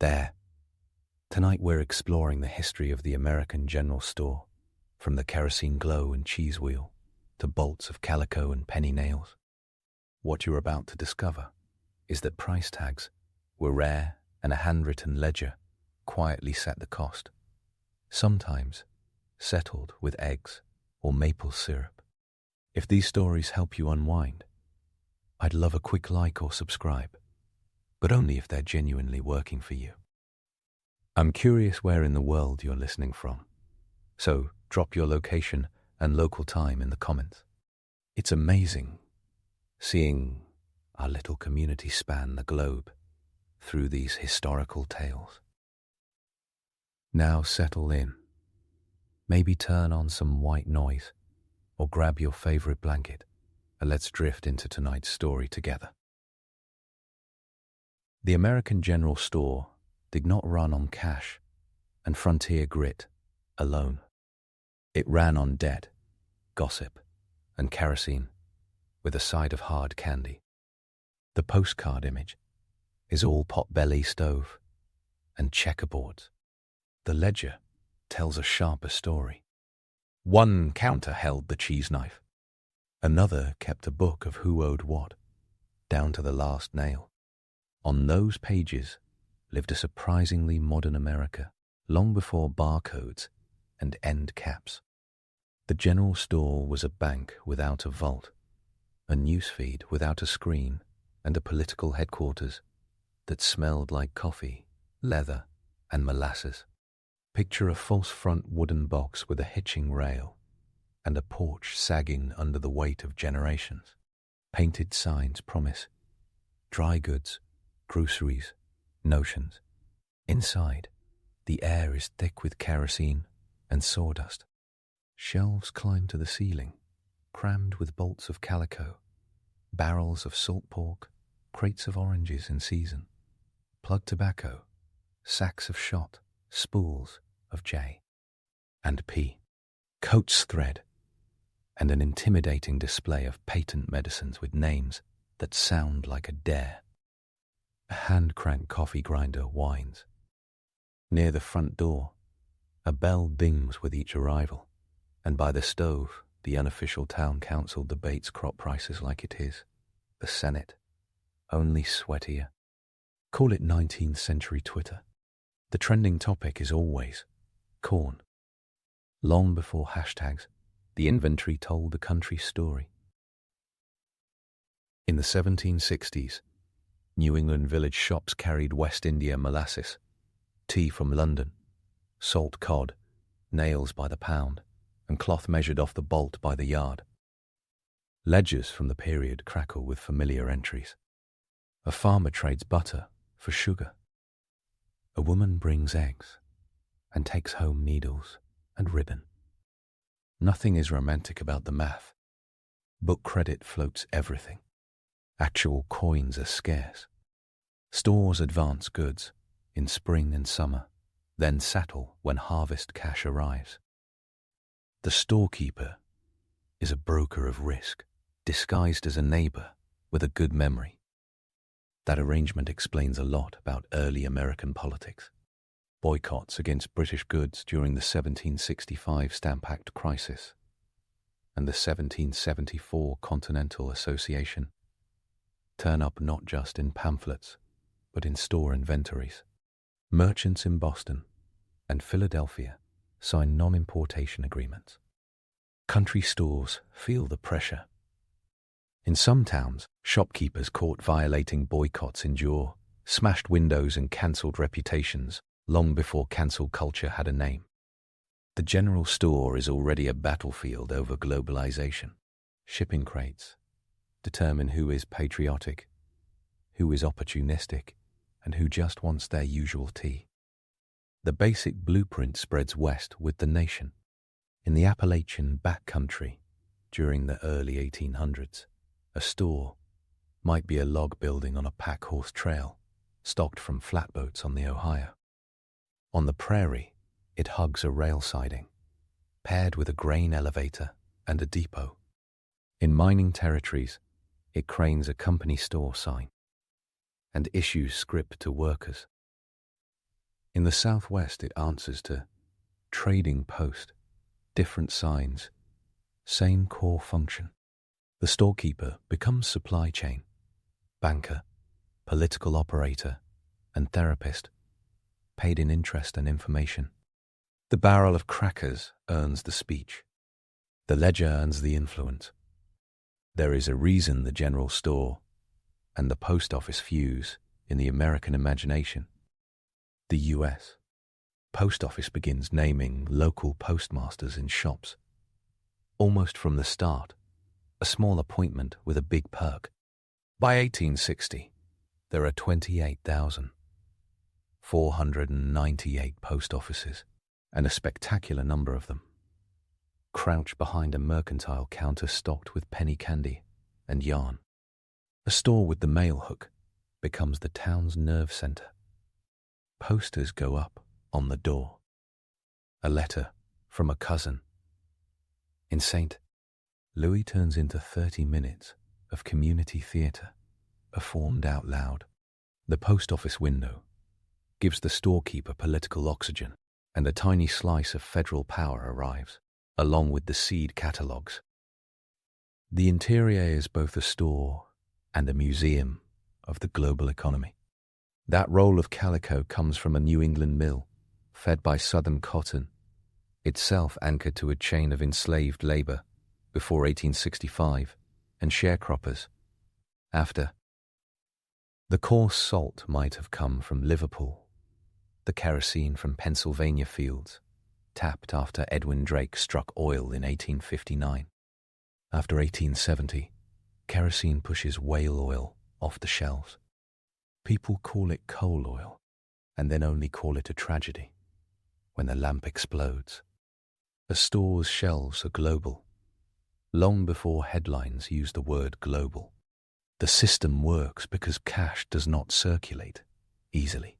There. Tonight we're exploring the history of the American General Store, from the kerosene glow and cheese wheel to bolts of calico and penny nails. What you're about to discover is that price tags were rare and a handwritten ledger quietly set the cost, sometimes settled with eggs or maple syrup. If these stories help you unwind, I'd love a quick like or subscribe, but only if they're genuinely working for you. I'm curious where in the world you're listening from, so drop your location and local time in the comments. It's amazing seeing our little community span the globe through these historical tales. Now settle in. Maybe turn on some white noise or grab your favorite blanket and let's drift into tonight's story together. The American General Store did not run on cash and frontier grit alone. It ran on debt, gossip, and kerosene, with a side of hard candy. The postcard image is all pot-belly stove and checkerboards. The ledger tells a sharper story. One counter held the cheese knife. Another kept a book of who owed what, down to the last nail. On those pages lived a surprisingly modern America, long before barcodes and end caps. The General Store was a bank without a vault, a newsfeed without a screen, and a political headquarters that smelled like coffee, leather, and molasses. Picture a false front wooden box with a hitching rail and a porch sagging under the weight of generations. Painted signs promise dry goods, groceries, notions. Inside, the air is thick with kerosene and sawdust. Shelves climb to the ceiling, crammed with bolts of calico, barrels of salt pork, crates of oranges in season, plug tobacco, sacks of shot, spools of J and P, coats thread, and an intimidating display of patent medicines with names that sound like a dare. A hand-crank coffee grinder whines. Near the front door, a bell dings with each arrival, and by the stove, the unofficial town council debates crop prices like it is the Senate, only sweatier. Call it 19th century Twitter. The trending topic is always corn. Long before hashtags, the inventory told the country's story. In the 1760s, New England village shops carried West India molasses, tea from London, salt cod, nails by the pound, and cloth measured off the bolt by the yard. Ledgers from the period crackle with familiar entries. A farmer trades butter for sugar. A woman brings eggs and takes home needles and ribbon. Nothing is romantic about the math. Book credit floats everything. Actual coins are scarce. Stores advance goods in spring and summer, then settle when harvest cash arrives. The storekeeper is a broker of risk, disguised as a neighbor with a good memory. That arrangement explains a lot about early American politics. Boycotts against British goods during the 1765 Stamp Act crisis and the 1774 Continental Association turn up not just in pamphlets, but in store inventories. Merchants in Boston and Philadelphia sign non-importation agreements. Country stores feel the pressure. In some towns, shopkeepers caught violating boycotts endure smashed windows and cancelled reputations long before cancel culture had a name. The General Store is already a battlefield over globalization. Shipping crates determine who is patriotic, who is opportunistic, and who just wants their usual tea. The basic blueprint spreads west with the nation. In the Appalachian backcountry, during the early 1800s, a store might be a log building on a pack-horse trail, stocked from flatboats on the Ohio. On the prairie, it hugs a rail siding, paired with a grain elevator and a depot. In mining territories, it cranes a company store sign and issues scrip to workers. In the southwest, it answers to trading post, different signs, same core function. The storekeeper becomes supply chain, banker, political operator, and therapist, paid in interest and information. The barrel of crackers earns the speech. The ledger earns the influence. There is a reason the general store and the post office fuse in the American imagination. The US. Post office begins naming local postmasters in shops. Almost from the start, a small appointment with a big perk. By 1860, there are 28,498 post offices, and a spectacular number of them crouch behind a mercantile counter stocked with penny candy and yarn. A store with the mail hook becomes the town's nerve center. Posters go up on the door. A letter from a cousin. In St. Louis turns into 30 minutes of community theatre performed out loud. The post office window gives the storekeeper political oxygen, and a tiny slice of federal power arrives, along with the seed catalogues. The interior is both a store and a museum of the global economy. That roll of calico comes from a New England mill, fed by Southern cotton, itself anchored to a chain of enslaved labor before 1865, and sharecroppers after. The coarse salt might have come from Liverpool, the kerosene from Pennsylvania fields, tapped after Edwin Drake struck oil in 1859. After 1870, kerosene pushes whale oil off the shelves. People call it coal oil, and then only call it a tragedy when the lamp explodes. A store's shelves are global, long before headlines use the word global. The system works because cash does not circulate easily.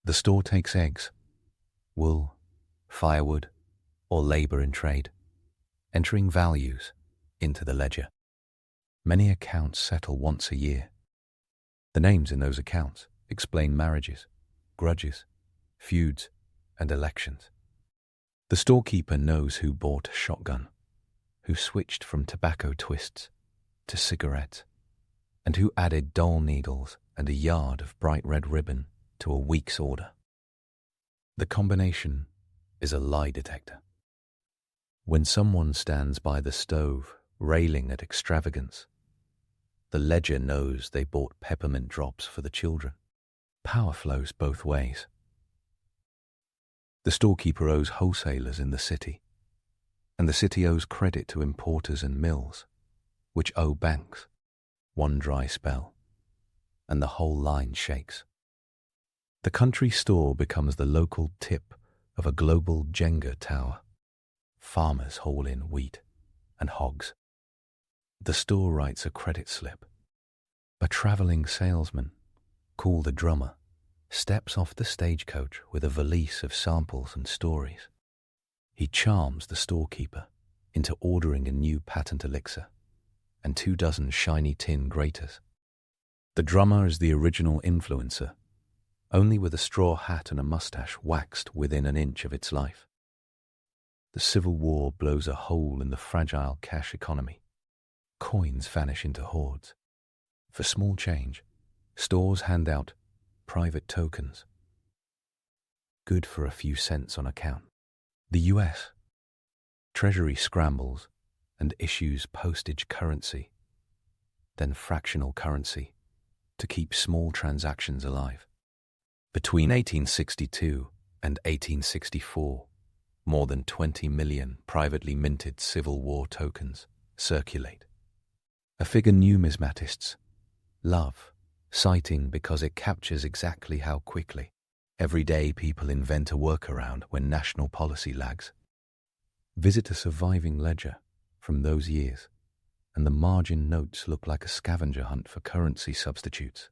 The store takes eggs, wool, firewood, or labor in trade, entering values into the ledger. Many accounts settle once a year. The names in those accounts explain marriages, grudges, feuds, and elections. The storekeeper knows who bought a shotgun, who switched from tobacco twists to cigarettes, and who added dull needles and a yard of bright red ribbon to a week's order. The combination is a lie detector. When someone stands by the stove railing at extravagance, the ledger knows they bought peppermint drops for the children. Power flows both ways. The storekeeper owes wholesalers in the city, and the city owes credit to importers and mills, which owe banks. One dry spell, and the whole line shakes. The country store becomes the local tip of a global Jenga tower. Farmers haul in wheat and hogs. The store writes a credit slip. A traveling salesman, called a drummer, steps off the stagecoach with a valise of samples and stories. He charms the storekeeper into ordering a new patent elixir and 24 shiny tin graters. The drummer is the original influencer, only with a straw hat and a mustache waxed within an inch of its life. The Civil War blows a hole in the fragile cash economy. Coins vanish into hordes. For small change, stores hand out private tokens, good for a few cents on account. The US. Treasury scrambles and issues postage currency, then fractional currency, to keep small transactions alive. Between 1862 and 1864, more than 20 million privately minted Civil War tokens circulate. A figure numismatists love, citing because it captures exactly how quickly everyday people invent a workaround when national policy lags. Visit a surviving ledger from those years, and the margin notes look like a scavenger hunt for currency substitutes.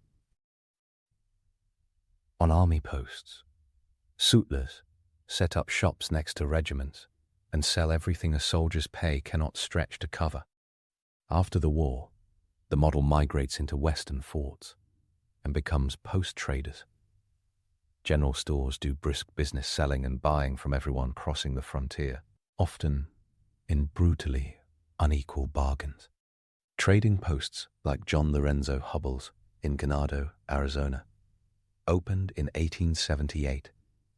On army posts, suitlers set up shops next to regiments and sell everything a soldier's pay cannot stretch to cover. After the war, the model migrates into western forts and becomes post traders. General stores do brisk business selling and buying from everyone crossing the frontier, often in brutally unequal bargains. Trading posts like John Lorenzo Hubbell's in Ganado, Arizona, opened in 1878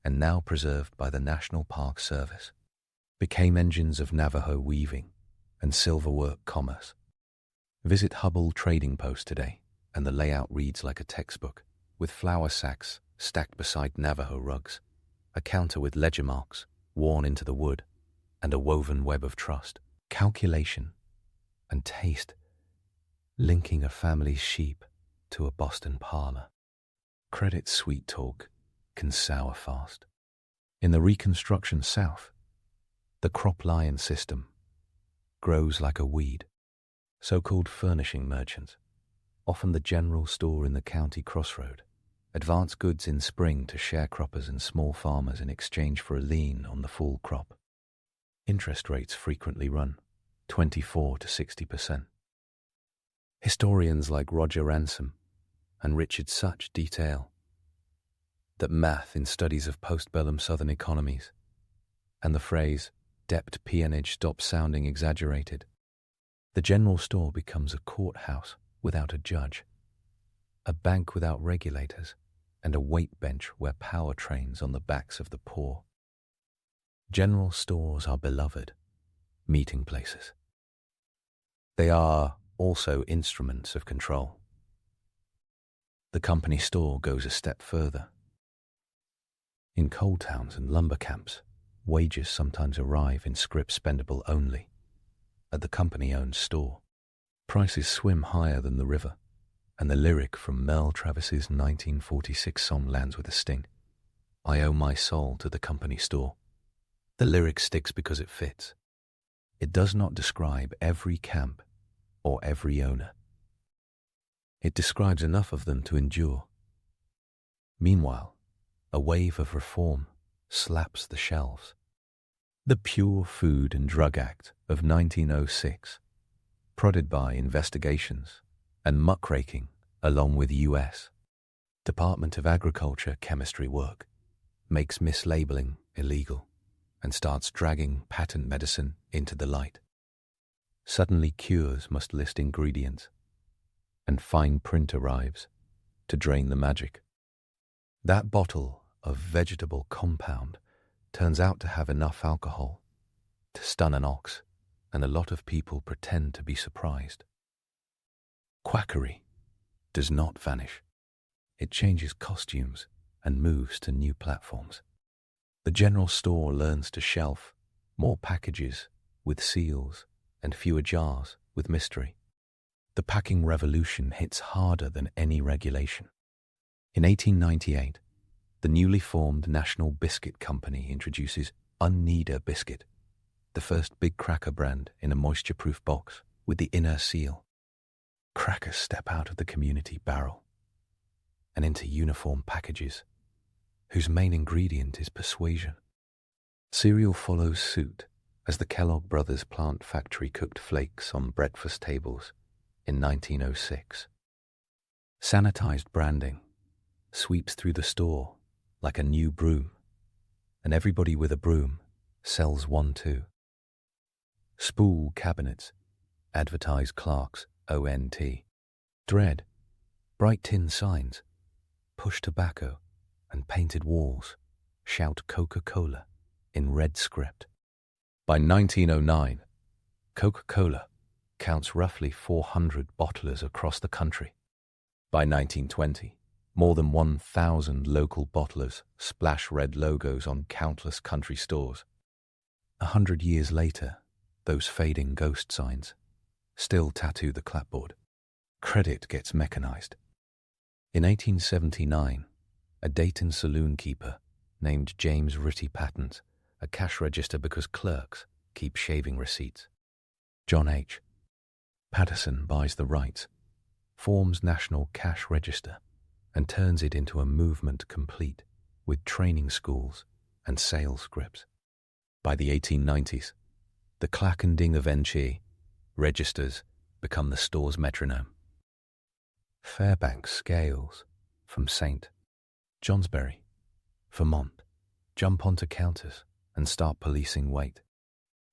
and now preserved by the National Park Service, became engines of Navajo weaving and silverwork commerce. Visit Hubbell Trading Post today, and the layout reads like a textbook, with flour sacks stacked beside Navajo rugs, a counter with ledger marks worn into the wood, and a woven web of trust, calculation, and taste, linking a family's sheep to a Boston parlor. Credit sweet talk can sour fast. In the Reconstruction South, the cropline system grows like a weed. So-called furnishing merchants, often the general store in the county crossroad, advance goods in spring to sharecroppers and small farmers in exchange for a lien on the full crop. Interest rates frequently run 24 to 60%. Historians like Roger Ransom and Richard Such detail that math in studies of postbellum Southern economies and the phrase "debt peonage" stops sounding exaggerated. The general store becomes a courthouse without a judge, a bank without regulators, and a weight bench where power trains on the backs of the poor. General stores are beloved meeting places. They are also instruments of control. The company store goes a step further. In coal towns and lumber camps, wages sometimes arrive in scrip spendable only. At the company-owned store, prices swim higher than the river, and the lyric from Mel Travis's 1946 song lands with a sting. I owe my soul to the company store. The lyric sticks because it fits. It does not describe every camp or every owner. It describes enough of them to endure. Meanwhile, a wave of reform slaps the shelves. The Pure Food and Drug Act of 1906, prodded by investigations and muckraking along with U.S. Department of Agriculture chemistry work, makes mislabeling illegal and starts dragging patent medicine into the light. Suddenly cures must list ingredients, and fine print arrives to drain the magic. That bottle of vegetable compound turns out to have enough alcohol to stun an ox, and a lot of people pretend to be surprised. Quackery does not vanish. It changes costumes and moves to new platforms. The general store learns to shelf more packages with seals and fewer jars with mystery. The packing revolution hits harder than any regulation. In 1898, the newly formed National Biscuit Company introduces Unkneader Biscuit, the first big cracker brand in a moisture-proof box with the inner seal. Crackers step out of the community barrel and into uniform packages whose main ingredient is persuasion. Cereal follows suit as the Kellogg Brothers plant factory cooked flakes on breakfast tables in 1906. Sanitized branding sweeps through the store like a new broom, and everybody with a broom sells one too. Spool cabinets advertise Clark's ONT. Dread, bright tin signs, push tobacco, and painted walls shout Coca-Cola in red script. By 1909, Coca-Cola counts roughly 400 bottlers across the country. By 1920, more than 1,000 local bottlers splash red logos on countless country stores. 100 years later, those fading ghost signs still tattoo the clapboard. Credit gets mechanized. In 1879, a Dayton saloon keeper named James Ritty patents a cash register because clerks keep shaving receipts. John H. Patterson buys the rights, forms National Cash Register, and turns it into a movement complete with training schools and sales scripts. By the 1890s, the clack and ding of NC registers become the store's metronome. Fairbanks scales from St. Johnsbury Vermont, jump onto counters and start policing weight.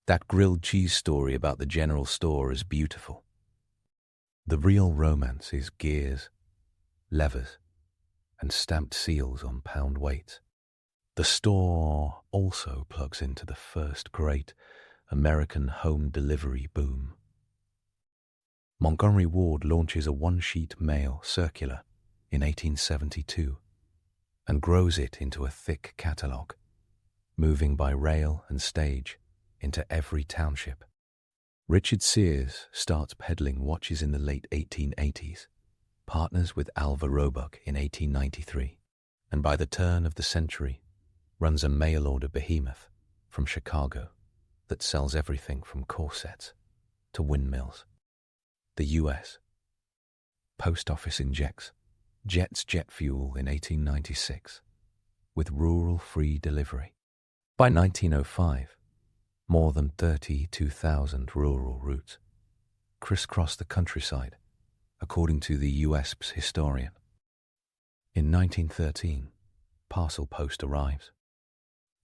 That grilled cheese story about the general store is beautiful. The real romance is gears, levers, and stamped seals on pound weights. The store also plugs into the first great American home delivery boom. Montgomery Ward launches a one-sheet mail circular in 1872 and grows it into a thick catalogue, moving by rail and stage into every township. Richard Sears starts peddling watches in the late 1880s, partners with Alva Roebuck in 1893, and by the turn of the century runs a mail-order behemoth from Chicago that sells everything from corsets to windmills. The U.S. Post Office injects Jet's jet fuel in 1896 with rural free delivery. By 1905, more than 32,000 rural routes crisscross the countryside, according to the USP's historian. In 1913, parcel post arrives.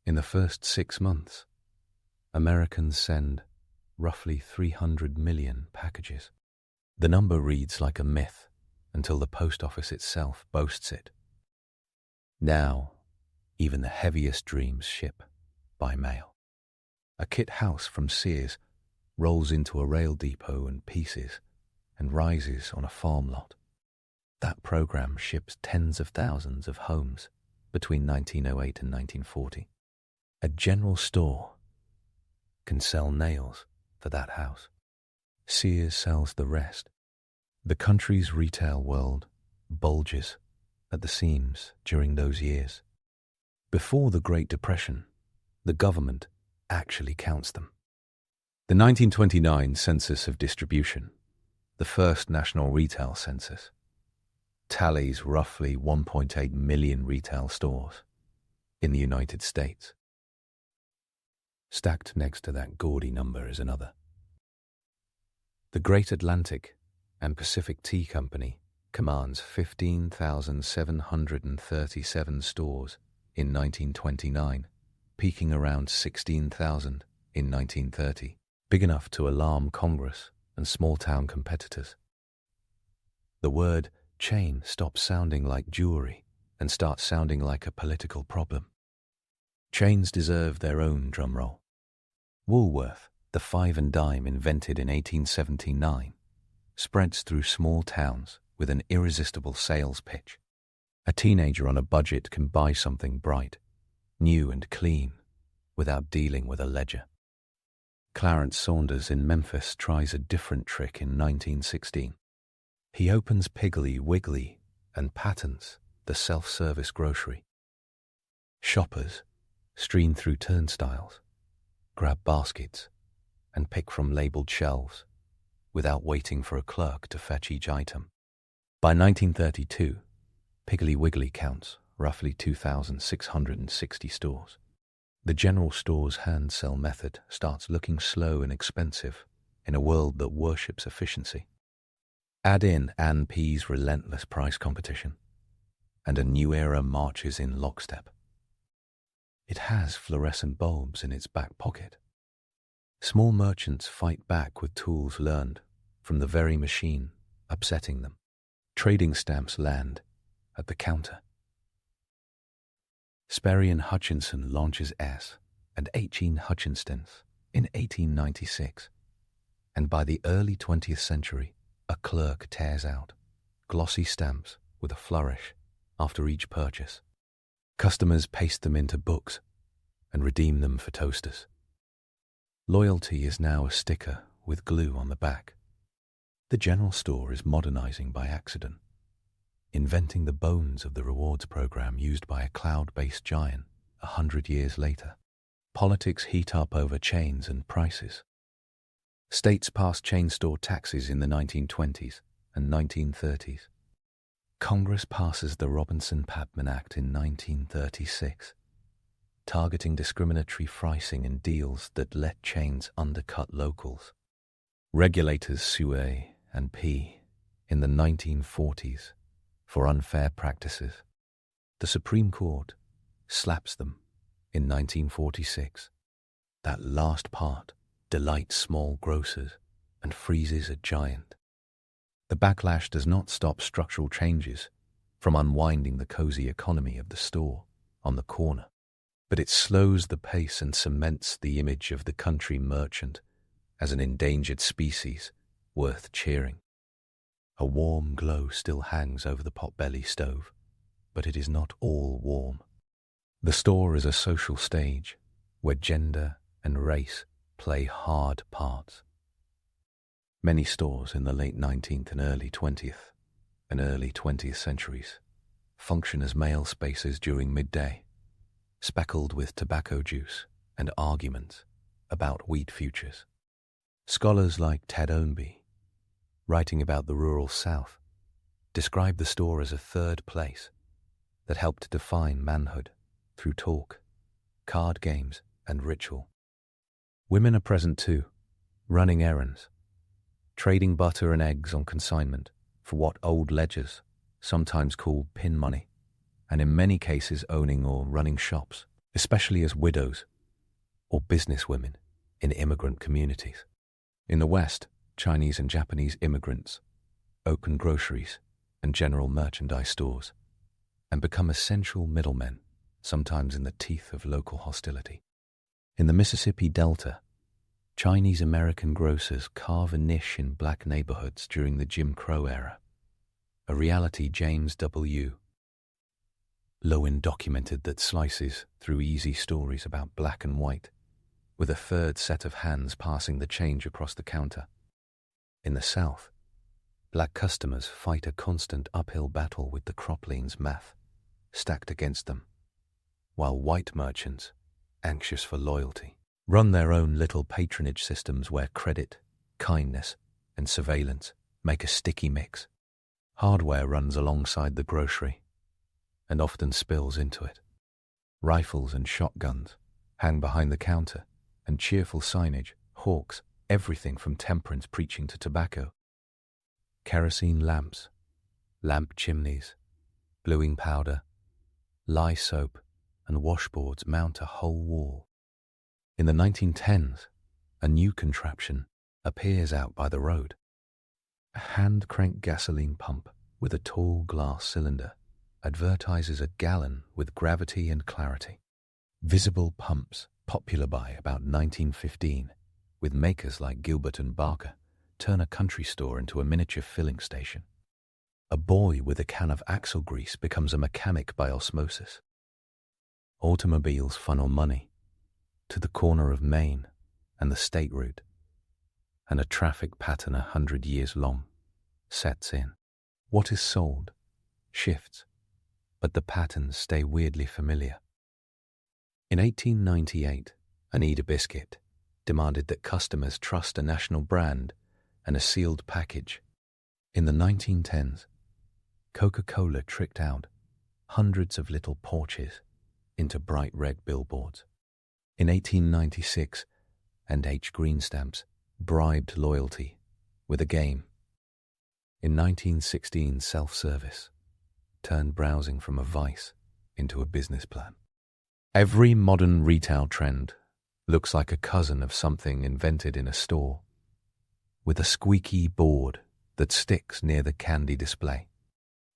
In the first 6 months, Americans send roughly 300 million packages. The number reads like a myth until the post office itself boasts it. Now, even the heaviest dreams ship by mail. A kit house from Sears rolls into a rail depot in pieces and rises on a farm lot. That program ships tens of thousands of homes between 1908 and 1940. A general store can sell nails for that house. Sears sells the rest. The country's retail world bulges at the seams during those years. Before the Great Depression, the government actually counts them. The 1929 Census of Distribution, the first national retail census, tallies roughly 1.8 million retail stores in the United States. Stacked next to that gaudy number is another. The Great Atlantic and Pacific Tea Company commands 15,737 stores in 1929, peaking around 16,000 in 1930, big enough to alarm Congress and small-town competitors. The word chain stops sounding like jewelry and starts sounding like a political problem. Chains deserve their own drumroll. Woolworth, the five and dime invented in 1879, spreads through small towns with an irresistible sales pitch. A teenager on a budget can buy something bright, new and clean, without dealing with a ledger. Clarence Saunders in Memphis tries a different trick in 1916. He opens Piggly Wiggly and patents the self-service grocery. Shoppers stream through turnstiles, grab baskets, and pick from labeled shelves without waiting for a clerk to fetch each item. By 1932, Piggly Wiggly counts roughly 2,660 stores. The general store's hand sell method starts looking slow and expensive in a world that worships efficiency. Add in Ann P's relentless price competition, and a new era marches in lockstep. It has fluorescent bulbs in its back pocket. Small merchants fight back with tools learned from the very machine upsetting them. Trading stamps land at the counter. Sperry and Hutchinson launches S and H.E. Hutchinson's in 1896, and by the early 20th century, a clerk tears out glossy stamps with a flourish after each purchase. Customers paste them into books and redeem them for toasters. Loyalty is now a sticker with glue on the back. The general store is modernizing by accident, inventing the bones of the rewards program used by a cloud-based giant 100 years later. Politics heat up over chains and prices. States passed chain store taxes in the 1920s and 1930s. Congress passes the Robinson-Patman Act in 1936, targeting discriminatory pricing and deals that let chains undercut locals. Regulators sue A and P in the 1940s for unfair practices. The Supreme Court slaps them in 1946. That last part delights small grocers and freezes a giant. The backlash does not stop structural changes from unwinding the cozy economy of the store on the corner, but it slows the pace and cements the image of the country merchant as an endangered species worth cheering. A warm glow still hangs over the potbelly stove, but it is not all warm. The store is a social stage where gender and race play hard parts. Many stores in the late 19th and early 20th centuries function as male spaces during midday, speckled with tobacco juice and arguments about wheat futures. Scholars like Ted Ownby, writing about the rural South, describe the store as a third place that helped define manhood through talk, card games, and ritual. Women are present too, running errands, trading butter and eggs on consignment for what old ledgers sometimes called pin money, and in many cases owning or running shops, especially as widows or businesswomen in immigrant communities. In the West, Chinese and Japanese immigrants open groceries and general merchandise stores and become essential middlemen, sometimes in the teeth of local hostility. In the Mississippi Delta, Chinese-American grocers carve a niche in black neighborhoods during the Jim Crow era, a reality James W. Lowen documented that slices through easy stories about black and white, with a third set of hands passing the change across the counter. In the South, black customers fight a constant uphill battle with the Cropleans math stacked against them, while white merchants, anxious for loyalty, run their own little patronage systems where credit, kindness, and surveillance make a sticky mix. Hardware runs alongside the grocery and often spills into it. Rifles and shotguns hang behind the counter, and cheerful signage hawks everything from temperance preaching to tobacco. Kerosene lamps, lamp chimneys, bluing powder, lye soap, and washboards mount a whole wall. In the 1910s, a new contraption appears out by the road. A hand-crank gasoline pump with a tall glass cylinder advertises a gallon with gravity and clarity. Visible pumps, popular by about 1915, with makers like Gilbert and Barker, turn a country store into a miniature filling station. A boy with a can of axle grease becomes a mechanic by osmosis. Automobiles funnel money to the corner of Main and the state route, and a traffic pattern 100 years long sets in. What is sold shifts, but the patterns stay weirdly familiar. In 1898, Anita Biscuit demanded that customers trust a national brand and a sealed package. In the 1910s, Coca-Cola tricked out hundreds of little porches into bright red billboards. In 1896, and H. Green stamps bribed loyalty with a game. In 1916, self-service turned browsing from a vice into a business plan. Every modern retail trend looks like a cousin of something invented in a store, with a squeaky board that sticks near the candy display.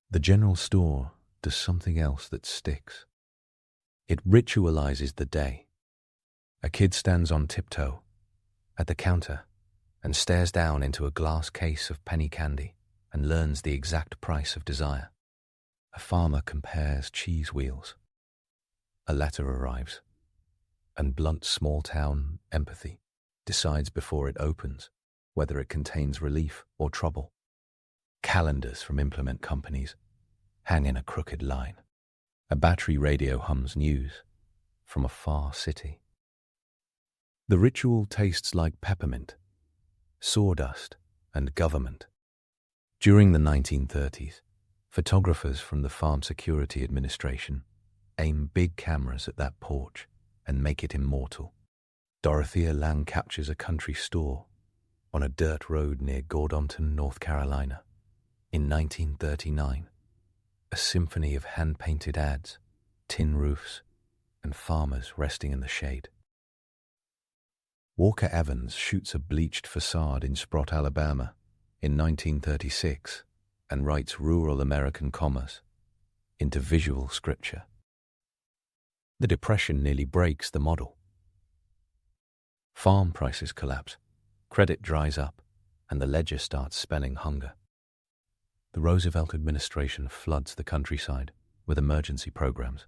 The general store does something else that sticks. It ritualizes the day. A kid stands on tiptoe at the counter and stares down into a glass case of penny candy and learns the exact price of desire. A farmer compares cheese wheels. A letter arrives, and blunt small-town empathy decides before it opens whether it contains relief or trouble. Calendars from implement companies hang in a crooked line. A battery radio hums news from a far city. The ritual tastes like peppermint, sawdust, and government. During the 1930s, photographers from the Farm Security Administration aim big cameras at that porch and make it immortal. Dorothea Lange captures a country store on a dirt road near Gordonton, North Carolina. In 1939, a symphony of hand-painted ads, tin roofs, and farmers resting in the shade. Walker Evans shoots a bleached facade in Sprott, Alabama, in 1936 and writes rural American commerce into visual scripture. The Depression nearly breaks the model. Farm prices collapse, credit dries up, and the ledger starts spelling hunger. The Roosevelt administration floods the countryside with emergency programs.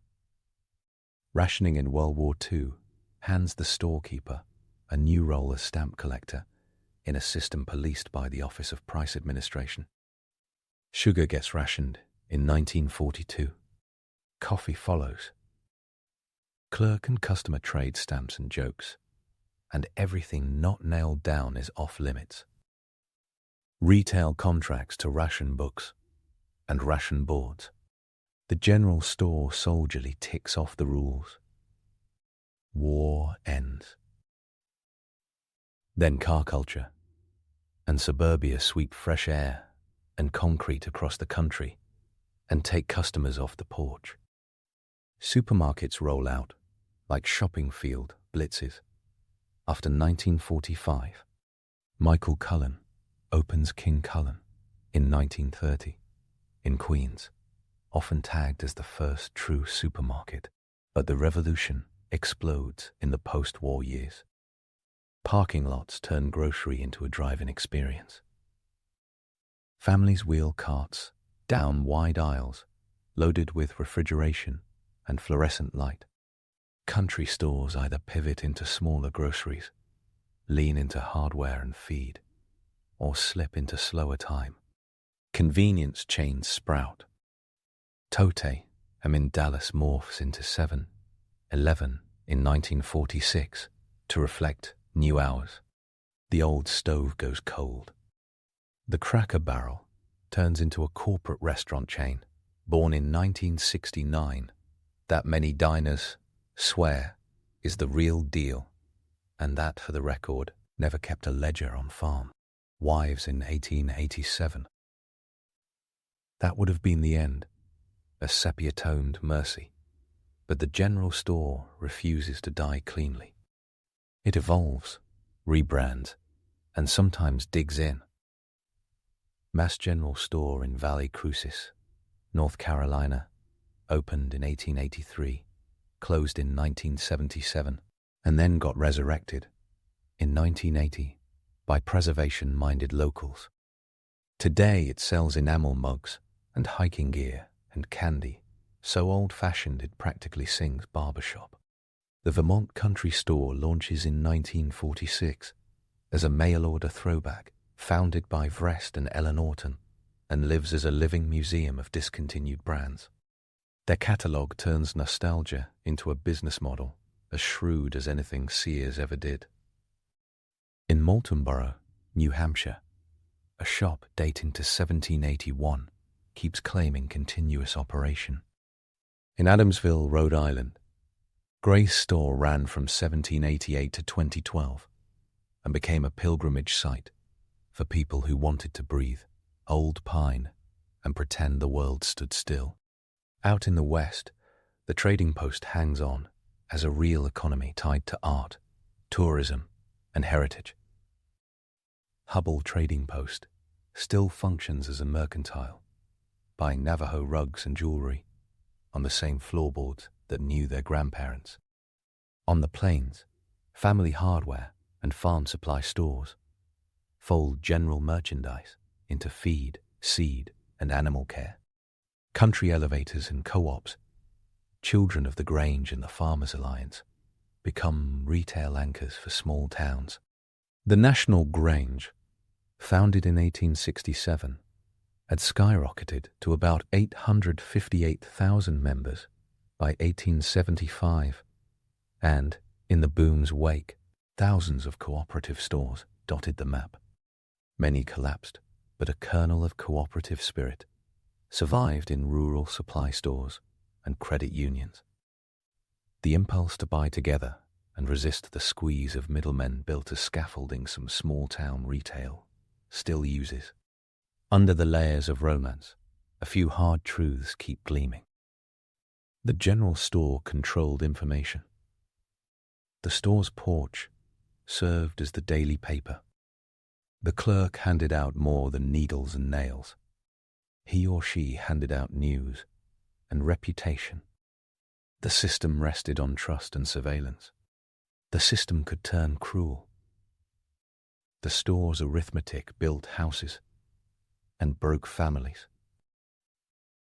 Rationing in World War II hands the storekeeper a new role as stamp collector in a system policed by the Office of Price Administration. Sugar gets rationed in 1942. Coffee follows. Clerk and customer trade stamps and jokes, and everything not nailed down is off limits. Retail contracts to ration books and ration boards. The general store soldierly ticks off the rules. War ends. Then car culture and suburbia sweep fresh air and concrete across the country and take customers off the porch. Supermarkets roll out like shopping field blitzes. After 1945, Michael Cullen opens King Cullen in 1930 in Queens, often tagged as the first true supermarket. But the revolution explodes in the post-war years. Parking lots turn grocery into a drive-in experience. Families wheel carts down wide aisles loaded with refrigeration and fluorescent light. Country stores either pivot into smaller groceries, lean into hardware and feed, or slip into slower time. Convenience chains sprout. Tote, in Dallas morphs into 7-Eleven in 1946 to reflect new hours. The old stove goes cold. The Cracker Barrel turns into a corporate restaurant chain, born in 1969, that many diners swear is the real deal, and that, for the record, never kept a ledger on farm. Wives in 1887. That would have been the end, a sepia-toned mercy, but the general store refuses to die cleanly. It evolves, rebrands, and sometimes digs in. Mass General Store in Valley Crucis, North Carolina, opened in 1883, closed in 1977, and then got resurrected in 1980 by preservation-minded locals. Today it sells enamel mugs and hiking gear and candy, so old-fashioned it practically sings barbershop. The Vermont Country Store launches in 1946 as a mail-order throwback founded by Vrest and Ellen Orton, and lives as a living museum of discontinued brands. Their catalogue turns nostalgia into a business model as shrewd as anything Sears ever did. In Moultonborough, New Hampshire, a shop dating to 1781 keeps claiming continuous operation. In Adamsville, Rhode Island, Gray's store ran from 1788 to 2012 and became a pilgrimage site for people who wanted to breathe old pine and pretend the world stood still. Out in the West, the Trading Post hangs on as a real economy tied to art, tourism, and heritage. Hubbell Trading Post still functions as a mercantile, buying Navajo rugs and jewelry on the same floorboards that knew their grandparents. On the plains, family hardware and farm supply stores fold general merchandise into feed, seed, and animal care. Country elevators and co-ops, children of the Grange and the Farmers Alliance, become retail anchors for small towns. The National Grange, founded in 1867, had skyrocketed to about 858,000 members by 1875, and, in the boom's wake, thousands of cooperative stores dotted the map. Many collapsed, but a kernel of cooperative spirit survived in rural supply stores and credit unions. The impulse to buy together and resist the squeeze of middlemen built as scaffolding some small-town retail still uses. Under the layers of romance, a few hard truths keep gleaming. The general store controlled information. The store's porch served as the daily paper. The clerk handed out more than needles and nails. He or she handed out news and reputation. The system rested on trust and surveillance. The system could turn cruel. The store's arithmetic built houses and broke families.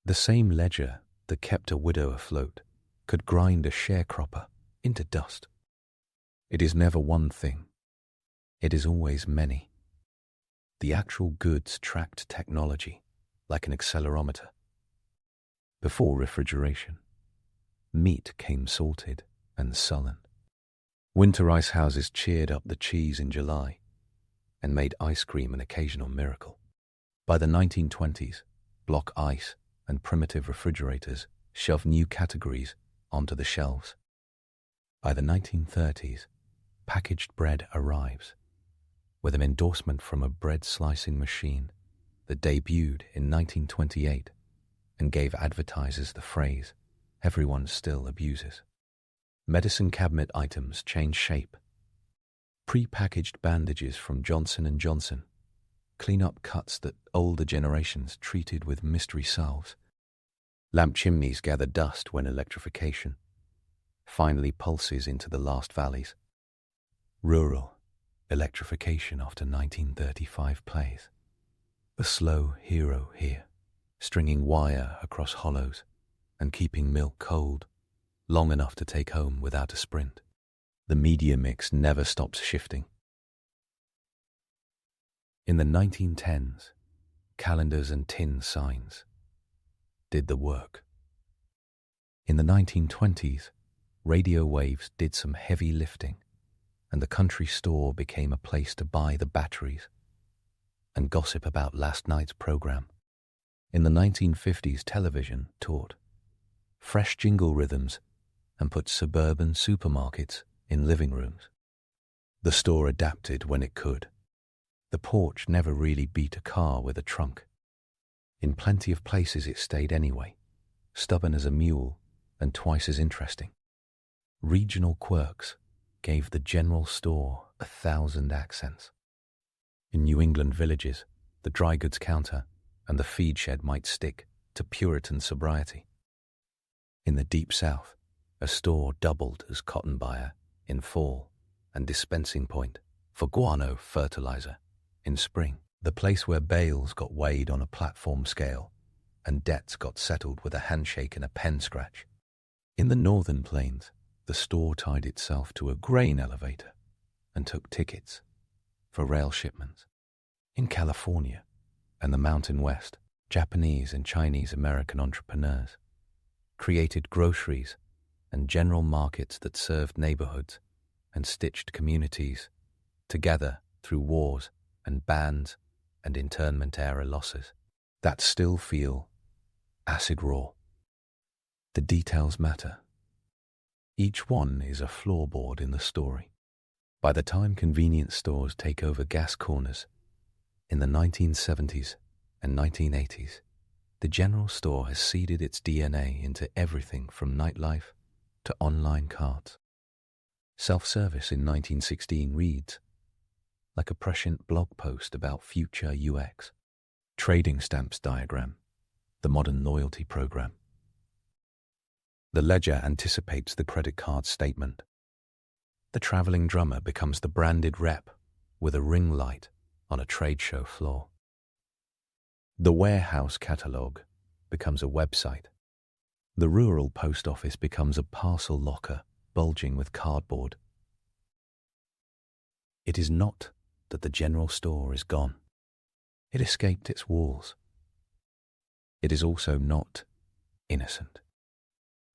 The same ledger that kept a widow afloat could grind a sharecropper into dust. It is never one thing. It is always many. The actual goods tracked technology like an accelerometer. Before refrigeration, meat came salted and sullen. Winter ice houses cheered up the cheese in July and made ice cream an occasional miracle. By the 1920s, block ice and primitive refrigerators shoved new categories onto the shelves. By the 1930s, packaged bread arrives, with an endorsement from a bread slicing machine that debuted in 1928 and gave advertisers the phrase everyone still abuses. Medicine cabinet items changed shape. Pre-packaged bandages from Johnson & Johnson clean up cuts that older generations treated with mystery salves. Lamp chimneys gather dust when electrification finally pulses into the last valleys. Rural electrification after 1935 plays. A slow hero here, stringing wire across hollows and keeping milk cold long enough to take home without a sprint. The media mix never stops shifting. In the 1910s, calendars and tin signs did the work. In the 1920s, radio waves did some heavy lifting, and the country store became a place to buy the batteries and gossip about last night's program. In the 1950s, television taught fresh jingle rhythms and put suburban supermarkets in living rooms. The store adapted when it could. The porch never really beat a car with a trunk. In plenty of places it stayed anyway, stubborn as a mule and twice as interesting. Regional quirks gave the general store 1,000 accents. In New England villages, the dry goods counter and the feed shed might stick to Puritan sobriety. In the Deep South, a store doubled as cotton buyer in fall and dispensing point for guano fertilizer in spring, the place where bales got weighed on a platform scale and debts got settled with a handshake and a pen scratch. In the northern plains, the store tied itself to a grain elevator and took tickets for rail shipments. In California and the Mountain West, Japanese and Chinese American entrepreneurs created groceries and general markets that served neighborhoods and stitched communities together through wars and bans and internment-era losses that still feel acid raw. The details matter. Each one is a floorboard in the story. By the time convenience stores take over gas corners in the 1970s and 1980s, the general store has seeded its DNA into everything from nightlife to online cards. Self-service in 1916 reads like a prescient blog post about future UX. Trading stamps diagram, the modern loyalty program. The ledger anticipates the credit card statement. The traveling drummer becomes the branded rep with a ring light on a trade show floor. The warehouse catalogue becomes a website. The rural post office becomes a parcel locker bulging with cardboard. It is not that the general store is gone. It escaped its walls. It is also not innocent.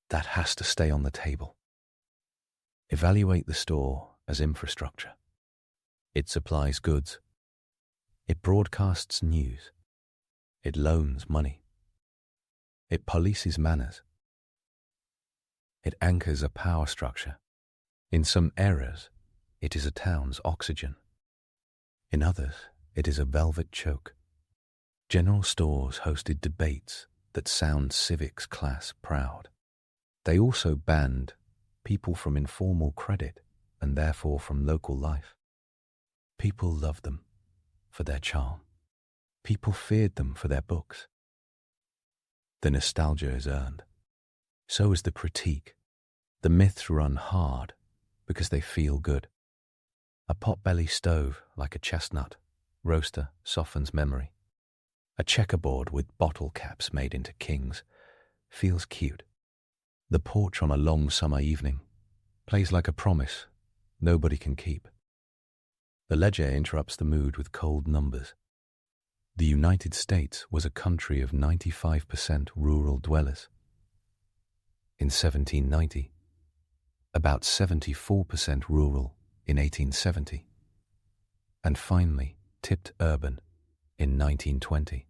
That has to stay on the table. Evaluate the store as infrastructure. It supplies goods. It broadcasts news. It loans money. It polices manners. It anchors a power structure. In some eras, it is a town's oxygen. In others, it is a velvet choke. General stores hosted debates that sound civics class proud. They also banned people from informal credit and therefore from local life. People loved them for their charm. People feared them for their books. The nostalgia is earned. So is the critique. The myths run hard because they feel good. A potbelly stove like a chestnut roaster softens memory. A checkerboard with bottle caps made into kings feels cute. The porch on a long summer evening plays like a promise nobody can keep. The ledger interrupts the mood with cold numbers. The United States was a country of 95% rural dwellers. In 1790, about 74% rural in 1870, and finally tipped urban in 1920.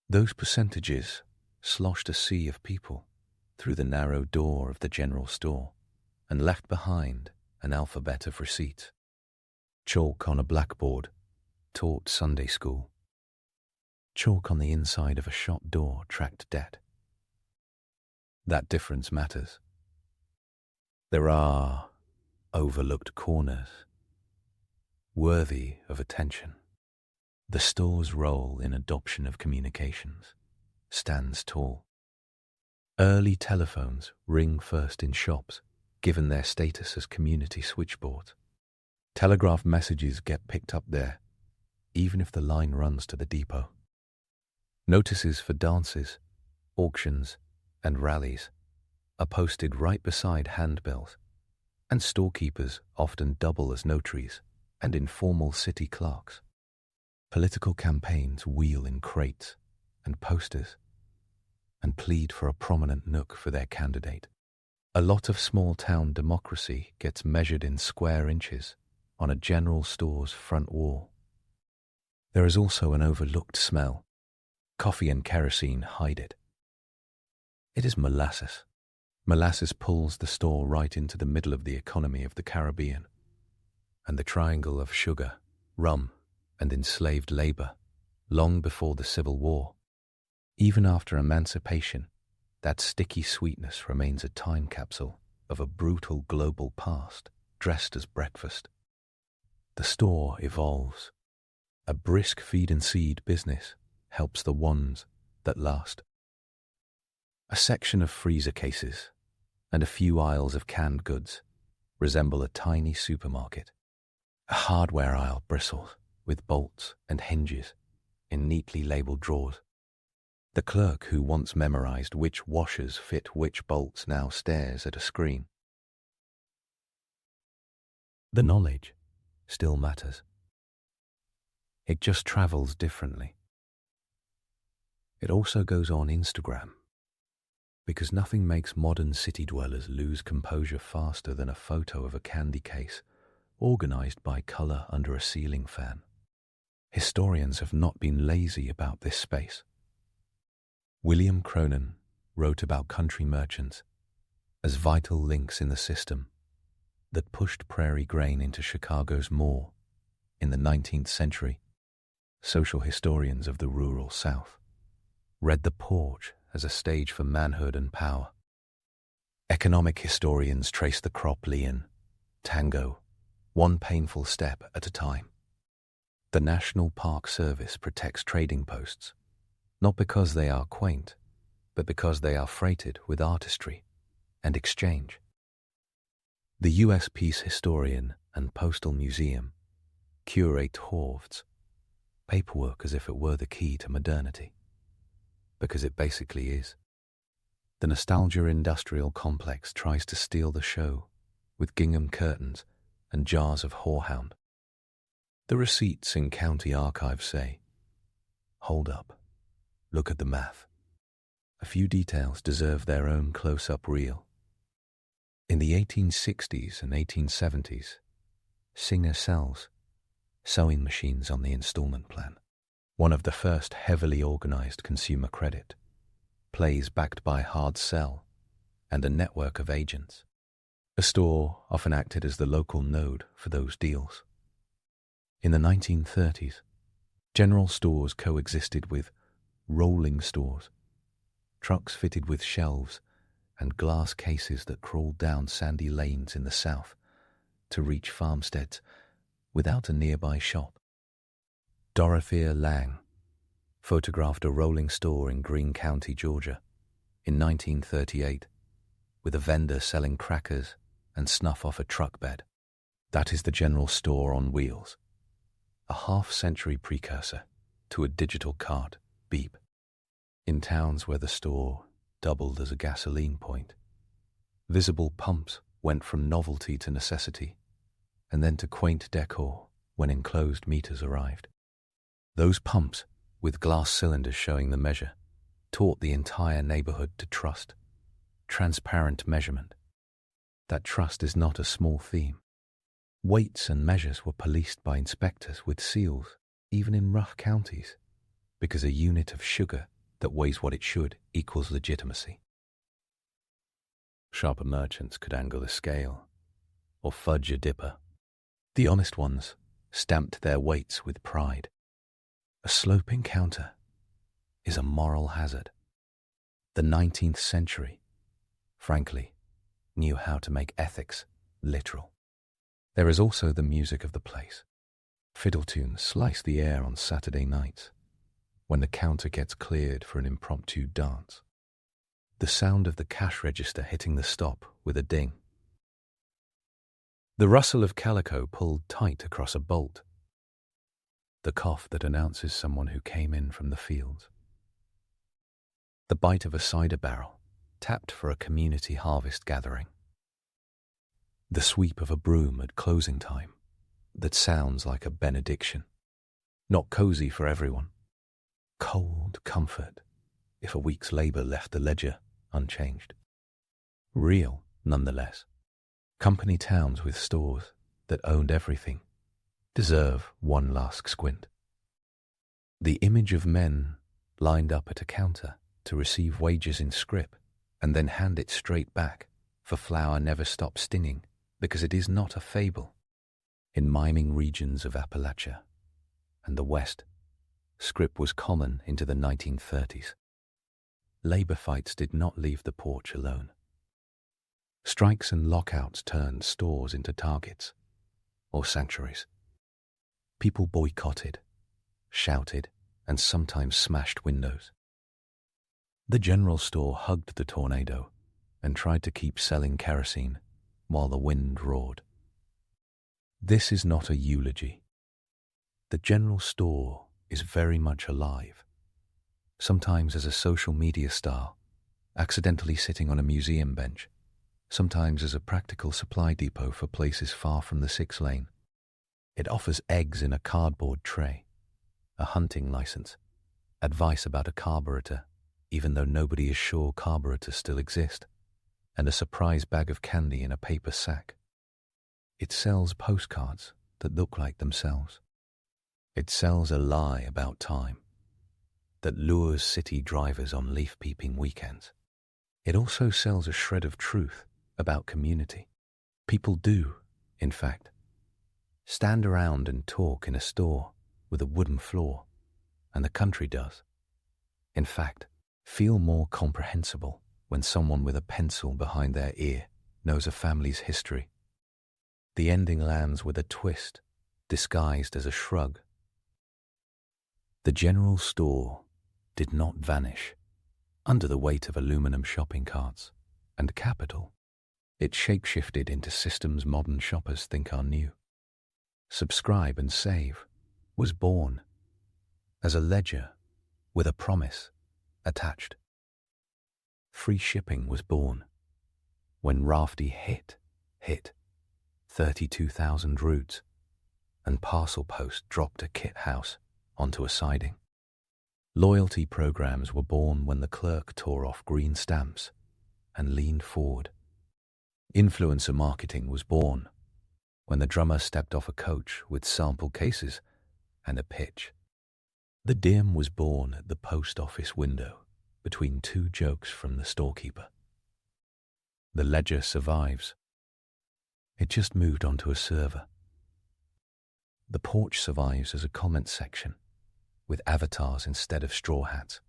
Those percentages sloshed a sea of people through the narrow door of the general store and left behind an alphabet of receipts. Chalk on a blackboard taught Sunday school. Chalk on the inside of a shop door tracked debt. That difference matters. There are overlooked corners, worthy of attention. The store's role in adoption of communications stands tall. Early telephones ring first in shops, given their status as community switchboards. Telegraph messages get picked up there, even if the line runs to the depot. Notices for dances, auctions, and rallies are posted right beside handbills, and storekeepers often double as notaries and informal city clerks. Political campaigns wheel in crates and posters and plead for a prominent nook for their candidate. A lot of small-town democracy gets measured in square inches on a general store's front wall. There is also an overlooked smell. Coffee and kerosene hide it. It is molasses. Molasses pulls the store right into the middle of the economy of the Caribbean, and the triangle of sugar, rum, and enslaved labor, long before the Civil War. Even after emancipation, that sticky sweetness remains a time capsule of a brutal global past dressed as breakfast. The store evolves. A brisk feed and seed business helps the ones that last. A section of freezer cases and a few aisles of canned goods resemble a tiny supermarket. A hardware aisle bristles with bolts and hinges in neatly labeled drawers. The clerk who once memorized which washers fit which bolts now stares at a screen. The knowledge still matters. It just travels differently. It also goes on Instagram, because nothing makes modern city dwellers lose composure faster than a photo of a candy case organized by color under a ceiling fan. Historians have not been lazy about this space. William Cronin wrote about country merchants as vital links in the system that pushed prairie grain into Chicago's maw in the 19th century. Social historians of the rural South read the porch as a stage for manhood and power. Economic historians trace the crop lien, tango, one painful step at a time. The National Park Service protects trading posts, not because they are quaint, but because they are freighted with artistry and exchange. The U.S. Peace Historian and Postal Museum curate hoards, paperwork as if it were the key to modernity, because it basically is. The nostalgia industrial complex tries to steal the show with gingham curtains and jars of horehound. The receipts in county archives say, "Hold up, look at the math." A few details deserve their own close-up reel. In the 1860s and 1870s, Singer sells sewing machines on the installment plan, one of the first heavily organized consumer credit, plays backed by hard sell and a network of agents. A store often acted as the local node for those deals. In the 1930s, general stores coexisted with rolling stores, trucks fitted with shelves and glass cases that crawled down sandy lanes in the south to reach farmsteads without a nearby shop. Dorothea Lange photographed a rolling store in Greene County, Georgia, in 1938, with a vendor selling crackers and snuff off a truck bed. That is the general store on wheels, a half-century precursor to a digital cart, beep. In towns where the store doubled as a gasoline point, visible pumps went from novelty to necessity, and then to quaint decor when enclosed meters arrived. Those pumps, with glass cylinders showing the measure, taught the entire neighborhood to trust. Transparent measurement. That trust is not a small theme. Weights and measures were policed by inspectors with seals, even in rough counties, because a unit of sugar that weighs what it should equals legitimacy. Sharper merchants could angle the scale, or fudge a dipper. The honest ones stamped their weights with pride. A sloping counter is a moral hazard. The 19th century, frankly, knew how to make ethics literal. There is also the music of the place. Fiddle tunes slice the air on Saturday nights, when the counter gets cleared for an impromptu dance. The sound of the cash register hitting the stop with a ding. The rustle of calico pulled tight across a bolt. The cough that announces someone who came in from the fields. The bite of a cider barrel, tapped for a community harvest gathering. The sweep of a broom at closing time that sounds like a benediction. Not cozy for everyone. Cold comfort if a week's labor left the ledger unchanged. Real, nonetheless. Company towns with stores that owned everything deserve one last squint. The image of men lined up at a counter to receive wages in scrip and then hand it straight back, for flour never stops stinging because it is not a fable. In miming regions of Appalachia and the West, scrip was common into the 1930s. Labor fights did not leave the porch alone. Strikes and lockouts turned stores into targets or sanctuaries. People boycotted, shouted, and sometimes smashed windows. The general store hugged the tornado and tried to keep selling kerosene while the wind roared. This is not a eulogy. The general store is very much alive, sometimes as a social media star, accidentally sitting on a museum bench, sometimes as a practical supply depot for places far from the 6-lane. It offers eggs in a cardboard tray, a hunting license, advice about a carburetor, even though nobody is sure carburetors still exist, and a surprise bag of candy in a paper sack. It sells postcards that look like themselves. It sells a lie about time that lures city drivers on leaf-peeping weekends. It also sells a shred of truth about community. People do, in fact, stand around and talk in a store with a wooden floor, and the country does, in fact, feel more comprehensible when someone with a pencil behind their ear knows a family's history. The ending lands with a twist, disguised as a shrug. The general store did not vanish under the weight of aluminum shopping carts and capital. It shapeshifted into systems modern shoppers think are new. Subscribe and Save was born as a ledger with a promise attached. Free shipping was born when Rafty hit 32,000 routes and Parcel Post dropped a kit house onto a siding. Loyalty programs were born when the clerk tore off green stamps and leaned forward. Influencer marketing was born when the drummer stepped off a coach with sample cases and a pitch. The Dim was born at the post office window between two jokes from the storekeeper. The ledger survives. It just moved onto a server. The porch survives as a comment section with avatars instead of straw hats.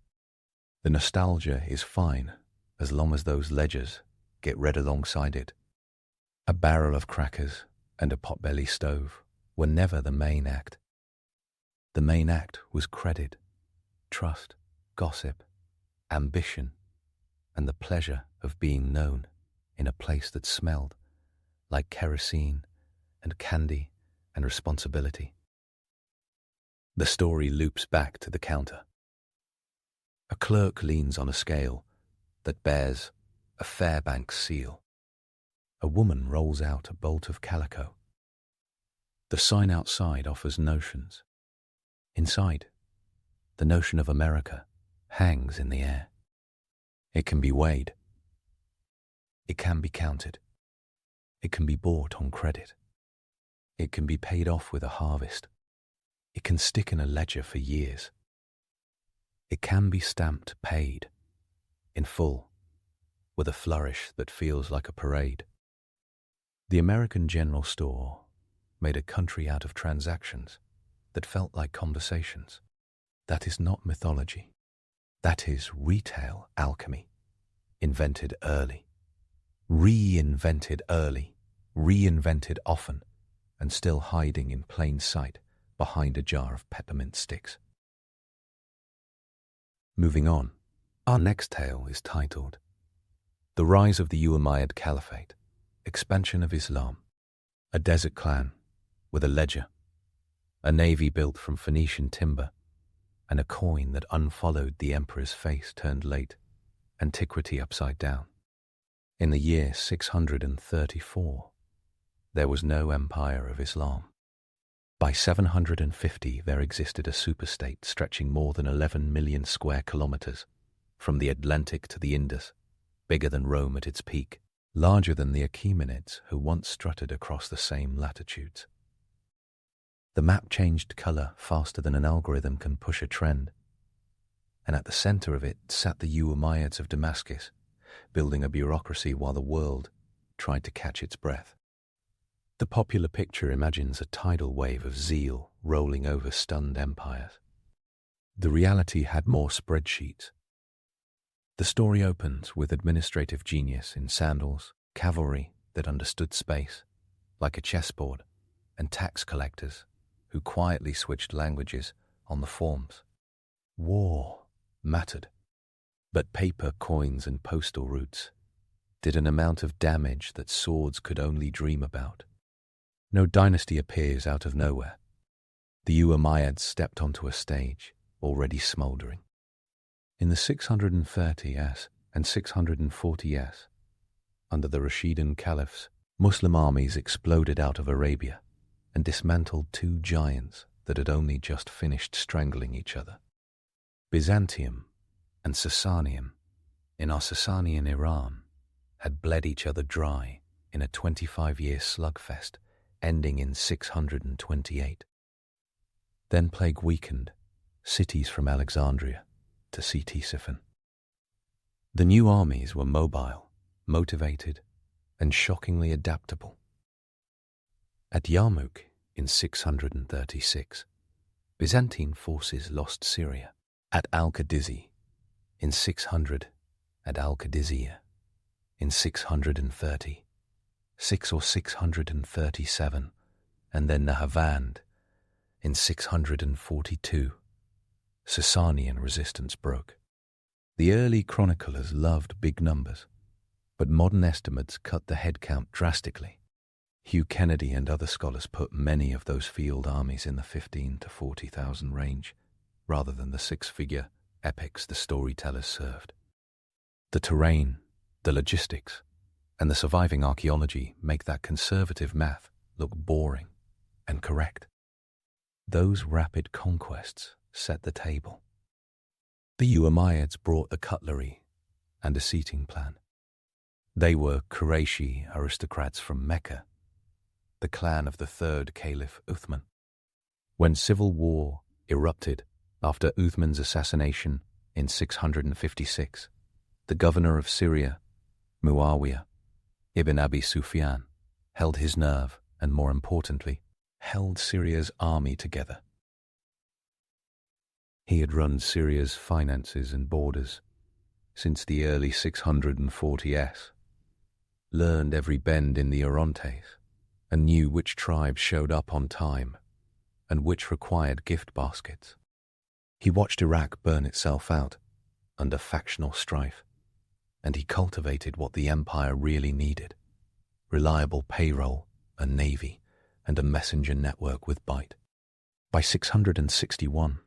The nostalgia is fine as long as those ledgers get read alongside it. A barrel of crackers and a potbelly stove were never the main act. The main act was credit, trust, gossip, ambition, and the pleasure of being known in a place that smelled like kerosene and candy and responsibility. The story loops back to the counter. A clerk leans on a scale that bears a Fairbanks seal. A woman rolls out a bolt of calico. The sign outside offers notions. Inside, the notion of America hangs in the air. It can be weighed. It can be counted. It can be bought on credit. It can be paid off with a harvest. It can stick in a ledger for years. It can be stamped paid, in full, with a flourish that feels like a parade. The American General Store made a country out of transactions that felt like conversations. That is not mythology. That is retail alchemy, invented early, reinvented early, reinvented often, and still hiding in plain sight behind a jar of peppermint sticks. Moving on, our next tale is titled The Rise of the Umayyad Caliphate, Expansion of Islam. A desert clan with a ledger, a navy built from Phoenician timber, and a coin that unfollowed the emperor's face turned late, antiquity upside down. In the year 634, there was no empire of Islam. By 750, there existed a superstate stretching more than 11 million square kilometers, from the Atlantic to the Indus, bigger than Rome at its peak, larger than the Achaemenids who once strutted across the same latitudes. The map changed color faster than an algorithm can push a trend, and at the center of it sat the Umayyads of Damascus, building a bureaucracy while the world tried to catch its breath. The popular picture imagines a tidal wave of zeal rolling over stunned empires. The reality had more spreadsheets. The story opens with administrative genius in sandals, cavalry that understood space, like a chessboard, and tax collectors who quietly switched languages on the forms. War mattered, but paper, coins, and postal routes did an amount of damage that swords could only dream about. No dynasty appears out of nowhere. The Umayyads stepped onto a stage already smouldering. In the 630s and 640s, under the Rashidun caliphs, Muslim armies exploded out of Arabia and dismantled two giants that had only just finished strangling each other. Byzantium and Sasanian, in our Sasanian Iran, had bled each other dry in a 25-year slugfest ending in 628. Then plague weakened cities from Alexandria to Ctesiphon. The new armies were mobile, motivated, and shockingly adaptable. At Yarmouk in 636, Byzantine forces lost Syria. At Al-Qadisi in 600, at Al-Qadisiyah in 630, 637, and then Nahavand in 642, Sasanian resistance broke. The early chroniclers loved big numbers, but modern estimates cut the headcount drastically. Hugh Kennedy and other scholars put many of those field armies in the 15 to 40,000 range, rather than the six-figure epics the storytellers served. The terrain, the logistics, and the surviving archaeology make that conservative math look boring and correct. Those rapid conquests set the table. The Umayyads brought the cutlery and a seating plan. They were Qurayshi aristocrats from Mecca, the clan of the third Caliph Uthman. When civil war erupted after Uthman's assassination in 656, the governor of Syria, Muawiyah ibn Abi Sufyan, held his nerve and, more importantly, held Syria's army together. He had run Syria's finances and borders, since the early 640s, learned every bend in the Orontes, and knew which tribes showed up on time and which required gift baskets. He watched Iraq burn itself out under factional strife, and he cultivated what the empire really needed: reliable payroll, a navy, and a messenger network with bite. By 661,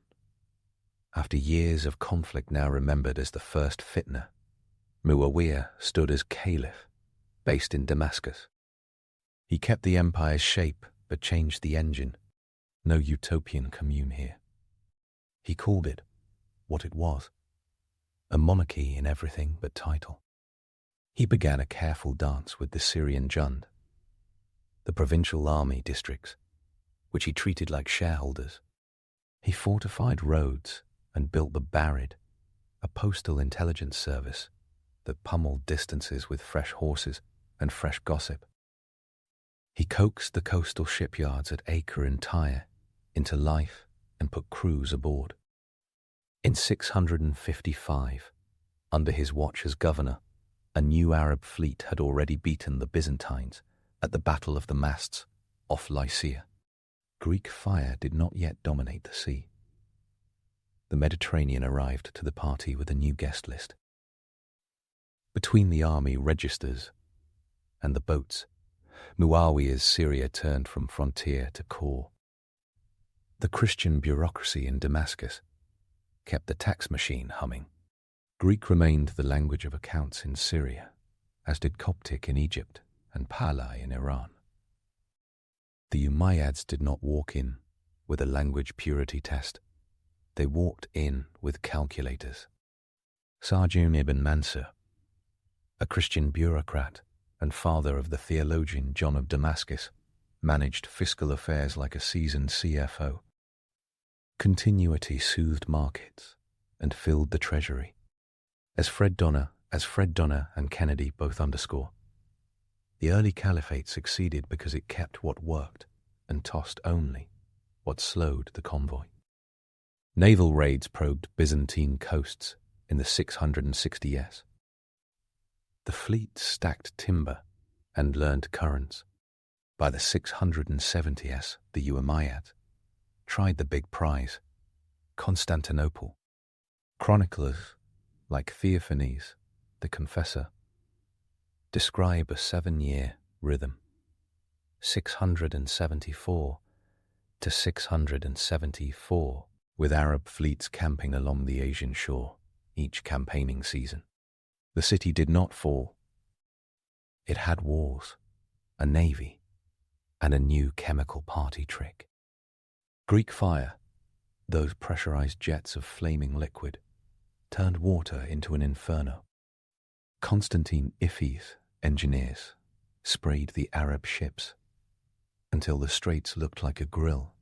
after years of conflict now remembered as the first fitna, Muawiyah stood as Caliph, based in Damascus. He kept the empire's shape but changed the engine. No utopian commune here. He called it what it was: a monarchy in everything but title. He began a careful dance with the Syrian Jund, the provincial army districts, which he treated like shareholders. He fortified roads and built the Barid, a postal intelligence service that pummeled distances with fresh horses and fresh gossip. He coaxed the coastal shipyards at Acre and Tyre into life and put crews aboard. In 655, under his watch as governor, a new Arab fleet had already beaten the Byzantines at the Battle of the Masts off Lycia. Greek fire did not yet dominate the sea. The Mediterranean arrived to the party with a new guest list. Between the army registers and the boats, Muawiyah's Syria turned from frontier to core. The Christian bureaucracy in Damascus kept the tax machine humming. Greek remained the language of accounts in Syria, as did Coptic in Egypt and Pala in Iran. The Umayyads did not walk in with a language purity test. They walked in with calculators. Sarjun ibn Mansur, a Christian bureaucrat and father of the theologian John of Damascus, managed fiscal affairs like a seasoned CFO. Continuity soothed markets and filled the treasury. As Fred Donner and Kennedy both underscore, the early Caliphate succeeded because it kept what worked and tossed only what slowed the convoy. Naval raids probed Byzantine coasts in the 660s. The fleet stacked timber and learned currents. By the 670s, the Umayyads tried the big prize, Constantinople. Chroniclers like Theophanes, the Confessor, describe a 7-year rhythm, 674 to 674, with Arab fleets camping along the Asian shore each campaigning season. The city did not fall. It had walls, a navy, and a new chemical party trick. Greek fire, those pressurized jets of flaming liquid, turned water into an inferno. Constantine Iffy's engineers sprayed the Arab ships until the straits looked like a grill.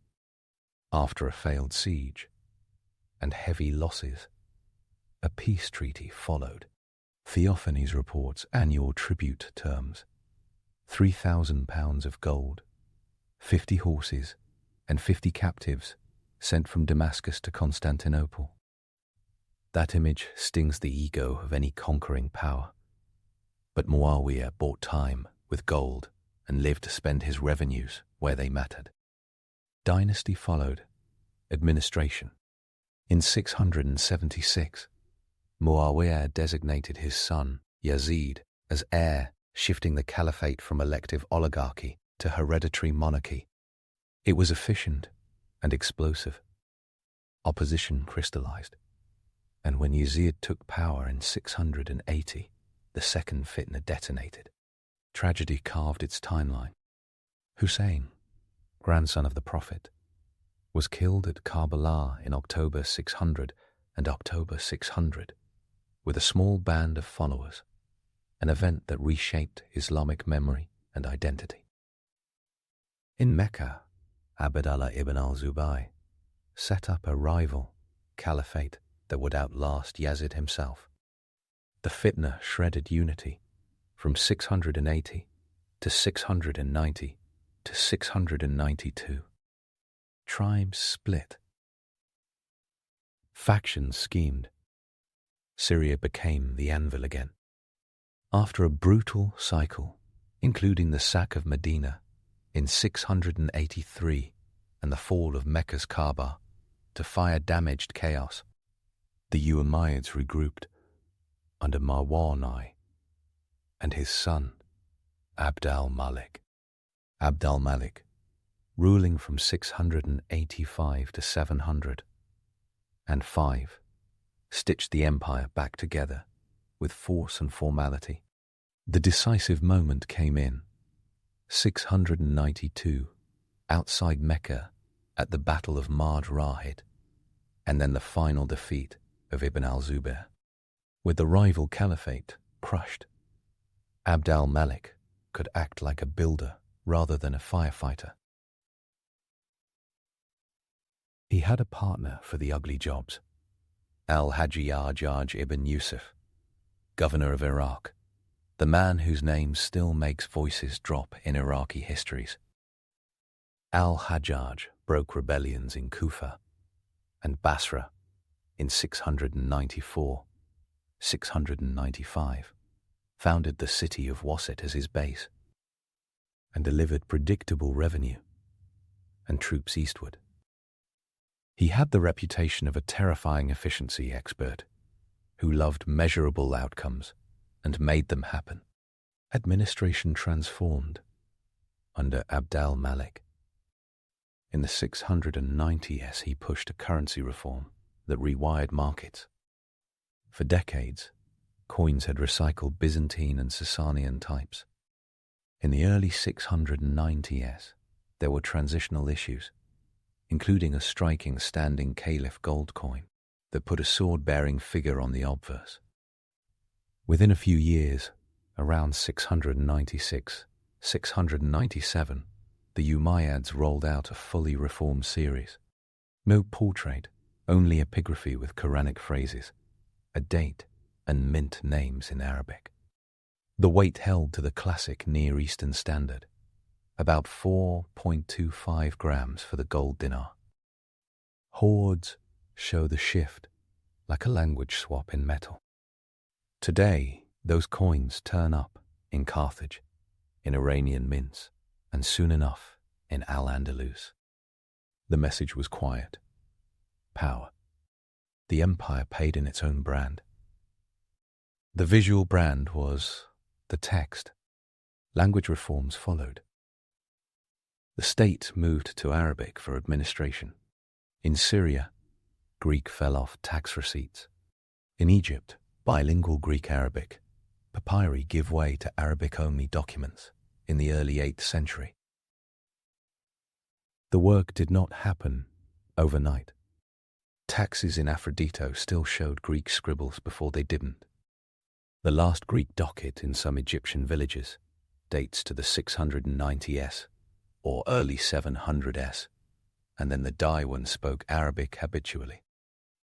After a failed siege and heavy losses, a peace treaty followed. Theophanes reports annual tribute terms: 3,000 pounds of gold, 50 horses, and 50 captives sent from Damascus to Constantinople. That image stings the ego of any conquering power. But Muawiyah bought time with gold and lived to spend his revenues where they mattered. Dynasty followed, administration. In 676, Muawiyah designated his son, Yazid, as heir, shifting the Caliphate from elective oligarchy to hereditary monarchy. It was efficient and explosive. Opposition crystallized, and when Yazid took power in 680, the second fitna detonated. Tragedy carved its timeline. Hussein, grandson of the Prophet, was killed at Karbala in October 600 and October 600 with a small band of followers, an event that reshaped Islamic memory and identity. In Mecca, Abdallah ibn al-Zubayr set up a rival caliphate that would outlast Yazid himself. The fitna shredded unity from 680 to 690 to 692. Tribes split. Factions schemed. Syria became the anvil again. After a brutal cycle, including the sack of Medina in 683 and the fall of Mecca's Kaaba to fire-damaged chaos, the Umayyads regrouped under Marwan I and his son, Abd al-Malik. Abd al-Malik, ruling from 685 to 705, stitched the empire back together with force and formality. The decisive moment came in 692 outside Mecca at the Battle of Mard Rahid, and then the final defeat of Ibn al-Zubayr. With the rival Caliphate crushed, Abd al-Malik could act like a builder rather than a firefighter. He had a partner for the ugly jobs, al-Hajjaj ibn Yusuf, governor of Iraq, the man whose name still makes voices drop in Iraqi histories. Al-Hajjaj broke rebellions in Kufa and Basra in 694, 695, founded the city of Wasit as his base, and delivered predictable revenue and troops eastward. He had the reputation of a terrifying efficiency expert who loved measurable outcomes and made them happen. Administration transformed under Abd al-Malik. In the 690s, he pushed a currency reform that rewired markets. For decades, coins had recycled Byzantine and Sasanian types. In the early 690s, there were transitional issues, including a striking standing Caliphate gold coin that put a sword-bearing figure on the obverse. Within a few years, around 696, 697, the Umayyads rolled out a fully reformed series. No portrait, only epigraphy with Quranic phrases, a date, and mint names in Arabic. The weight held to the classic Near Eastern standard, about 4.25 grams for the gold dinar. Hordes show the shift, like a language swap in metal. Today, those coins turn up in Carthage, in Iranian mints, and soon enough in Al-Andalus. The message was quiet. Power. The empire paid in its own brand. The visual brand was the text. Language reforms followed. The state moved to Arabic for administration. In Syria, Greek fell off tax receipts. In Egypt, bilingual Greek-Arabic papyri give way to Arabic-only documents in the early 8th century. The work did not happen overnight. Taxes in Aphrodito still showed Greek scribbles before they didn't. The last Greek docket in some Egyptian villages dates to the 690s or early 700s, and then the Diwan spoke Arabic habitually.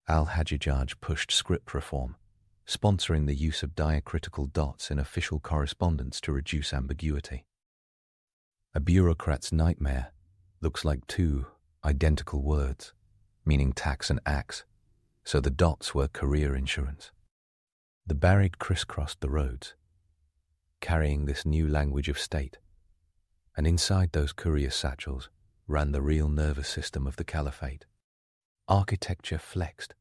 Al-Hajjaj pushed script reform, sponsoring the use of diacritical dots in official correspondence to reduce ambiguity. A bureaucrat's nightmare looks like two identical words, meaning tax and axe, so the dots were career insurance. The Barid crisscrossed the roads, carrying this new language of state, and inside those courier satchels ran the real nervous system of the Caliphate. Architecture flexed.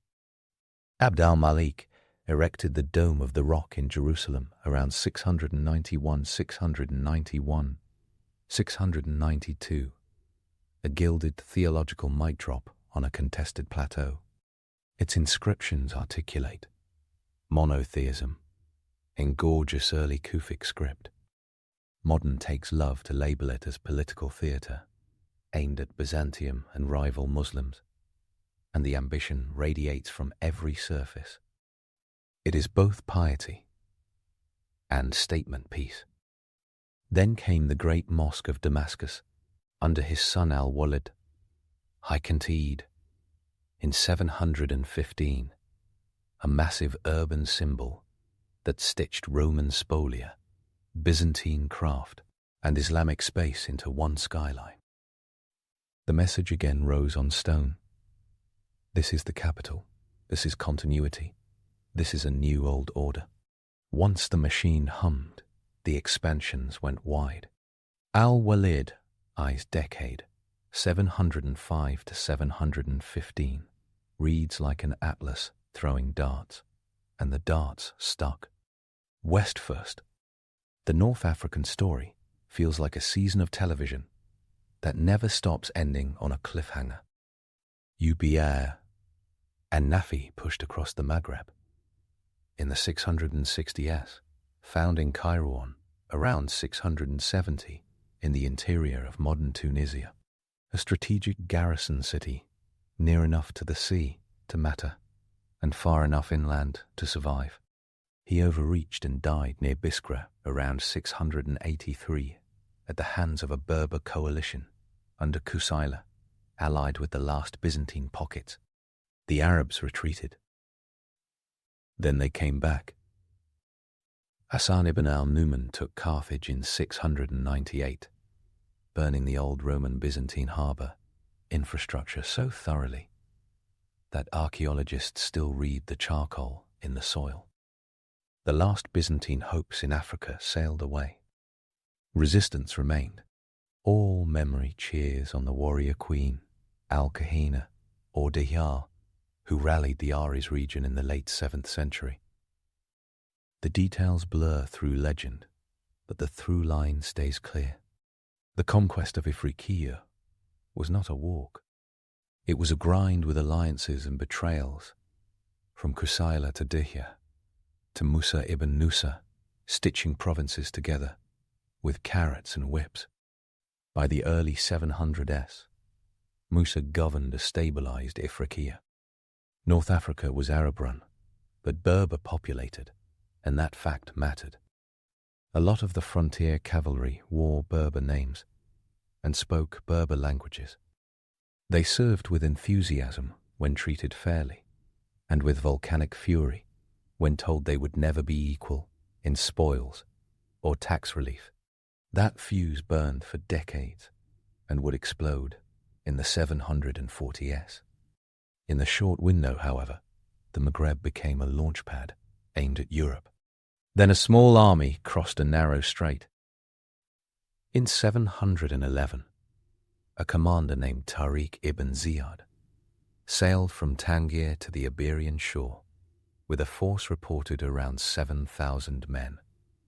Abd al-Malik erected the Dome of the Rock in Jerusalem around 691, 692, a gilded theological mic drop on a contested plateau. Its inscriptions articulate monotheism in gorgeous early Kufic script. Modern takes love to label it as political theatre, aimed at Byzantium and rival Muslims, and the ambition radiates from every surface. It is both piety and statement piece. Then came the great mosque of Damascus under his son al-Walid, Hyacintid, in 715, a massive urban symbol that stitched Roman spolia, Byzantine craft, and Islamic space into one skyline. The message again rose on stone. This is the capital. This is continuity. This is a new old order. Once the machine hummed, the expansions went wide. Al-Walid, I's decade, 705 to 715, reads like an atlas throwing darts, and the darts stuck. West first. The North African story feels like a season of television that never stops ending on a cliffhanger. Umayyad and Nafi pushed across the Maghreb. In the 660s, founding Kairouan around 670 in the interior of modern Tunisia, a strategic garrison city near enough to the sea to matter and far enough inland to survive. He overreached and died near Biskra around 683 at the hands of a Berber coalition under Qusayla, allied with the last Byzantine pocket. The Arabs retreated. Then they came back. Hassan ibn al-Numan took Carthage in 698, burning the old Roman Byzantine harbour infrastructure so thoroughly that archaeologists still read the charcoal in the soil. The last Byzantine hopes in Africa sailed away. Resistance remained. All memory cheers on the warrior queen, Al-Kahina, or Dihya, who rallied the Aries region in the late 7th century. The details blur through legend, but the through line stays clear. The conquest of Ifriqiya was not a walk. It was a grind with alliances and betrayals, from Qusayla to Dihya, to Musa ibn Nusa, stitching provinces together with carrots and whips. By the early 700s, Musa governed a stabilized Ifriqiya. North Africa was Arab-run, but Berber populated, and that fact mattered. A lot of the frontier cavalry wore Berber names and spoke Berber languages. They served with enthusiasm when treated fairly, and with volcanic fury when told they would never be equal in spoils or tax relief. That fuse burned for decades and would explode in the 740s. In the short window, however, the Maghreb became a launchpad aimed at Europe. Then a small army crossed a narrow strait. In 711, a commander named Tariq ibn Ziyad sailed from Tangier to the Iberian shore with a force reported around 7,000 men,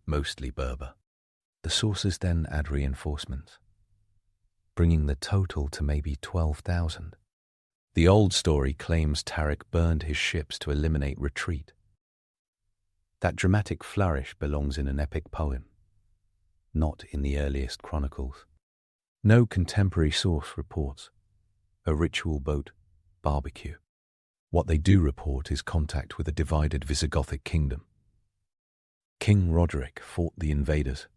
mostly Berber. The sources then add reinforcements, bringing the total to maybe 12,000. The old story claims Tariq burned his ships to eliminate retreat. That dramatic flourish belongs in an epic poem, not in the earliest chronicles. No contemporary source reports a ritual boat barbecue. What they do report is contact with a divided Visigothic kingdom. King Roderick fought the invaders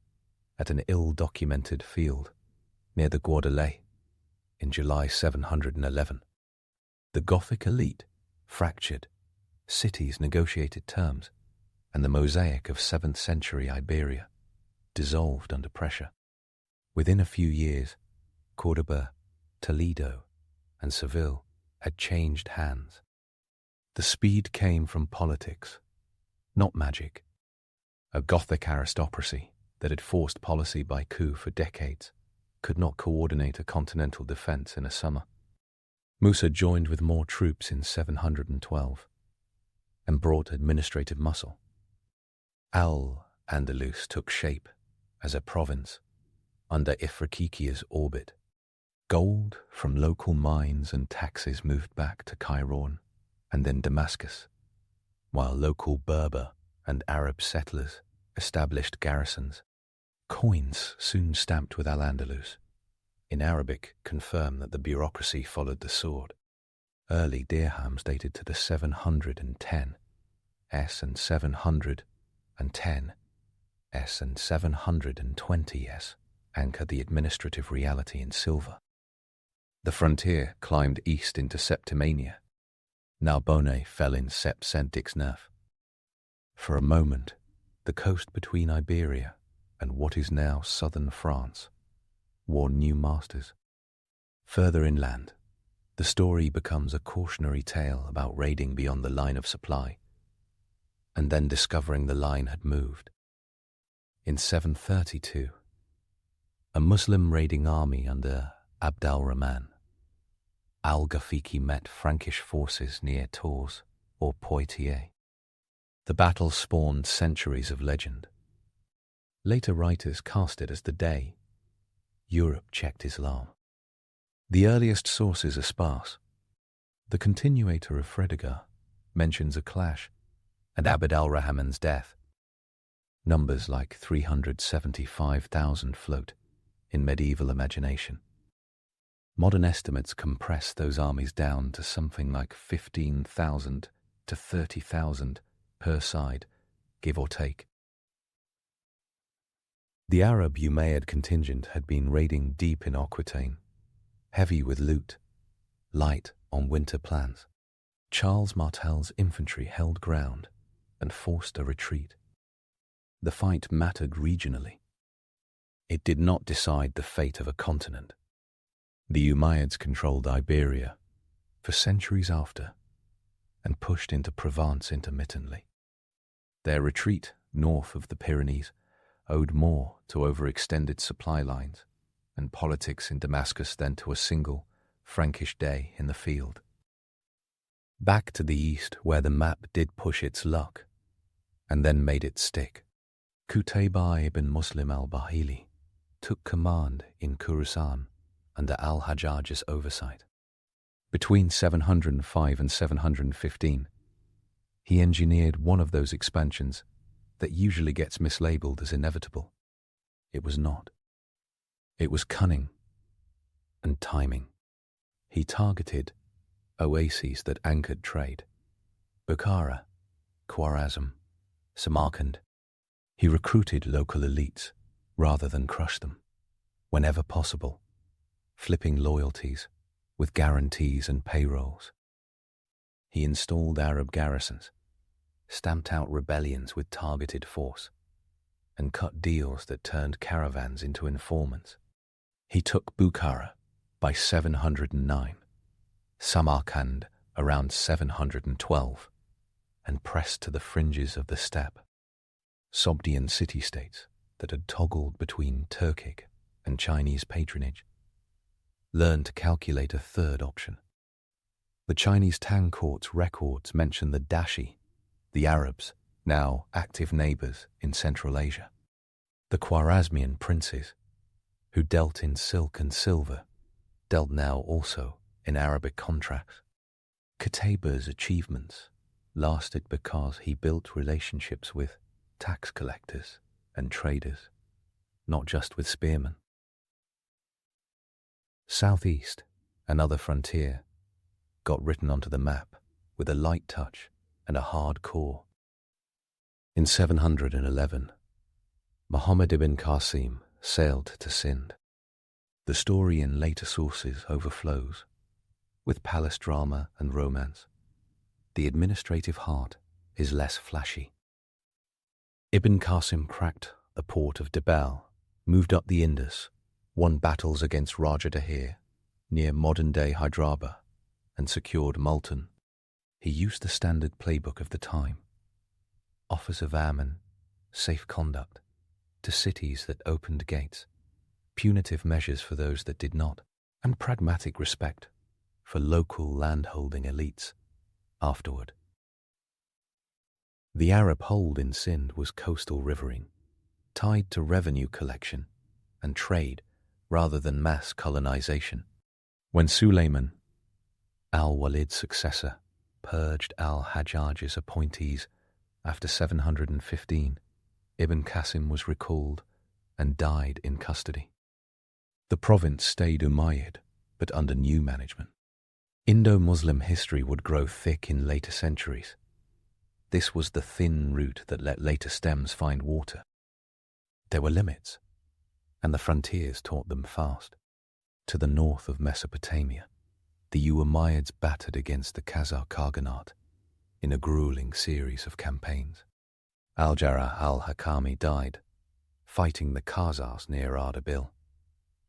at an ill-documented field near the Guadalete in July 711. The Gothic elite fractured, cities negotiated terms, and the mosaic of 7th century Iberia dissolved under pressure. Within a few years, Cordoba, Toledo, and Seville had changed hands. The speed came from politics, not magic. A Gothic aristocracy that had forced policy by coup for decades could not coordinate a continental defense in a summer. Musa joined with more troops in 712 and brought administrative muscle. Al-Andalus took shape as a province under Ifriqiya's orbit. Gold from local mines and taxes moved back to Kairouan and then Damascus, while local Berber and Arab settlers established garrisons. Coins soon stamped with Al-Andalus in Arabic confirm that the bureaucracy followed the sword. Early dirhams dated to the 710s and 710s and 720s anchor the administrative reality in silver. The frontier climbed east into Septimania. Narbonne fell in Sept-Saint-Dixneuf. For a moment, the coast between Iberia and what is now southern France wore new masters. Further inland, the story becomes a cautionary tale about raiding beyond the line of supply. and then discovering the line had moved. In 732, a Muslim raiding army under Abd al-Rahman al-Ghafiqi met Frankish forces near Tours or Poitiers. The battle spawned centuries of legend. Later writers cast it as the day Europe checked Islam. The earliest sources are sparse. The continuator of Fredegar mentions a clash and Abd al-Rahman's death. Numbers like 375,000 float in medieval imagination. Modern estimates compress those armies down to something like 15,000 to 30,000 per side, give or take. The Arab Umayyad contingent had been raiding deep in Aquitaine, heavy with loot, light on winter plans. Charles Martel's infantry held ground and forced a retreat. The fight mattered regionally. It did not decide the fate of a continent. The Umayyads controlled Iberia for centuries after and pushed into Provence intermittently. Their retreat north of the Pyrenees owed more to overextended supply lines and politics in Damascus than to a single Frankish day in the field. Back to the east, where the map did push its luck and then made it stick, Qutayba ibn Muslim al-Bahili took command in Khorasan under al-Hajjaj's oversight. Between 705 and 715, he engineered one of those expansions that usually gets mislabeled as inevitable. It was not. It was cunning and timing. He targeted oases that anchored trade: Bukhara, Khwarazm, Samarkand. He recruited local elites rather than crush them, whenever possible, flipping loyalties with guarantees and payrolls. He installed Arab garrisons, stamped out rebellions with targeted force, and cut deals that turned caravans into informants. He took Bukhara by 709, Samarkand around 712, and pressed to the fringes of the steppe. Sogdian city-states that had toggled between Turkic and Chinese patronage learned to calculate a third option. The Chinese Tang court's records mention the Dashi, the Arabs, now active neighbors in Central Asia. The Khwarezmian princes, who dealt in silk and silver, dealt now also in Arabic contracts. Qutayba's achievements lasted because he built relationships with tax collectors and traders, not just with spearmen. Southeast, another frontier, got written onto the map with a light touch and a hard core. In 711, Muhammad ibn Qasim sailed to Sind. The story in later sources overflows with palace drama and romance. The administrative heart is less flashy. Ibn Qasim cracked the port of Dibal, moved up the Indus, won battles against Raja Dahir near modern-day Hyderabad, and secured Multan. He used the standard playbook of the time: offers of ammon, safe conduct to cities that opened gates, punitive measures for those that did not, and pragmatic respect for local landholding elites afterward. The Arab hold in Sind was coastal riverine, tied to revenue collection and trade rather than mass colonization. When Sulayman, al-Walid's successor, purged al-Hajjaj's appointees after 715, Ibn Qasim was recalled and died in custody. The province stayed Umayyad, but under new management. Indo-Muslim history would grow thick in later centuries. This was the thin root that let later stems find water. There were limits, and the frontiers taught them fast. To the north of Mesopotamia, the Umayyads battered against the Khazar Khaganate in a grueling series of campaigns. Al-Jarrah al-Hakami died, fighting the Khazars near Ardabil.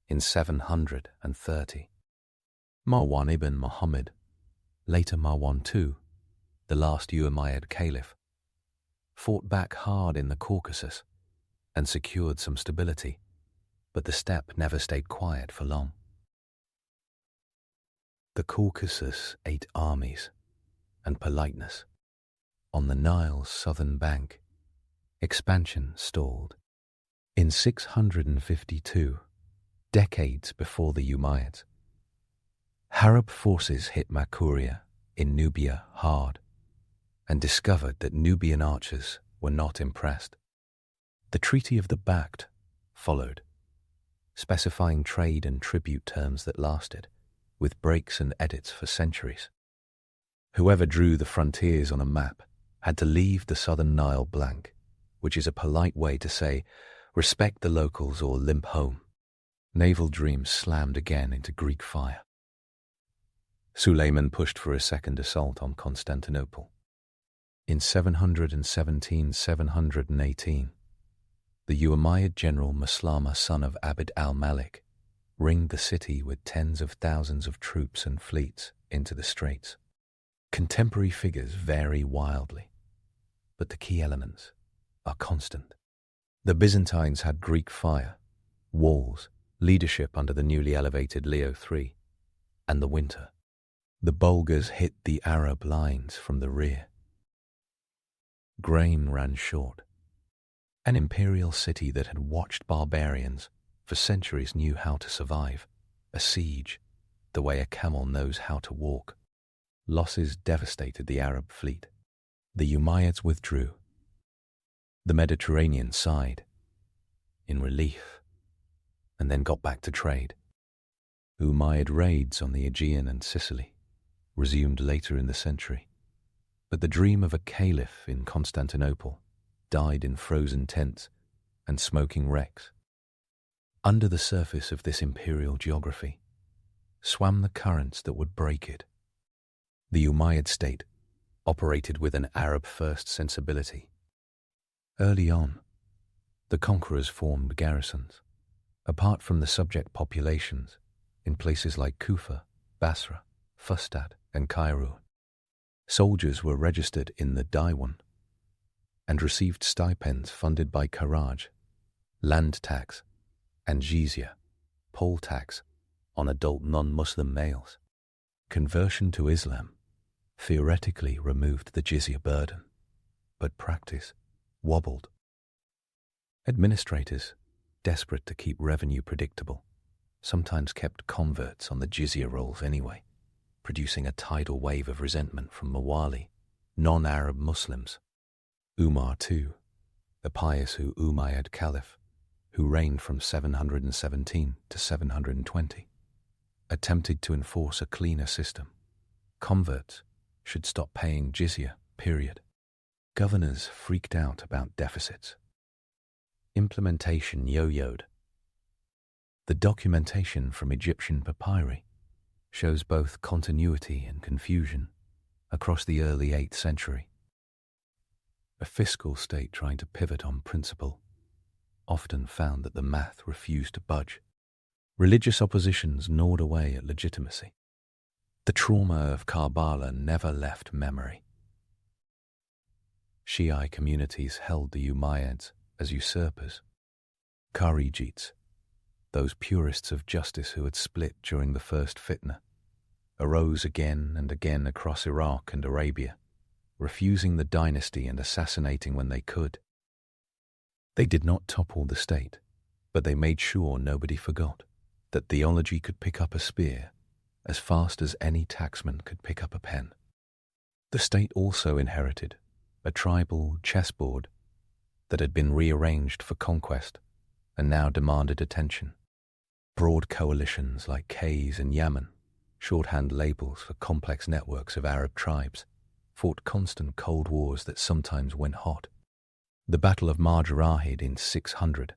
In 730, Marwan ibn Muhammad, later Marwan II, the last Umayyad caliph, fought back hard in the Caucasus, and secured some stability, but the steppe never stayed quiet for long. The Caucasus ate armies and politeness. On the Nile's southern bank, expansion stalled. In 652, decades before the Umayyads, Arab forces hit Makuria in Nubia hard and discovered that Nubian archers were not impressed. The Treaty of the Bakht followed, specifying trade and tribute terms that lasted, with breaks and edits for centuries. Whoever drew the frontiers on a map had to leave the southern Nile blank, which is a polite way to say, respect the locals or limp home. Naval dreams slammed again into Greek fire. Suleiman pushed for a second assault on Constantinople. In 717-718, the Umayyad general Maslama, son of Abd al-Malik, ringed the city with tens of thousands of troops and fleets into the straits. Contemporary figures vary wildly, but the key elements are constant. The Byzantines had Greek fire, walls, leadership under the newly elevated Leo III, and the winter. The Bulgars hit the Arab lines from the rear. Grain ran short. An imperial city that had watched barbarians for centuries knew how to survive a siege the way a camel knows how to walk. Losses devastated the Arab fleet. The Umayyads withdrew. The Mediterranean sighed in relief and then got back to trade. Umayyad raids on the Aegean and Sicily resumed later in the century, but the dream of a caliph in Constantinople died in frozen tents and smoking wrecks. Under the surface of this imperial geography swam the currents that would break it. The Umayyad state operated with an Arab-first sensibility. Early on, the conquerors formed garrisons, apart from the subject populations, in places like Kufa, Basra, Fustat, and Cairo. Soldiers were registered in the Diwan and received stipends funded by Kharaj, land tax, and jizya, poll tax, on adult non-Muslim males. Conversion to Islam theoretically removed the jizya burden, but practice wobbled. Administrators, desperate to keep revenue predictable, sometimes kept converts on the jizya rolls anyway, producing a tidal wave of resentment from Mawali, non-Arab Muslims. Umar II, the pious Umayyad Caliph, who reigned from 717 to 720, attempted to enforce a cleaner system. Converts should stop paying jizya, period. Governors freaked out about deficits. Implementation yo-yoed. The documentation from Egyptian papyri shows both continuity and confusion across the early 8th century. A fiscal state trying to pivot on principle often found that the math refused to budge. Religious oppositions gnawed away at legitimacy. The trauma of Karbala never left memory. Shiite communities held the Umayyads as usurpers. Kharijites, those purists of justice who had split during the first fitna, arose again and again across Iraq and Arabia, refusing the dynasty and assassinating when they could. They did not topple the state, but they made sure nobody forgot that theology could pick up a spear as fast as any taxman could pick up a pen. The state also inherited a tribal chessboard that had been rearranged for conquest and now demanded attention. Broad coalitions like Qays and Yaman, shorthand labels for complex networks of Arab tribes, fought constant cold wars that sometimes went hot. The Battle of Marjarahid in 600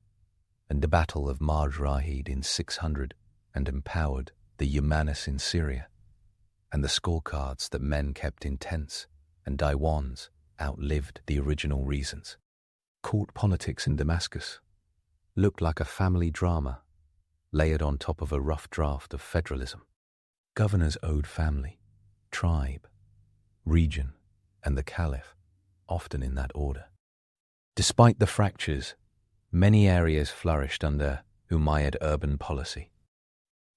and the Battle of Marjarahid in 600 and empowered the Yumanis in Syria, and the scorecards that men kept in tents and diwans outlived the original reasons. Court politics in Damascus looked like a family drama layered on top of a rough draft of federalism. Governors owed family, tribe, region, and the caliph, often in that order. Despite the fractures, many areas flourished under Umayyad urban policy.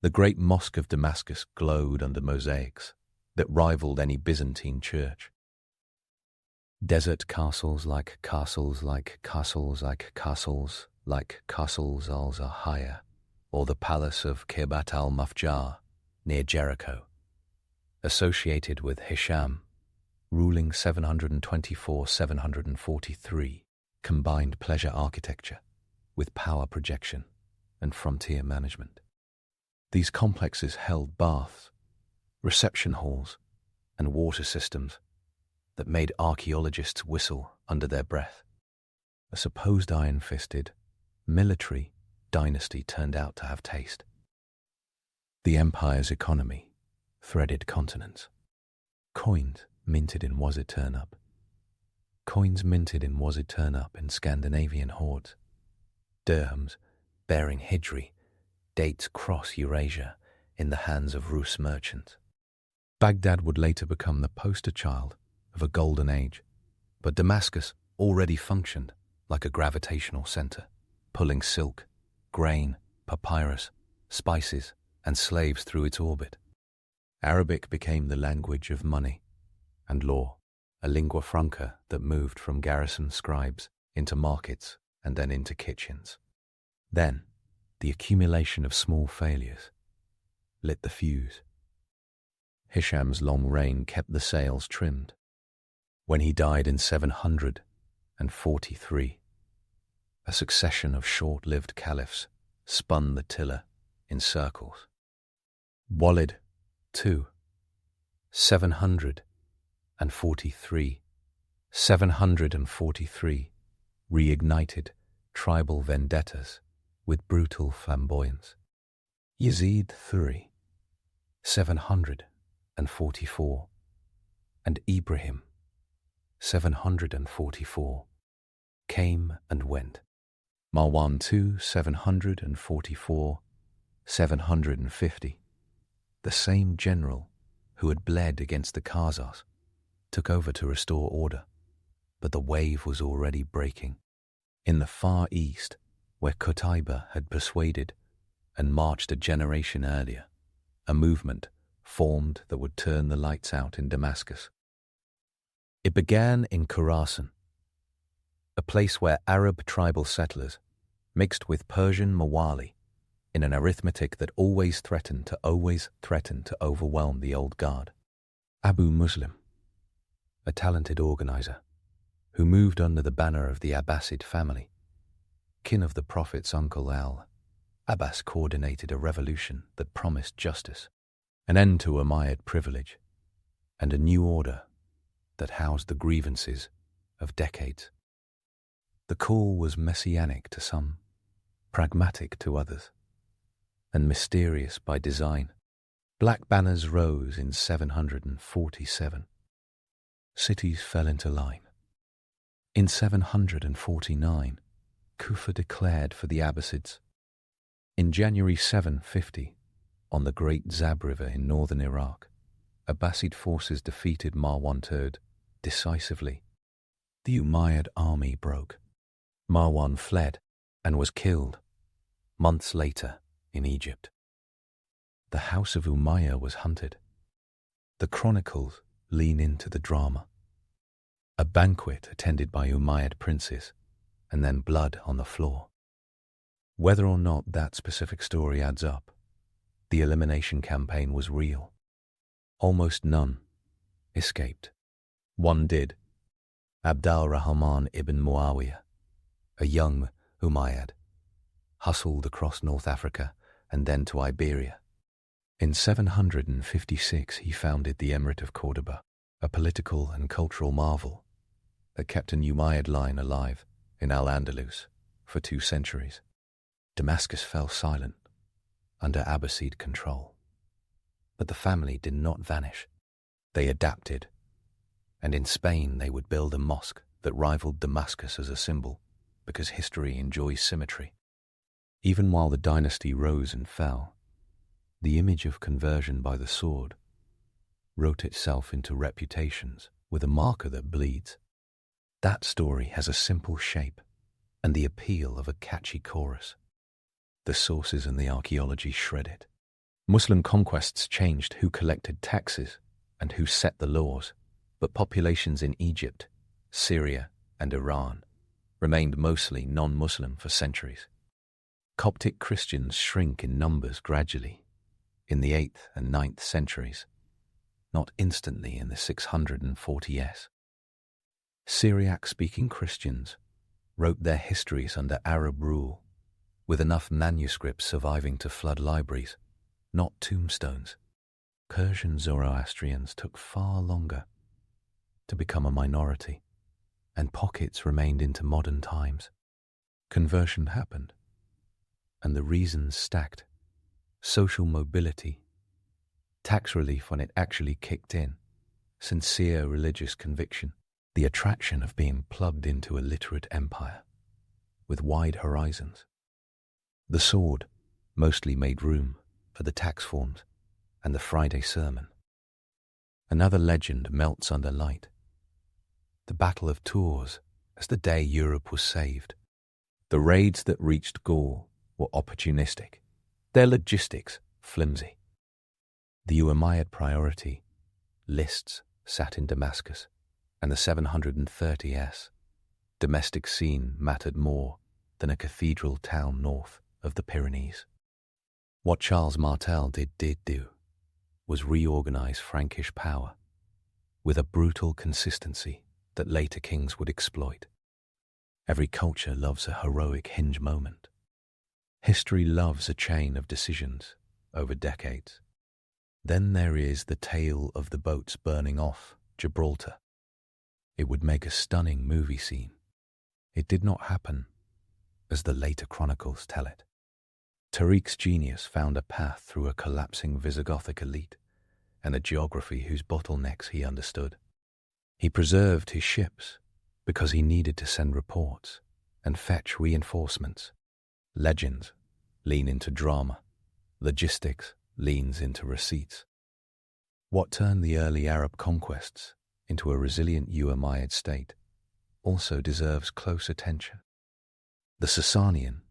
The great mosque of Damascus glowed under mosaics that rivaled any Byzantine church. Desert castles like castles like castles like castles like castles al-Zahaya, or the palace of Kirbat al-Mafjar near Jericho, associated with Hisham, ruling 724-743, combined pleasure architecture with power projection and frontier management. These complexes held baths, reception halls, and water systems that made archaeologists whistle under their breath. A supposed iron-fisted, military dynasty turned out to have taste. The empire's economy threaded continents. Coins minted in Wazir-Turnup. Coins minted in Wazir-Turnup in Scandinavian hordes. Dirhams bearing Hijri dates cross Eurasia in the hands of Rus merchants. Baghdad would later become the poster child of a golden age, but Damascus already functioned like a gravitational center, pulling silk, grain, papyrus, spices, and slaves through its orbit. Arabic became the language of money and law, a lingua franca that moved from garrison scribes into markets and then into kitchens. Then, the accumulation of small failures lit the fuse. Hisham's long reign kept the sails trimmed. When he died in 743, a succession of short-lived caliphs spun the tiller in circles. Walid, too, 743, reignited tribal vendettas with brutal flamboyance. Yazid III, 744, and Ibrahim, 744, came and went. Marwan II, 744, 750. The same general who had bled against the Khazars took over to restore order, but the wave was already breaking. In the Far East, where Qutayba had persuaded and marched a generation earlier, a movement formed that would turn the lights out in Damascus. It began in Khorasan, a place where Arab tribal settlers mixed with Persian Mawali in an arithmetic that always threatened to overwhelm the old guard. Abu Muslim, a talented organizer who moved under the banner of the Abbasid family, kin of the Prophet's uncle Abbas, coordinated a revolution that promised justice, an end to Umayyad privilege, and a new order that housed the grievances of decades. The call was messianic to some, pragmatic to others, and mysterious by design. Black banners rose in 747. Cities fell into line. In 749, Kufa declared for the Abbasids. In January 750, on the Great Zab River in northern Iraq, Abbasid forces defeated Marwan III decisively. The Umayyad army broke. Marwan fled and was killed months later in Egypt. The house of Umayyah was hunted. The chronicles lean into the drama. A banquet attended by Umayyad princes, and then blood on the floor. Whether or not that specific story adds up, the elimination campaign was real. Almost none escaped. One did. Abd al-Rahman ibn Muawiyah, a young Umayyad, hustled across North Africa and then to Iberia. In 756 he founded the Emirate of Cordoba, a political and cultural marvel that kept an Umayyad line alive in Al-Andalus for 2 centuries. Damascus fell silent under Abbasid control. But the family did not vanish. They adapted, and in Spain they would build a mosque that rivaled Damascus as a symbol, because history enjoys symmetry. Even while the dynasty rose and fell, the image of conversion by the sword wrote itself into reputations with a marker that bleeds. That story has a simple shape and the appeal of a catchy chorus. The sources and the archaeology shred it. Muslim conquests changed who collected taxes and who set the laws, but populations in Egypt, Syria, and Iran remained mostly non-Muslim for centuries. Coptic Christians shrink in numbers gradually in the 8th and 9th centuries, not instantly in the 640s. Syriac-speaking Christians wrote their histories under Arab rule, with enough manuscripts surviving to flood libraries, not tombstones. Persian Zoroastrians took far longer to become a minority, and pockets remained into modern times. Conversion happened, and the reasons stacked. Social mobility, tax relief when it actually kicked in, sincere religious conviction, the attraction of being plugged into a literate empire with wide horizons. The sword mostly made room for the tax forms and the Friday sermon. Another legend melts under light. The Battle of Tours as the day Europe was saved. The raids that reached Gogh were opportunistic, their logistics flimsy. The Umayyad priority lists sat in Damascus, and the 730s domestic scene mattered more than a cathedral town north of the Pyrenees. What Charles Martel did do was reorganize Frankish power with a brutal consistency that later kings would exploit. Every culture loves a heroic hinge moment. History loves a chain of decisions over decades. Then there is the tale of the boats burning off Gibraltar. It would make a stunning movie scene. It did not happen, as the later chronicles tell it. Tariq's genius found a path through a collapsing Visigothic elite and a geography whose bottlenecks he understood. He preserved his ships because he needed to send reports and fetch reinforcements. Legends lean into drama. Logistics leans into receipts. What turned the early Arab conquests into a resilient Umayyad state also deserves close attention. The Sasanian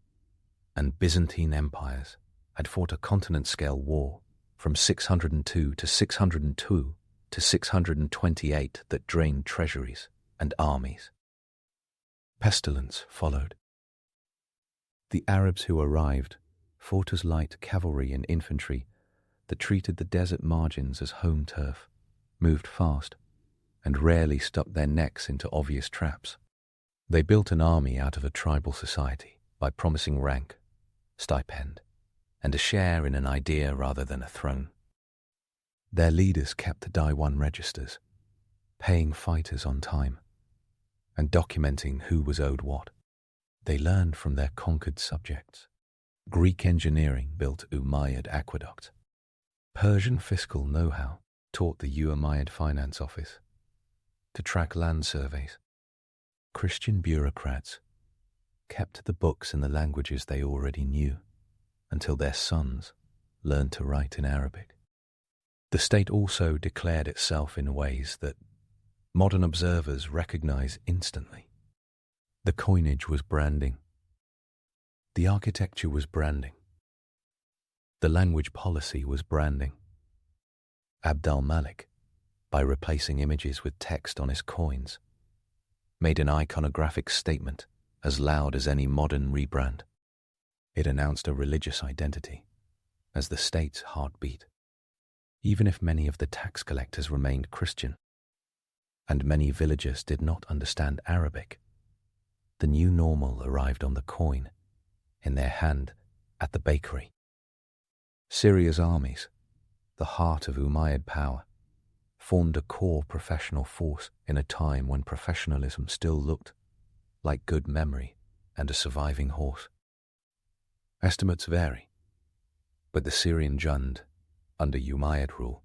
and Byzantine empires had fought a continent-scale war from 602 to 602 to 628 that drained treasuries and armies. Pestilence followed. The Arabs who arrived fought as light cavalry and infantry that treated the desert margins as home turf, moved fast, and rarely stuck their necks into obvious traps. They built an army out of a tribal society by promising rank, stipend, and a share in an idea rather than a throne. Their leaders kept Diwan registers, paying fighters on time, and documenting who was owed what. They learned from their conquered subjects. Greek engineering built Umayyad aqueducts. Persian fiscal know-how taught the Umayyad finance office to track land surveys. Christian bureaucrats kept the books in the languages they already knew until their sons learned to write in Arabic. The state also declared itself in ways that modern observers recognize instantly. The coinage was branding. The architecture was branding. The language policy was branding. Abd al-Malik, by replacing images with text on his coins, made an iconographic statement as loud as any modern rebrand. It announced a religious identity as the state's heartbeat. Even if many of the tax collectors remained Christian, and many villagers did not understand Arabic, the new normal arrived on the coin, in their hand, at the bakery. Syria's armies, the heart of Umayyad power, formed a core professional force in a time when professionalism still looked like good memory and a surviving horse. Estimates vary, but the Syrian Jund, under Umayyad rule,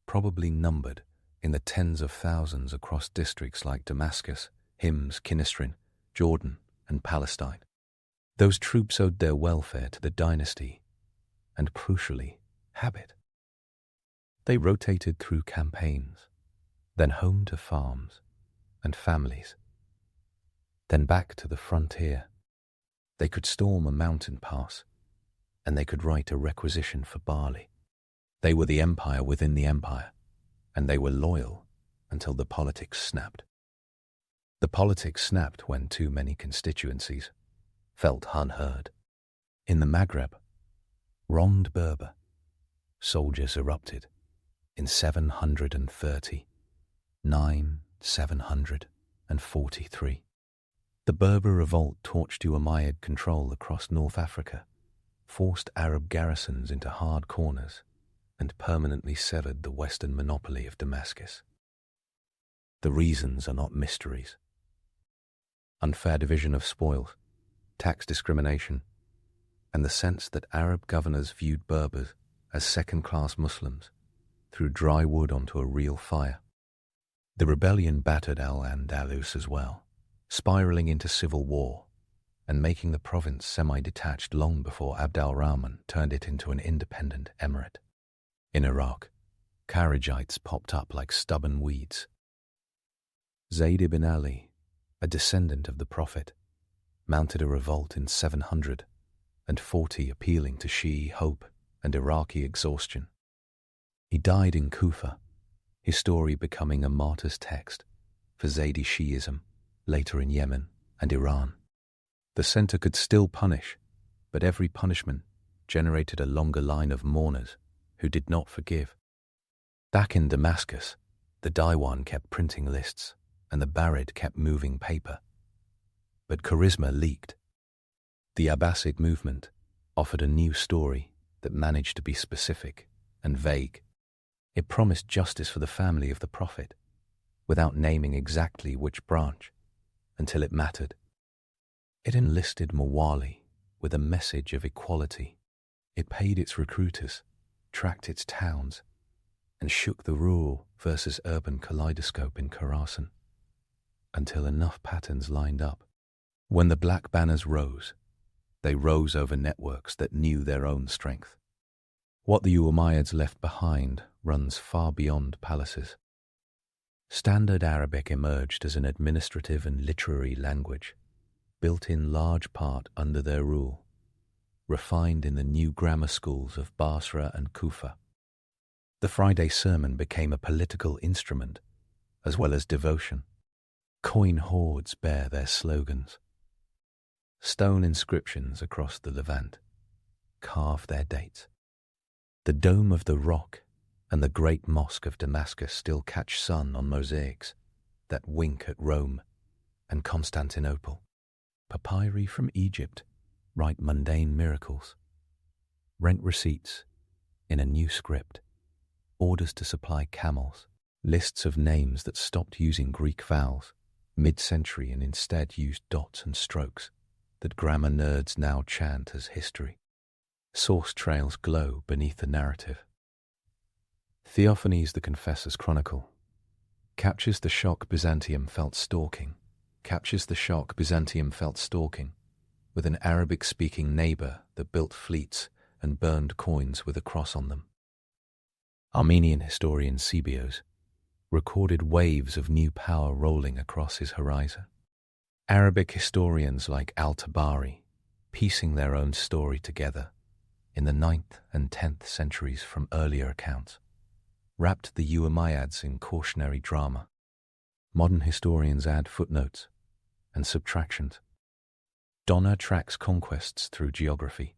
probably numbered in the tens of thousands across districts like Damascus, Hims, Kinistrin, Jordan, and Palestine. Those troops owed their welfare to the dynasty and, crucially, habit. They rotated through campaigns, then home to farms and families Then back to the frontier. They could storm a mountain pass, and they could write a requisition for barley. They were the empire within the empire, and they were loyal until the politics snapped. The politics snapped when too many constituencies felt unheard. In the Maghreb, wronged Berber, soldiers erupted in 743. The Berber revolt torched Umayyad control across North Africa, forced Arab garrisons into hard corners, and permanently severed the Western monopoly of Damascus. The reasons are not mysteries. Unfair division of spoils, tax discrimination, and the sense that Arab governors viewed Berbers as second-class Muslims threw dry wood onto a real fire. The rebellion battered Al-Andalus as well, spiraling into civil war and making the province semi-detached long before Abd al-Rahman turned it into an independent emirate. In Iraq, Kharijites popped up like stubborn weeds. Zayd ibn Ali, a descendant of the Prophet, mounted a revolt in 740, appealing to Shi'i hope and Iraqi exhaustion. He died in Kufa, his story becoming a martyr's text for Zaydi Shi'ism later in Yemen and Iran. The center could still punish, but every punishment generated a longer line of mourners who did not forgive. Back in Damascus, the Diwan kept printing lists and the Barid kept moving paper. But charisma leaked. The Abbasid movement offered a new story that managed to be specific and vague. It promised justice for the family of the Prophet, without naming exactly which branch, until it mattered. It enlisted Mawali with a message of equality. It paid its recruiters, tracked its towns, and shook the rural versus urban kaleidoscope in Khorasan, until enough patterns lined up. When the black banners rose, they rose over networks that knew their own strength. What the Umayyads left behind runs far beyond palaces. Standard Arabic emerged as an administrative and literary language, built in large part under their rule, refined in the new grammar schools of Basra and Kufa. The Friday sermon became a political instrument, as well as devotion. Coin hoards bear their slogans. Stone inscriptions across the Levant carve their dates. The Dome of the Rock and the Great Mosque of Damascus still catch sun on mosaics that wink at Rome and Constantinople. Papyri from Egypt write mundane miracles. Rent receipts in a new script, orders to supply camels, lists of names that stopped using Greek vowels mid-century and instead used dots and strokes that grammar nerds now chant as history. Source trails glow beneath the narrative. Theophanes the Confessor's Chronicle captures the shock Byzantium felt stalking with an Arabic-speaking neighbor that built fleets and burned coins with a cross on them. Armenian historian Cebios recorded waves of new power rolling across his horizon. Arabic historians like Al-Tabari, piecing their own story together in the 9th and 10th centuries from earlier accounts, wrapped the Umayyads in cautionary drama. Modern historians add footnotes and subtractions. Donner tracks conquests through geography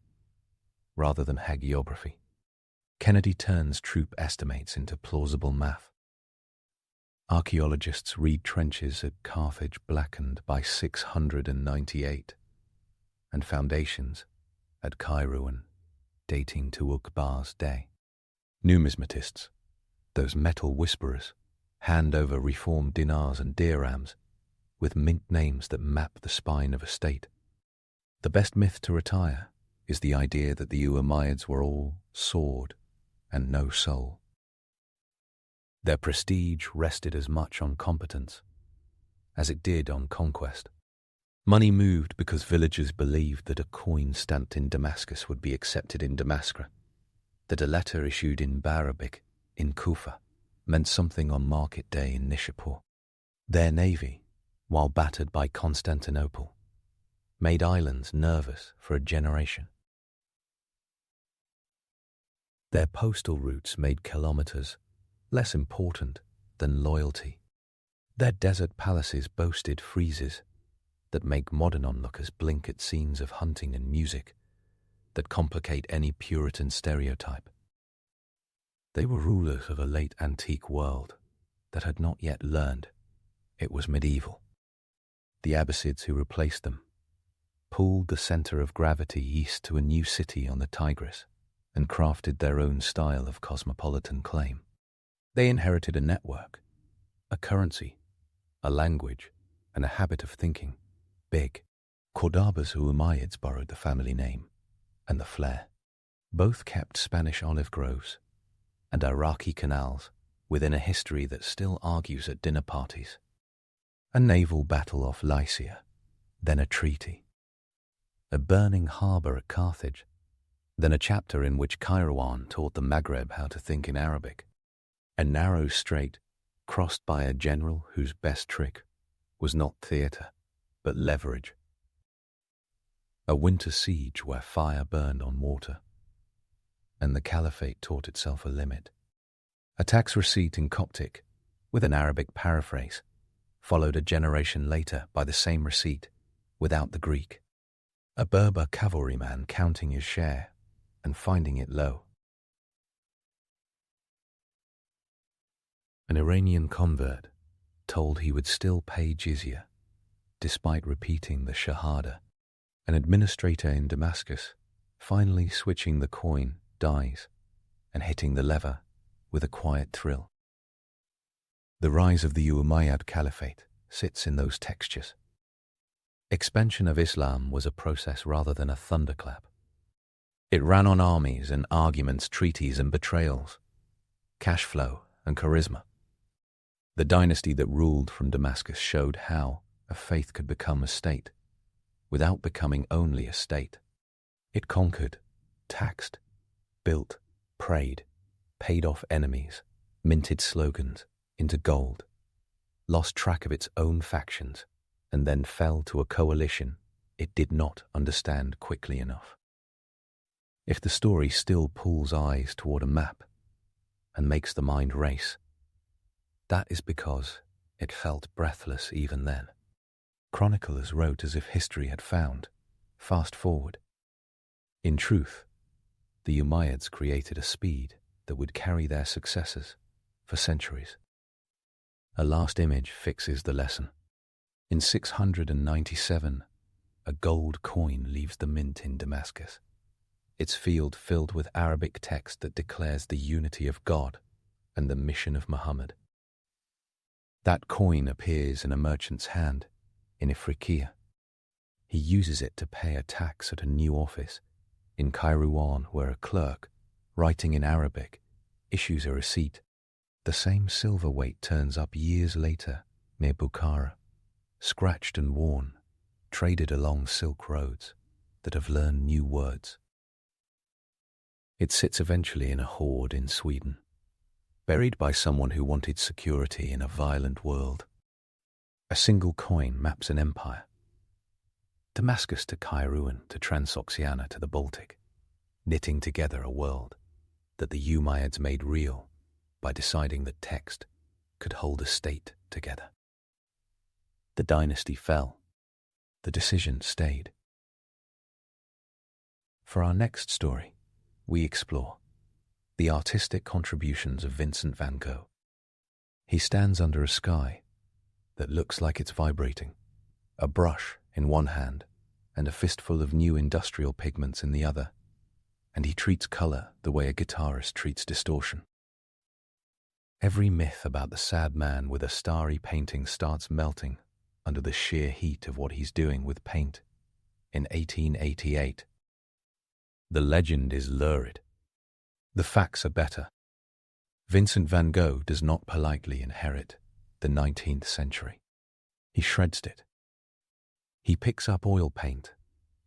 rather than hagiography. Kennedy turns troop estimates into plausible math. Archaeologists read trenches at Carthage blackened by 698 and foundations at Kairouan dating to Uqba's day. Numismatists, those metal whisperers, hand over reformed dinars and dirhams with mint names that map the spine of a state. The best myth to retire is the idea that the Umayyads were all sword and no soul. Their prestige rested as much on competence as it did on conquest. Money moved because villagers believed that a coin stamped in Damascus would be accepted in Damascus, that a letter issued in Arabic in Kufa meant something on market day in Nishapur. Their navy, while battered by Constantinople, made islands nervous for a generation. Their postal routes made kilometers less important than loyalty. Their desert palaces boasted friezes that make modern onlookers blink at scenes of hunting and music that complicate any Puritan stereotype. They were rulers of a late antique world that had not yet learned it was medieval. The Abbasids who replaced them pulled the center of gravity east to a new city on the Tigris and crafted their own style of cosmopolitan claim. They inherited a network, a currency, a language, and a habit of thinking big. Cordobas who Umayyads borrowed the family name and the flair. Both kept Spanish olive groves and Iraqi canals within a history that still argues at dinner parties. A naval battle off Lycia, then a treaty. A burning harbour at Carthage, then a chapter in which Kairouan taught the Maghreb how to think in Arabic. A narrow strait crossed by a general whose best trick was not theatre, but leverage. A winter siege where fire burned on water, and the Caliphate taught itself a limit. A tax receipt in Coptic, with an Arabic paraphrase, followed a generation later by the same receipt, without the Greek. A Berber cavalryman counting his share and finding it low. An Iranian convert told he would still pay jizya, despite repeating the Shahada. An administrator in Damascus, finally switching the coin, dies, and hitting the lever with a quiet thrill. The rise of the Umayyad Caliphate sits in those textures. Expansion of Islam was a process rather than a thunderclap. It ran on armies and arguments, treaties and betrayals, cash flow and charisma. The dynasty that ruled from Damascus showed how a faith could become a state, without becoming only a state. It conquered, taxed, built, prayed, paid off enemies, minted slogans into gold, lost track of its own factions, and then fell to a coalition it did not understand quickly enough. If the story still pulls eyes toward a map and makes the mind race, that is because it felt breathless even then. Chroniclers wrote as if history had found, fast forward. In truth, the Umayyads created a speed that would carry their successors for centuries. A last image fixes the lesson. In 697, a gold coin leaves the mint in Damascus, its field filled with Arabic text that declares the unity of God and the mission of Muhammad. That coin appears in a merchant's hand in Ifriqiya. He uses it to pay a tax at a new office in Kairouan, where a clerk, writing in Arabic, issues a receipt. The same silver weight turns up years later near Bukhara, scratched and worn, traded along silk roads that have learned new words. It sits eventually in a hoard in Sweden, buried by someone who wanted security in a violent world. A single coin maps an empire. Damascus to Kairouan to Transoxiana to the Baltic, knitting together a world that the Umayyads made real by deciding that text could hold a state together. The dynasty fell. The decision stayed. For our next story, we explore the artistic contributions of Vincent van Gogh. He stands under a sky that looks like it's vibrating, a brush in one hand and a fistful of new industrial pigments in the other, and he treats color the way a guitarist treats distortion. Every myth about the sad man with a starry painting starts melting under the sheer heat of what he's doing with paint in 1888. The legend is lurid. The facts are better. Vincent van Gogh does not politely inherit the 19th century. He shreds it. He picks up oil paint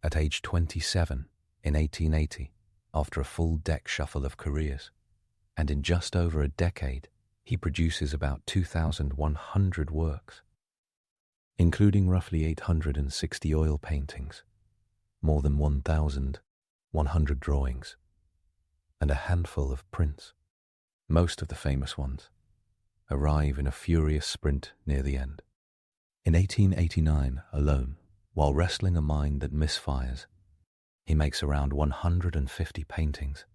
at age 27 in 1880 after a full deck shuffle of careers, and in just over a decade he produces about 2,100 works. including roughly 860 oil paintings, more than 1,100 drawings, and a handful of prints. Most of the famous ones arrive in a furious sprint near the end. In 1889 alone, while wrestling a mind that misfires, he makes around 150 paintings.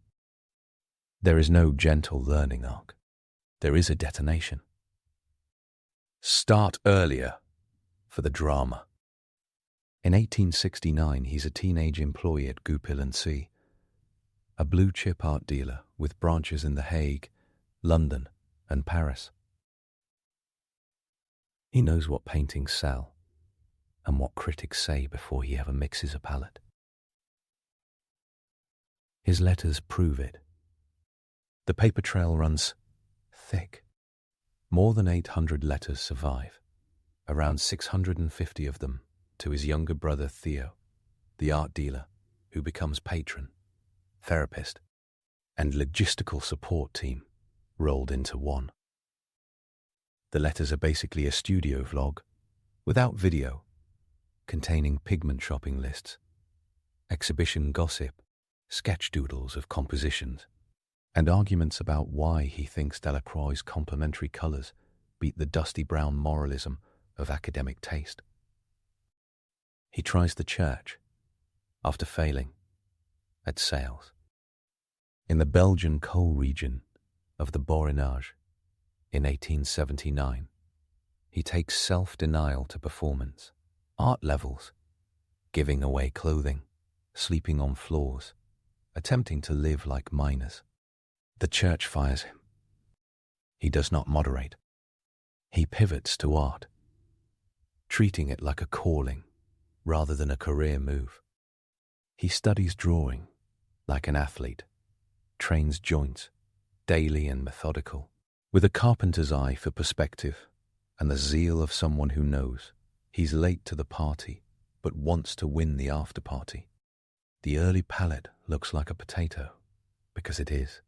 There is no gentle learning arc. There is a detonation. Start earlier for the drama. In 1869, he's a teenage employee at Gogh, a blue-chip art dealer with branches in The Hague, London, and Paris. He knows what paintings sell and what critics say before he ever mixes a palette. His letters prove it. The paper trail runs thick. More than 800 letters survive, around 650 of them to his younger brother Theo, the art dealer who becomes patron, therapist, and logistical support team rolled into one. The letters are basically a studio vlog, without video, containing pigment shopping lists, exhibition gossip, sketch doodles of compositions, and arguments about why he thinks Delacroix's complementary colours beat the dusty brown moralism of academic taste. He tries the church, after failing, at sales. In the Belgian coal region of the Borinage, in 1879, he takes self-denial to performance, art levels, giving away clothing, sleeping on floors, attempting to live like miners. The church fires him. He does not moderate. He pivots to art, treating it like a calling rather than a career move. He studies drawing like an athlete, trains joints, daily and methodical, with a carpenter's eye for perspective and the zeal of someone who knows he's late to the party but wants to win the after party. The early palette looks like a potato, because it is.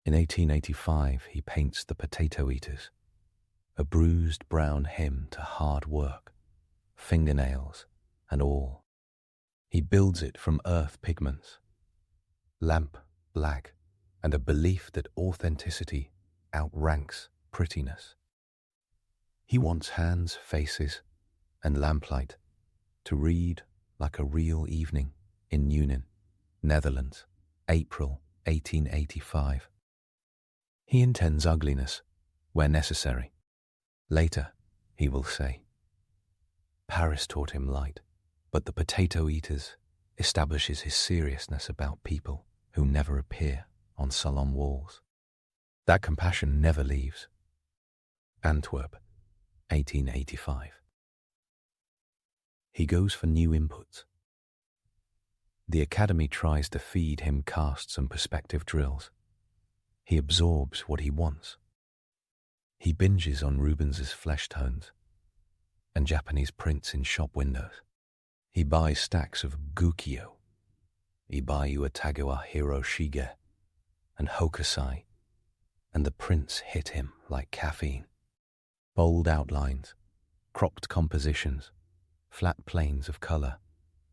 In 1885, he paints The Potato Eaters, a bruised brown hymn to hard work, fingernails and all. He builds it from earth pigments, lamp black, and a belief that authenticity outranks prettiness. He wants hands, faces, and lamplight to read like a real evening in Nuenen, Netherlands, April 1885. He intends ugliness where necessary. Later, he will say, Paris taught him light, but The Potato Eaters establishes his seriousness about people who never appear on salon walls. That compassion never leaves. Antwerp, 1885. He goes for new inputs. The Academy tries to feed him casts and perspective drills. He absorbs what he wants. He binges on Rubens's flesh tones and Japanese prints in shop windows. He buys stacks of Gukio, Ibayu Atagawa Hiroshige, and Hokusai, and the prints hit him like caffeine. Bold outlines, cropped compositions, flat planes of colour,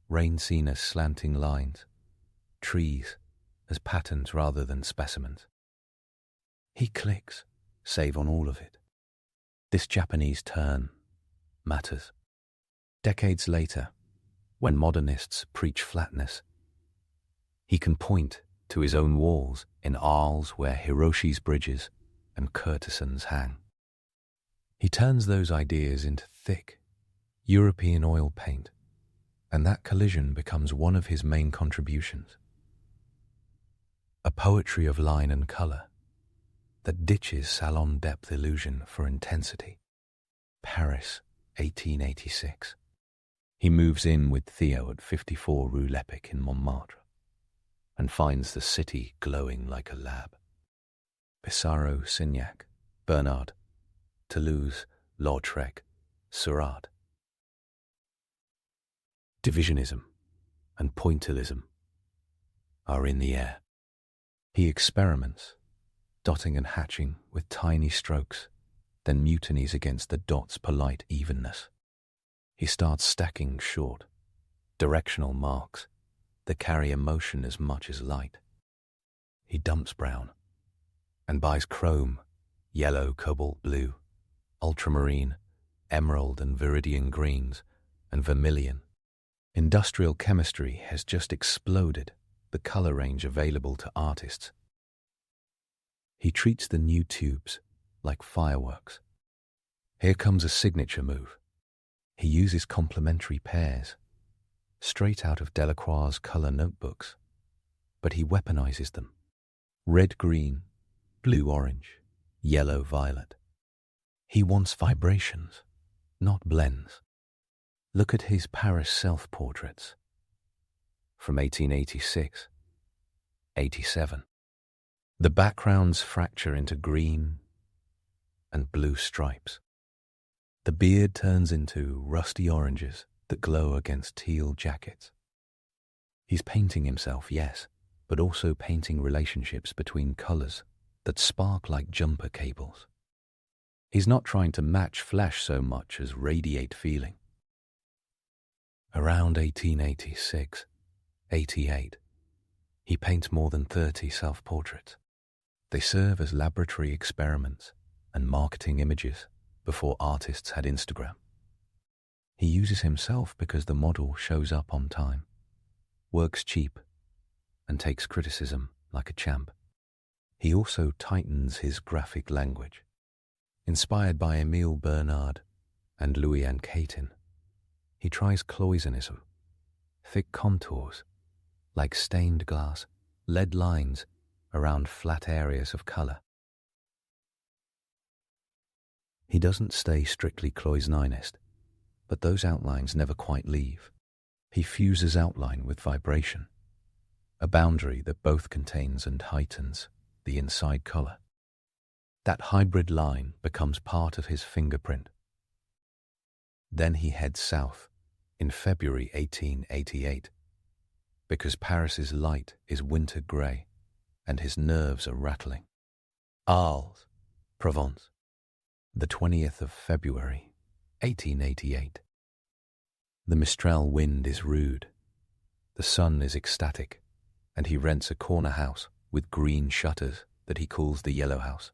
rain seen as slanting lines, trees as patterns rather than specimens. He clicks, save on all of it. This Japanese turn matters. Decades later, when modernists preach flatness, he can point to his own walls in Arles where Hiroshi's bridges and courtesans hang. He turns those ideas into thick, European oil paint, and that collision becomes one of his main contributions. A poetry of line and colour that ditches salon depth illusion for intensity. Paris, 1886. He moves in with Theo at 54 Rue Lepic in Montmartre and finds the city glowing like a lab. Pissarro, Signac, Bernard, Toulouse, Lautrec, Seurat. Divisionism and pointillism are in the air. He experiments, dotting and hatching with tiny strokes then mutinies against the dot's polite evenness. He starts stacking short, directional marks that carry emotion as much as light. He dumps brown and buys chrome, yellow, cobalt blue, ultramarine, emerald and viridian greens, and vermilion. Industrial chemistry has just exploded the color range available to artists. He treats the new tubes like fireworks. Here comes a signature move. He uses complementary pairs, straight out of Delacroix's color notebooks, but he weaponizes them. Red-green, blue-orange, yellow-violet. He wants vibrations, not blends. Look at his Paris self-portraits from 1886, 87. The backgrounds fracture into green and blue stripes. The beard turns into rusty oranges that glow against teal jackets. He's painting himself, yes, but also painting relationships between colors that spark like jumper cables. He's not trying to match flesh so much as radiate feeling. Around 1886, 88, he paints more than 30 self-portraits. They serve as laboratory experiments and marketing images before artists had Instagram. He uses himself because the model shows up on time, works cheap, and takes criticism like a champ. He also tightens his graphic language. Inspired by Émile Bernard and Louis Anquetin, he tries cloisonnism, thick contours, like stained glass, lead lines around flat areas of color. He doesn't stay strictly cloisonninist, but those outlines never quite leave. He fuses outline with vibration, a boundary that both contains and heightens the inside color. That hybrid line becomes part of his fingerprint. Then he heads south in February 1888, because Paris's light is winter grey and his nerves are rattling. Arles, Provence, the 20th of February, 1888. The Mistral wind is rude. The sun is ecstatic, and he rents a corner house with green shutters that he calls the Yellow House.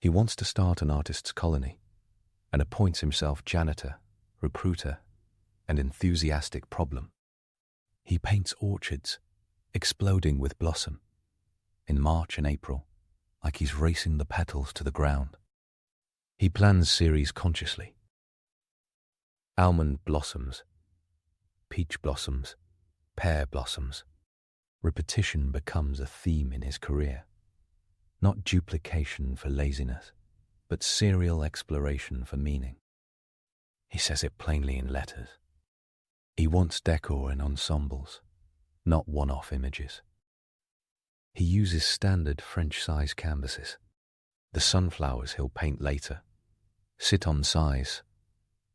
He wants to start an artist's colony and appoints himself janitor, recruiter, and enthusiastic problem. He paints orchards, exploding with blossom, in March and April, like he's racing the petals to the ground. He plans series consciously. Almond blossoms, peach blossoms, pear blossoms. Repetition becomes a theme in his career. Not duplication for laziness, but serial exploration for meaning. He says it plainly in letters. He wants decor in ensembles, not one-off images. He uses standard French-size canvases. The sunflowers he'll paint later sit on size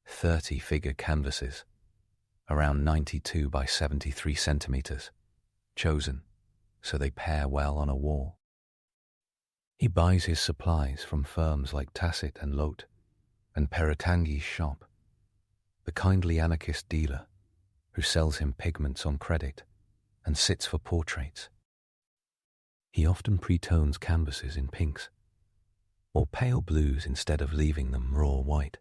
30-figure canvases, around 92 by 73 centimeters, chosen so they pair well on a wall. He buys his supplies from firms like Tacit and Lotte and Peritangi's shop, the kindly anarchist dealer who sells him pigments on credit and sits for portraits. He often pretones canvases in pinks or pale blues instead of leaving them raw white,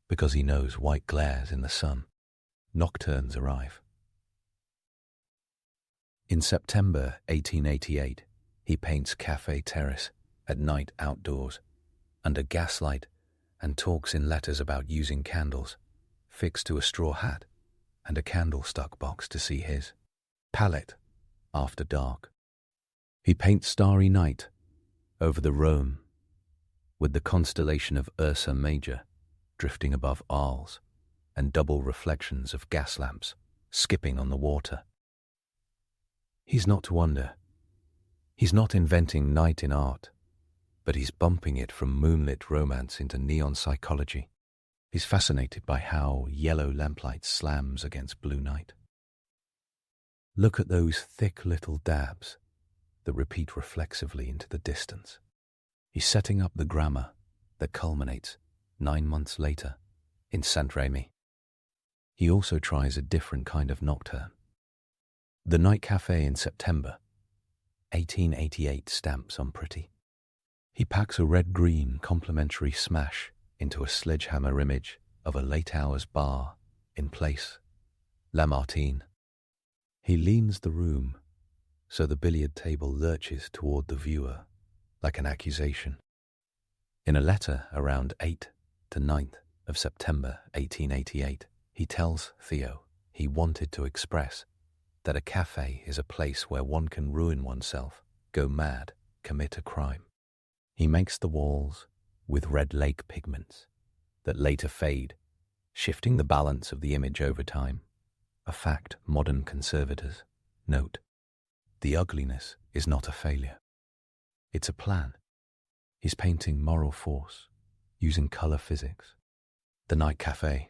because he knows white glares in the sun. Nocturnes arrive. In September 1888, he paints Café Terrace at night outdoors, under gaslight, and talks in letters about using candles, fixed to a straw hat, and a candle-stuck box to see his palette after dark. He paints Starry Night over the Rhône, with the constellation of Ursa Major drifting above Arles, and double reflections of gas lamps skipping on the water. He's not to wonder. He's not inventing night in art, but he's bumping it from moonlit romance into neon psychology. He's fascinated by how yellow lamplight slams against blue night. Look at those thick little dabs that repeat reflexively into the distance. He's setting up the grammar that culminates 9 months later in Saint-Rémy. He also tries a different kind of nocturne. The Night Café in September 1888 stamps on pretty. He packs a red-green complementary smash into a sledgehammer image of a late-hours bar in Place Lamartine. He leans the room so the billiard table lurches toward the viewer like an accusation. In a letter around 8th to 9th of September 1888, he tells Theo he wanted to express that a cafe is a place where one can ruin oneself, go mad, commit a crime. He makes the walls with red lake pigments that later fade, shifting the balance of the image over time, a fact modern conservators note. The ugliness is not a failure. It's a plan. He's painting moral force, using color physics. The Night Café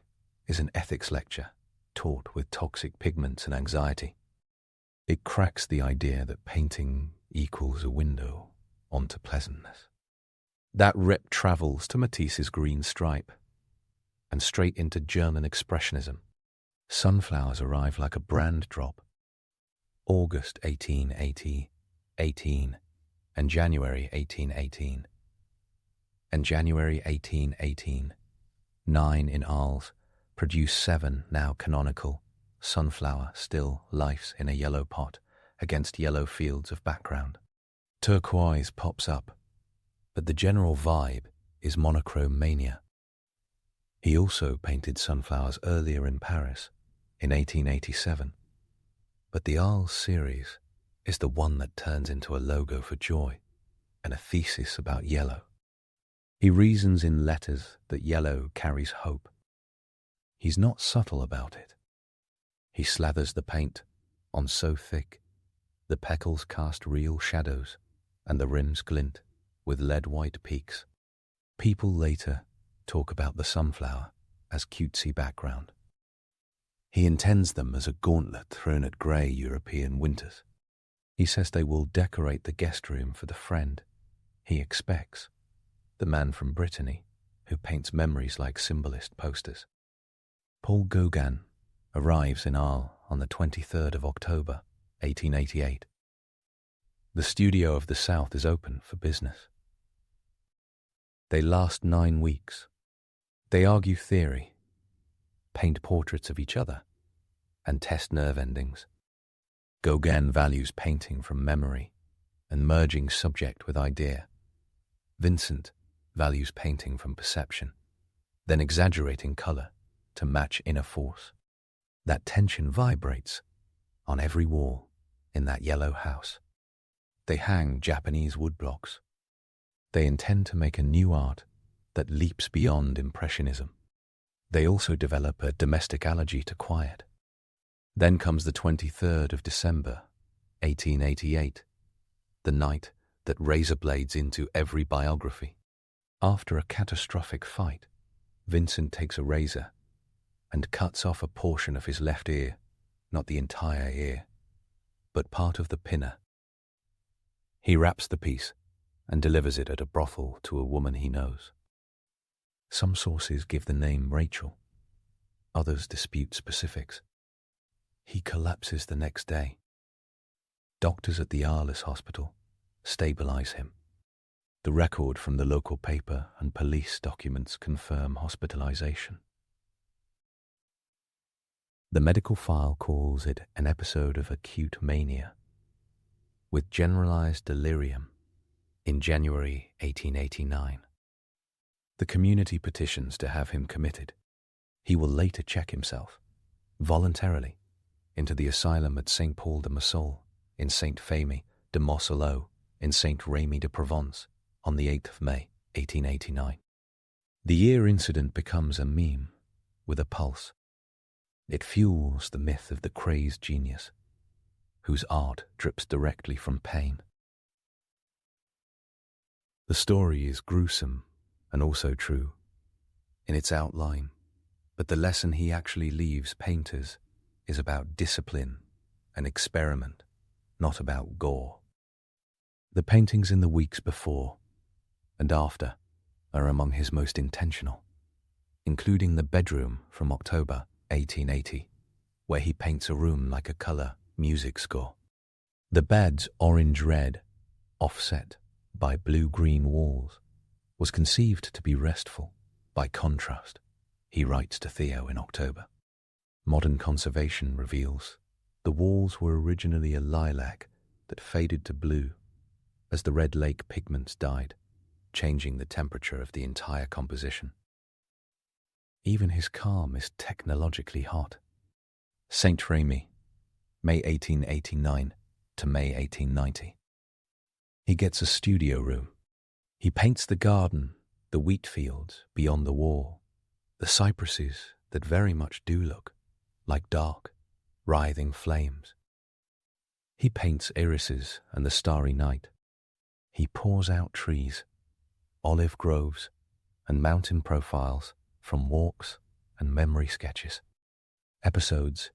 is an ethics lecture taught with toxic pigments and anxiety. It cracks the idea that painting equals a window onto pleasantness. That rip travels to Matisse's green stripe and straight into German expressionism. Sunflowers arrive like a brand drop. August 1818 and January 1818 and January 1818, 9 in Arles, produce 7 now canonical sunflower still lifes in a yellow pot against yellow fields of background. Turquoise pops up, but the general vibe is monochrome mania. He also painted sunflowers earlier in Paris in 1887, but the Arles series is the one that turns into a logo for joy and a thesis about yellow. He reasons in letters that yellow carries hope. He's not subtle about it. He slathers the paint on so thick the petals cast real shadows and the rims glint with lead-white peaks. People later talk about the sunflower as cutesy background. He intends them as a gauntlet thrown at grey European winters. He says they will decorate the guest room for the friend he expects, the man from Brittany who paints memories like symbolist posters. Paul Gauguin arrives in Arles on the 23rd of October, 1888. The studio of the South is open for business. They last 9 weeks. They argue theory, paint portraits of each other, and test nerve endings. Gauguin values painting from memory and merging subject with idea. Vincent values painting from perception, then exaggerating color to match inner force. That tension vibrates on every wall in that yellow house. They hang Japanese woodblocks. They intend to make a new art that leaps beyond Impressionism. They also develop a domestic allergy to quiet. Then comes the 23rd of December, 1888, the night that razor blades into every biography. After a catastrophic fight, Vincent takes a razor and cuts off a portion of his left ear, not the entire ear, but part of the pinna. He wraps the piece and delivers it at a brothel to a woman he knows. Some sources give the name Rachel, others dispute specifics. He collapses the next day. Doctors at the Arles hospital stabilize him. The record from the local paper and police documents confirm hospitalization. The medical file calls it an episode of acute mania, with generalized delirium in January 1889. The community petitions to have him committed. He will later check himself, voluntarily, into the asylum at St. Paul de Massol, in St. Famille de Mosselot, in St. Remy de Provence, on the 8th of May, 1889. The ear incident becomes a meme with a pulse. It fuels the myth of the crazed genius, whose art drips directly from pain. The story is gruesome and also true in its outline, but the lesson he actually leaves painters is about discipline and experiment, not about gore. The paintings in the weeks before and after are among his most intentional, including the bedroom from October 1880, where he paints a room like a color music score. The bed's orange-red, offset by blue-green walls, was conceived to be restful by contrast, he writes to Theo in October. Modern conservation reveals the walls were originally a lilac that faded to blue as the red lake pigments died, changing the temperature of the entire composition. Even his calm is technologically hot. Saint Remy, May 1889 to May 1890. He gets a studio room. He paints the garden, the wheat fields beyond the wall, the cypresses that very much do look like dark, writhing flames. He paints irises and the starry night. He pours out trees, olive groves, and mountain profiles from walks and memory sketches. Episodes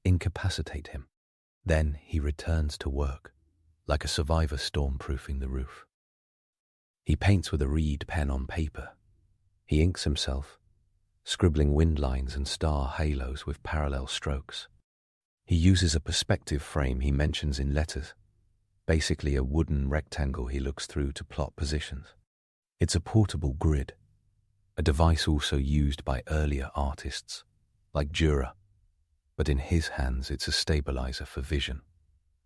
incapacitate him. Then he returns to work, like a survivor stormproofing the roof. He paints with a reed pen on paper. He inks himself, scribbling wind lines and star halos with parallel strokes. He uses a perspective frame he mentions in letters, basically a wooden rectangle he looks through to plot positions. It's a portable grid, a device also used by earlier artists, like Dürer, but in his hands it's a stabilizer for vision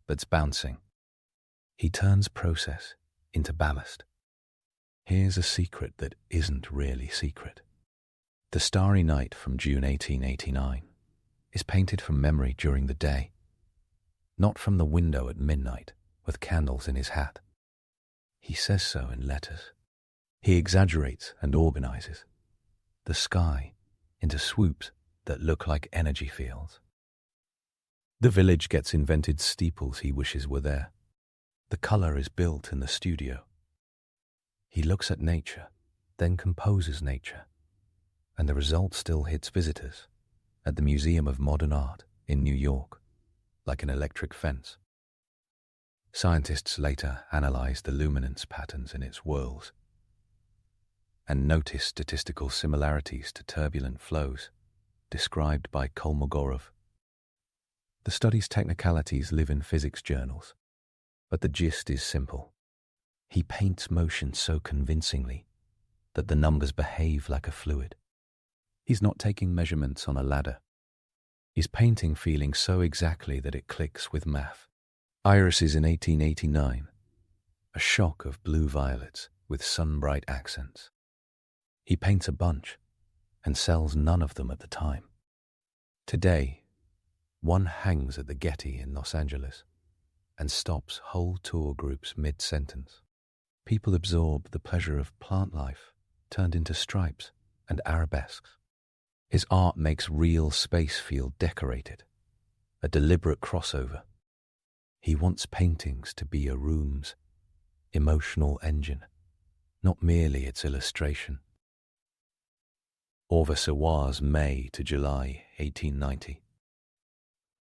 that's bouncing. He turns process into ballast. Here's a secret that isn't really secret. The Starry Night from June 1889 is painted from memory during the day, not from the window at midnight with candles in his hat. He says so in letters. He exaggerates and organizes the sky into swoops that look like energy fields. The village gets invented steeples he wishes were there. The color is built in the studio. He looks at nature, then composes nature, and the result still hits visitors at the Museum of Modern Art in New York, like an electric fence. Scientists later analyzed the luminance patterns in its whirls and noticed statistical similarities to turbulent flows described by Kolmogorov. The study's technicalities live in physics journals, but the gist is simple. He paints motion so convincingly that the numbers behave like a fluid. He's not taking measurements on a ladder. He's painting feeling so exactly that it clicks with math. Irises in 1889, a shock of blue violets with sun-bright accents. He paints a bunch and sells none of them at the time. Today, one hangs at the Getty in Los Angeles and stops whole tour groups mid-sentence. People absorb the pleasure of plant life turned into stripes and arabesques. His art makes real space feel decorated, a deliberate crossover. He wants paintings to be a room's emotional engine, not merely its illustration. Auvers-sur-Oise, May to July 1890.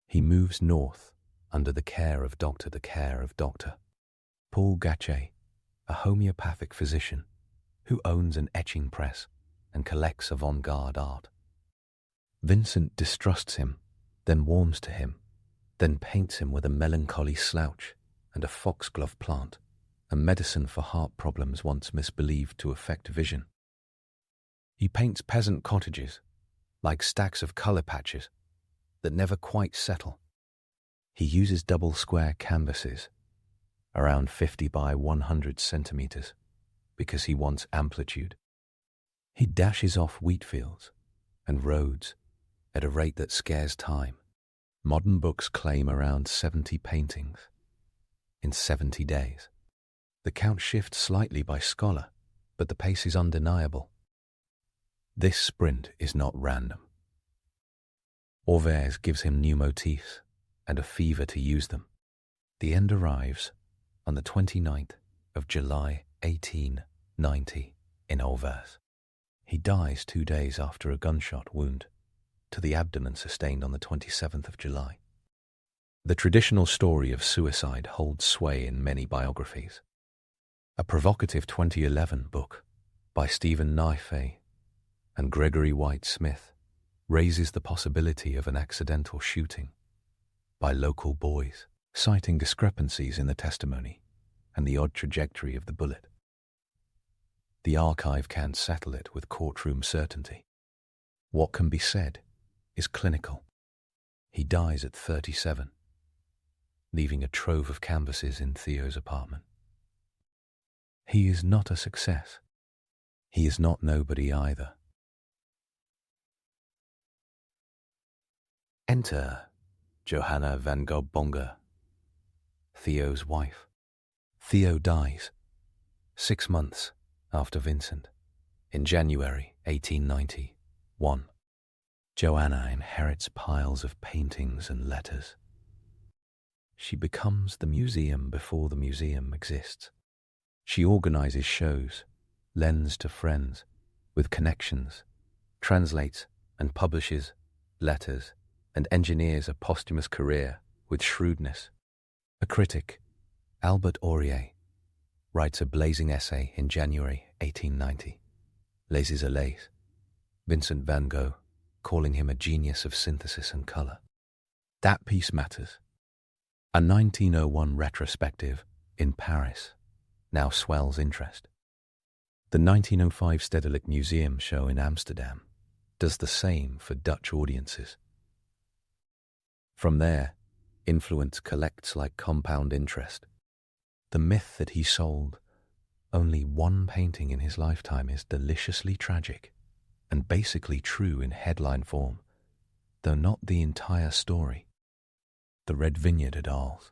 He moves north under the care of Dr. Paul Gachet, a homeopathic physician who owns an etching press and collects avant-garde art. Vincent distrusts him, then warms to him, then paints him with a melancholy slouch and a foxglove plant, a medicine for heart problems once misbelieved to affect vision. He paints peasant cottages, like stacks of colour patches, that never quite settle. He uses double square canvases, around 50 by 100 centimetres, because he wants amplitude. He dashes off wheat fields and roads at a rate that scares time. Modern books claim around 70 paintings in 70 days. The count shifts slightly by scholar, but the pace is undeniable. This sprint is not random. Auvers gives him new motifs and a fever to use them. The end arrives on the 29th of July 1890 in Auvers. He dies 2 days after a gunshot wound to the abdomen sustained on the 27th of July. The traditional story of suicide holds sway in many biographies. A provocative 2011 book by Stephen Naife and Gregory White Smith, raises the possibility of an accidental shooting by local boys, citing discrepancies in the testimony and the odd trajectory of the bullet. The archive can't settle it with courtroom certainty. What can be said is clinical. He dies at 37, leaving a trove of canvases in Theo's apartment. He is not a success. He is not nobody either. Enter Johanna van Gogh, Theo's wife. Theo dies 6 months after Vincent, in January 1891. Joanna inherits piles of paintings and letters. She becomes the museum before the museum exists. She organizes shows, lends to friends with connections, translates and publishes letters, and engineers a posthumous career with shrewdness. A critic, Albert Aurier, writes a blazing essay in January 1890, Les Isles, Vincent van Gogh calling him a genius of synthesis and colour. That piece matters. A 1901 retrospective in Paris now swells interest. The 1905 Stedelijk Museum show in Amsterdam does the same for Dutch audiences. From there, influence collects like compound interest. The myth that he sold only one painting in his lifetime is deliciously tragic and basically true in headline form, though not the entire story. The Red Vineyard at Arles,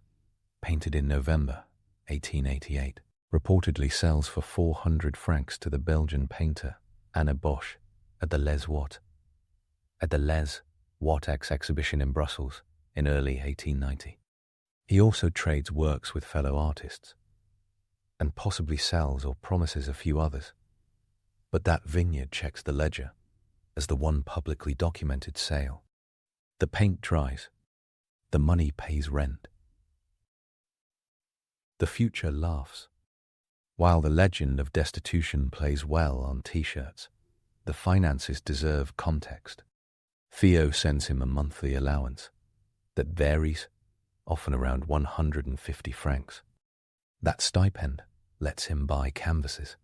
painted in November 1888, reportedly sells for 400 francs to the Belgian painter Anne Bosch at the Les Watt exhibition in Brussels in early 1890. He also trades works with fellow artists and possibly sells or promises a few others. But that vineyard checks the ledger as the one publicly documented sale. The paint dries. The money pays rent. The future laughs. While the legend of destitution plays well on T-shirts, the finances deserve context. Theo sends him a monthly allowance that varies, often around 150 francs. That stipend lets him buy canvases,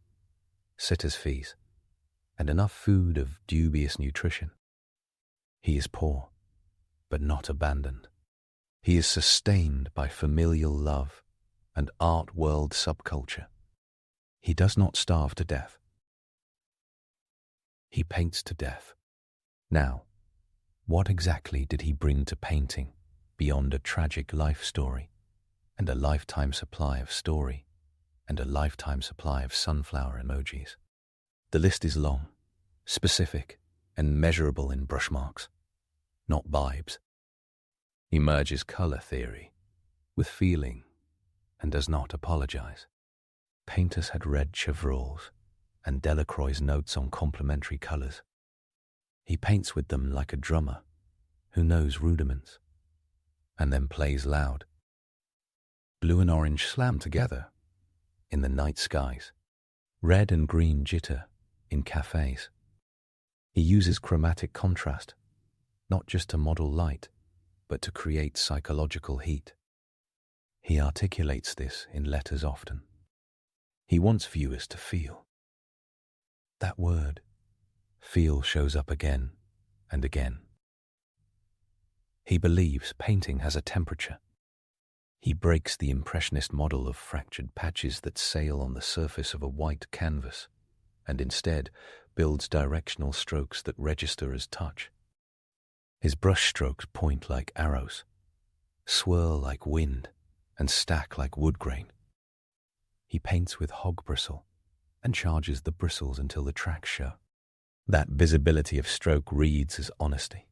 sitters' fees, and enough food of dubious nutrition. He is poor, but not abandoned. He is sustained by familial love and art world subculture. He does not starve to death. He paints to death. Now, what exactly did he bring to painting beyond a tragic life story and a lifetime supply of story and a lifetime supply of sunflower emojis? The list is long, specific, and measurable in brush marks, not vibes. He merges color theory with feeling and does not apologize. Painters had read Chevreul's and Delacroix's notes on complementary colors. He paints with them like a drummer who knows rudiments and then plays loud. Blue and orange slam together in the night skies. Red and green jitter in cafes. He uses chromatic contrast, not just to model light, but to create psychological heat. He articulates this in letters often. He wants viewers to feel. That word, feel, shows up again and again. He believes painting has a temperature. He breaks the impressionist model of fractured patches that sail on the surface of a white canvas and instead builds directional strokes that register as touch. His brush strokes point like arrows, swirl like wind, and stack like wood grain. He paints with hog bristle and charges the bristles until the tracks show. That visibility of stroke reads as honesty.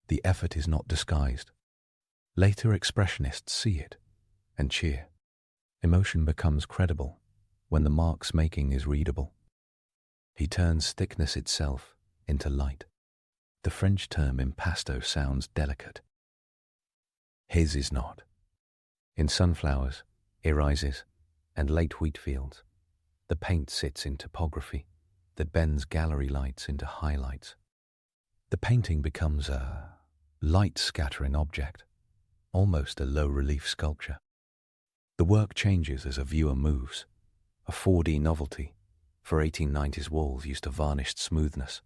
The effort is not disguised. Later expressionists see it and cheer. Emotion becomes credible when the mark's making is readable. He turns thickness itself into light. The French term impasto sounds delicate. His is not. In sunflowers, irises, and late wheat fields, the paint sits in topography that bends gallery lights into highlights. The painting becomes a light-scattering object, almost a low-relief sculpture. The work changes as a viewer moves, a 4D novelty for 1890s walls used to varnished smoothness.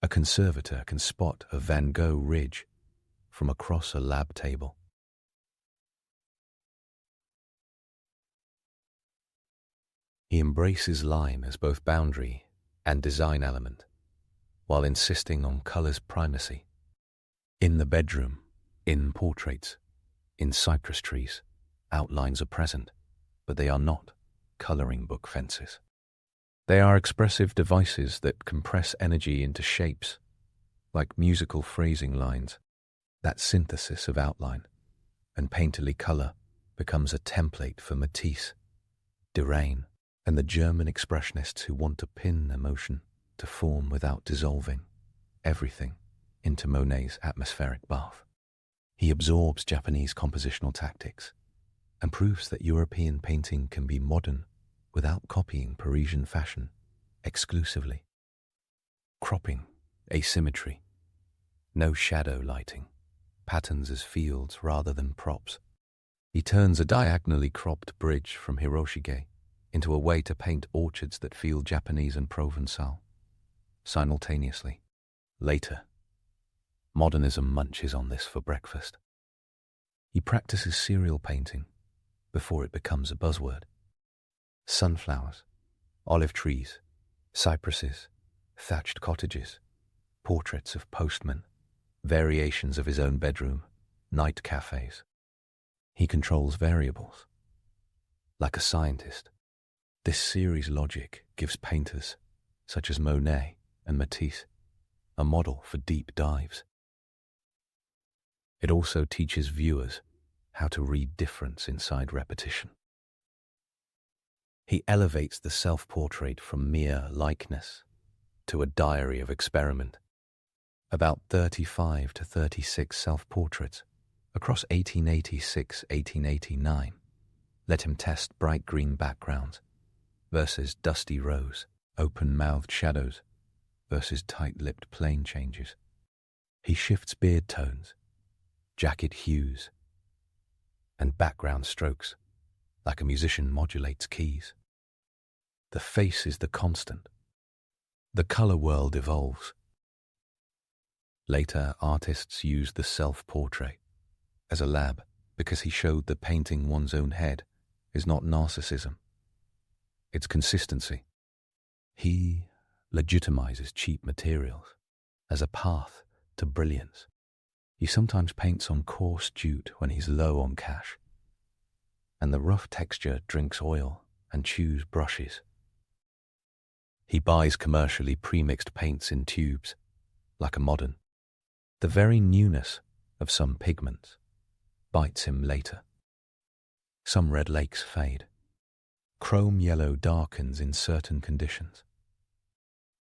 A conservator can spot a Van Gogh ridge from across a lab table. He embraces line as both boundary and design element, while insisting on color's primacy. In the bedroom, in portraits, in cypress trees, outlines are present, but they are not coloring book fences. They are expressive devices that compress energy into shapes, like musical phrasing lines. That synthesis of outline and painterly color becomes a template for Matisse, Derain, and the German expressionists who want to pin emotion to form without dissolving everything into Monet's atmospheric bath. He absorbs Japanese compositional tactics and proves that European painting can be modern without copying Parisian fashion exclusively. Cropping, asymmetry, no shadow lighting, patterns as fields rather than props. He turns a diagonally cropped bridge from Hiroshige into a way to paint orchards that feel Japanese and Provençal simultaneously. Later, modernism munches on this for breakfast. He practices serial painting before it becomes a buzzword. Sunflowers, olive trees, cypresses, thatched cottages, portraits of postmen, variations of his own bedroom, night cafes. He controls variables. Like a scientist, this series logic gives painters, such as Monet and Matisse, a model for deep dives. It also teaches viewers how to read difference inside repetition. He elevates the self-portrait from mere likeness to a diary of experiment. About 35 to 36 self-portraits across 1886-1889 let him test bright green backgrounds versus dusty rose, open-mouthed shadows versus tight-lipped plane changes. He shifts beard tones, jacket hues, and background strokes like a musician modulates keys. The face is the constant. The color world evolves. Later, artists used the self-portrait as a lab because he showed that painting one's own head is not narcissism. It's consistency. He legitimizes cheap materials as a path to brilliance. He sometimes paints on coarse jute when he's low on cash, and the rough texture drinks oil and chews brushes. He buys commercially premixed paints in tubes, like a modern. The very newness of some pigments bites him later. Some red lakes fade. Chrome yellow darkens in certain conditions.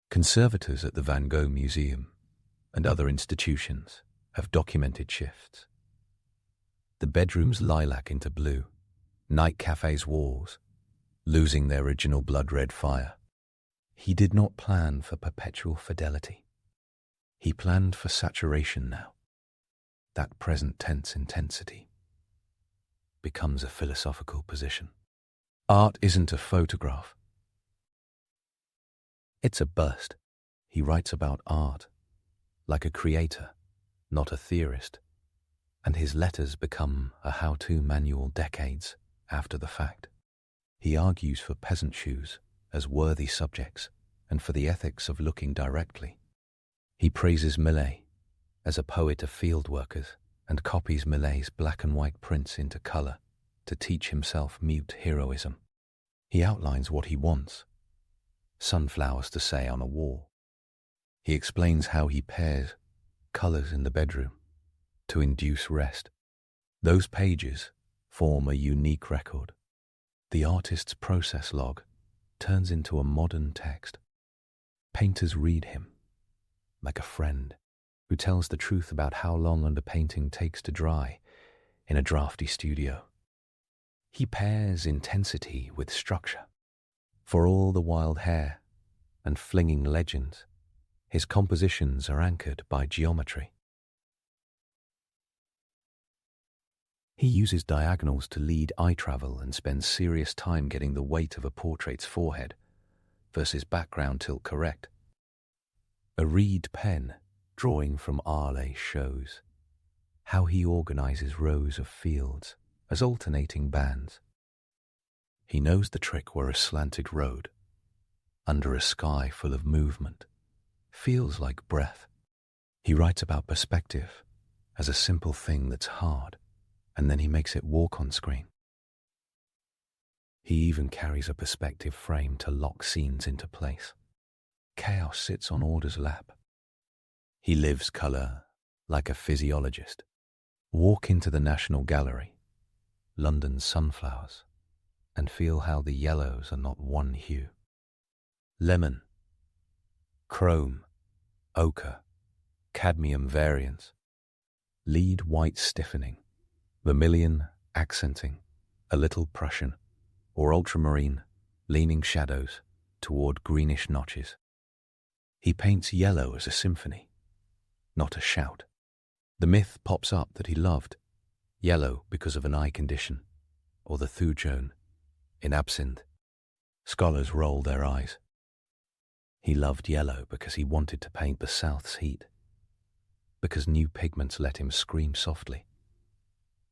Conservators at the Van Gogh Museum and other institutions have documented shifts. The bedrooms lilac into blue, night cafes' walls losing their original blood-red fire. He did not plan for perpetual fidelity. He planned for saturation now. That present tense intensity becomes a philosophical position. Art isn't a photograph. It's a burst. He writes about art like a creator, not a theorist, and his letters become a how-to manual decades after the fact. He argues for peasant shoes as worthy subjects and for the ethics of looking directly. He praises Millet as a poet of field workers and copies Millet's black and white prints into color to teach himself mute heroism. He outlines what he wants, sunflowers to say on a wall. He explains how he pairs colors in the bedroom to induce rest. Those pages form a unique record. The artist's process log turns into a modern text. Painters read him like a friend who tells the truth about how long a painting takes to dry in a drafty studio. He pairs intensity with structure. For all the wild hair, and flinging legends, his compositions are anchored by geometry. He uses diagonals to lead eye travel and spends serious time getting the weight of a portrait's forehead versus background tilt correct. A reed pen drawing from Arles shows how he organizes rows of fields as alternating bands. He knows the trick where a slanted road, under a sky full of movement, feels like breath. He writes about perspective as a simple thing that's hard, and then he makes it walk on screen. He even carries a perspective frame to lock scenes into place. Chaos sits on order's lap. He lives colour like a physiologist. Walk into the National Gallery, London's sunflowers, and feel how the yellows are not one hue. Lemon, chrome, ochre, cadmium variants, lead white stiffening, vermilion accenting, a little Prussian, or ultramarine leaning shadows toward greenish notches. He paints yellow as a symphony, not a shout. The myth pops up that he loved yellow because of an eye condition, or the thujone in absinthe. Scholars roll their eyes. He loved yellow because he wanted to paint the South's heat, because new pigments let him scream softly,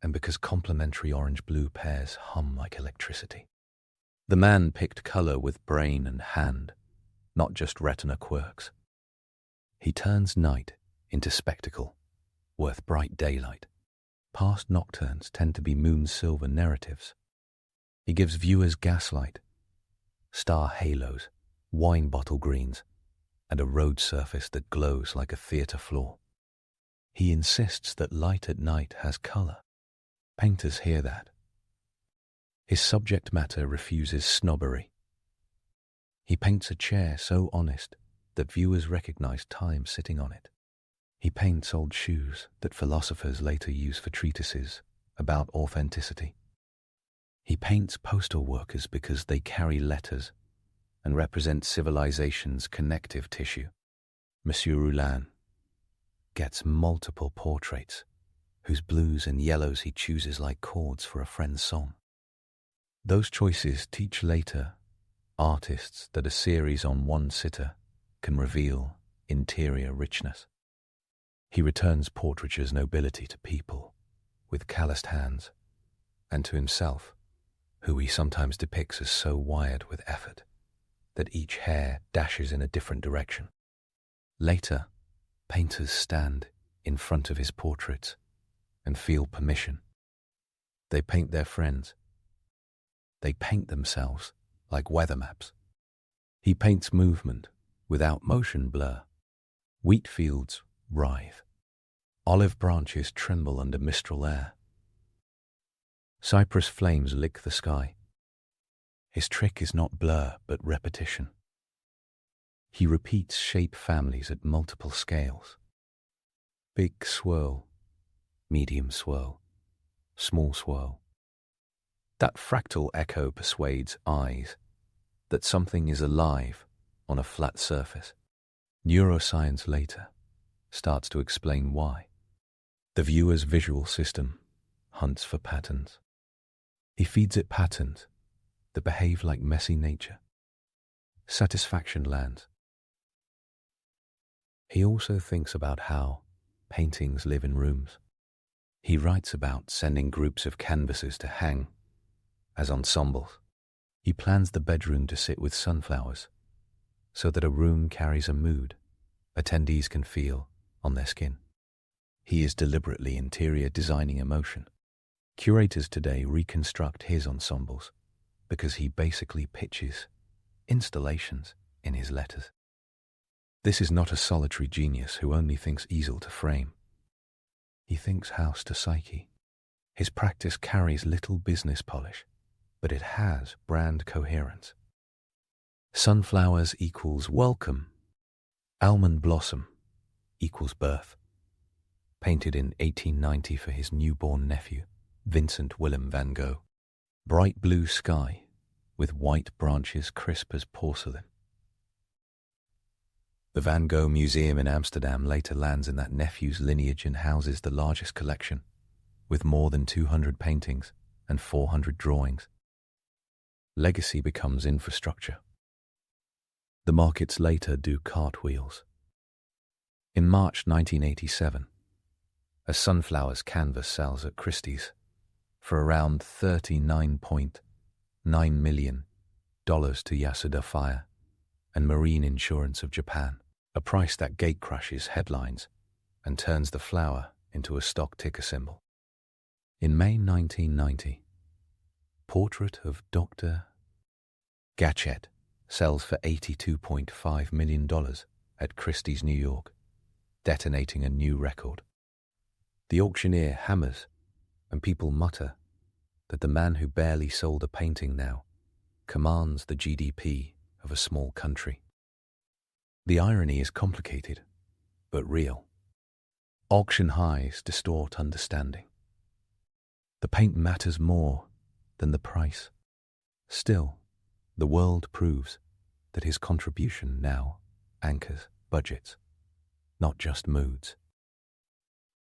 and because complementary orange-blue pairs hum like electricity. The man picked colour with brain and hand, not just retina quirks. He turns night into spectacle, worth bright daylight. Past nocturnes tend to be moon-silver narratives. He gives viewers gaslight, star halos, wine bottle greens, and a road surface that glows like a theatre floor. He insists that light at night has colour. Painters hear that. His subject matter refuses snobbery. He paints a chair so honest that viewers recognize time sitting on it. He paints old shoes that philosophers later use for treatises about authenticity. He paints postal workers because they carry letters and represent civilization's connective tissue. Monsieur Roulin gets multiple portraits whose blues and yellows he chooses like chords for a friend's song. Those choices teach later artists that a series on one sitter can reveal interior richness. He returns portraiture's nobility to people with calloused hands, and to himself, who he sometimes depicts as so wired with effort that each hair dashes in a different direction. Later, painters stand in front of his portraits and feel permission. They paint their friends. They paint themselves like weather maps. He paints movement without motion blur. Wheat fields writhe. Olive branches tremble under mistral air. Cypress flames lick the sky. His trick is not blur, but repetition. He repeats shape families at multiple scales. Big swirl, medium swirl, small swirl. That fractal echo persuades eyes that something is alive on a flat surface. Neuroscience later starts to explain why. The viewer's visual system hunts for patterns. He feeds it patterns that behave like messy nature. Satisfaction lands. He also thinks about how paintings live in rooms. He writes about sending groups of canvases to hang as ensembles. He plans the bedroom to sit with sunflowers so that a room carries a mood attendees can feel on their skin. He is deliberately interior designing emotion. Curators today reconstruct his ensembles because he basically pitches installations in his letters. This is not a solitary genius who only thinks easel to frame. He thinks house to psyche. His practice carries little business polish, but it has brand coherence. Sunflowers equals welcome. Almond blossom equals birth. Painted in 1890 for his newborn nephew, Vincent van Gogh. Bright blue sky with white branches crisp as porcelain. The Van Gogh Museum in Amsterdam later lands in that nephew's lineage and houses the largest collection, with more than 200 paintings and 400 drawings. Legacy becomes infrastructure. The markets later do cartwheels. In March 1987, a sunflowers canvas sells at Christie's for around $39.9 million to Yasuda Fire and Marine Insurance of Japan, a price that gatecrashes headlines and turns the flower into a stock ticker symbol. In May 1990, Portrait of Dr. Gachet sells for $82.5 million at Christie's, New York, detonating a new record. The auctioneer hammers, and people mutter that the man who barely sold a painting now commands the GDP of a small country. The irony is complicated, but real. Auction highs distort understanding. The paint matters more than the price. Still, the world proves that his contribution now anchors budgets, not just moods.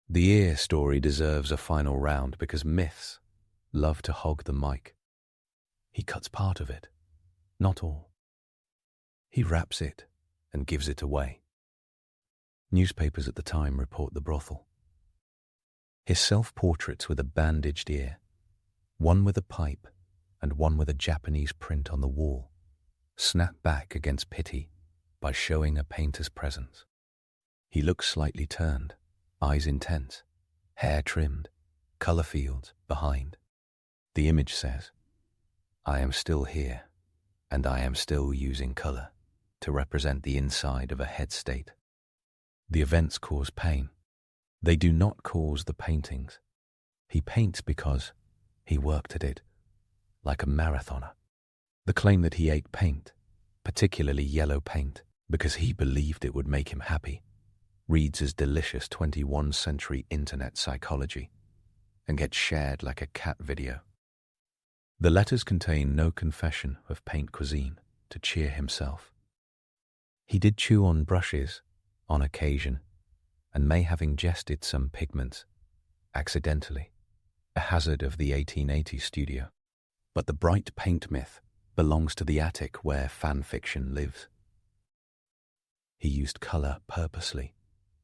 The ear story deserves a final round because myths love to hog the mic. He cuts part of it, not all. He wraps it and gives it away. Newspapers at the time report the brothel. His self-portraits with a bandaged ear, one with a pipe and one with a Japanese print on the wall, snap back against pity by showing a painter's presence. He looks slightly turned, eyes intense, hair trimmed, color fields behind. The image says, "I am still here, and I am still using color to represent the inside of a head state." The events cause pain. They do not cause the paintings. He paints because he worked at it, like a marathoner. The claim that he ate paint, particularly yellow paint, because he believed it would make him happy, reads as delicious 21st century internet psychology and gets shared like a cat video. The letters contain no confession of paint cuisine to cheer himself. He did chew on brushes on occasion and may have ingested some pigments accidentally, a hazard of the 1880 studio. But the bright paint myth belongs to the attic where fan fiction lives. He used color purposely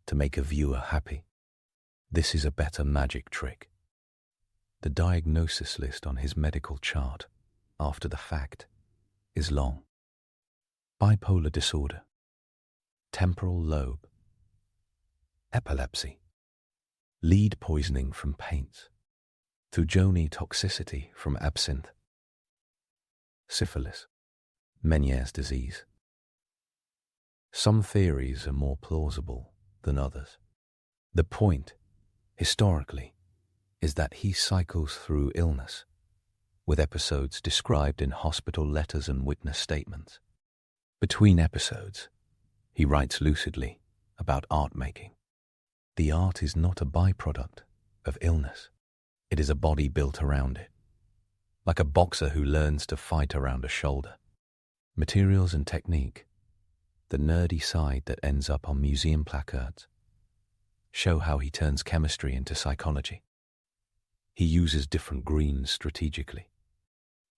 to make a viewer happy. This is a better magic trick. The diagnosis list on his medical chart, after the fact, is long. Bipolar disorder, temporal lobe, epilepsy, lead poisoning from paints, Thujoni toxicity from absinthe, syphilis, Meniere's disease. Some theories are more plausible than others. The point, historically, is that he cycles through illness, with episodes described in hospital letters and witness statements. Between episodes, he writes lucidly about art making. The art is not a byproduct of illness. It is a body built around it, like a boxer who learns to fight around a shoulder. Materials and technique, the nerdy side that ends up on museum placards, show how he turns chemistry into psychology. He uses different greens strategically.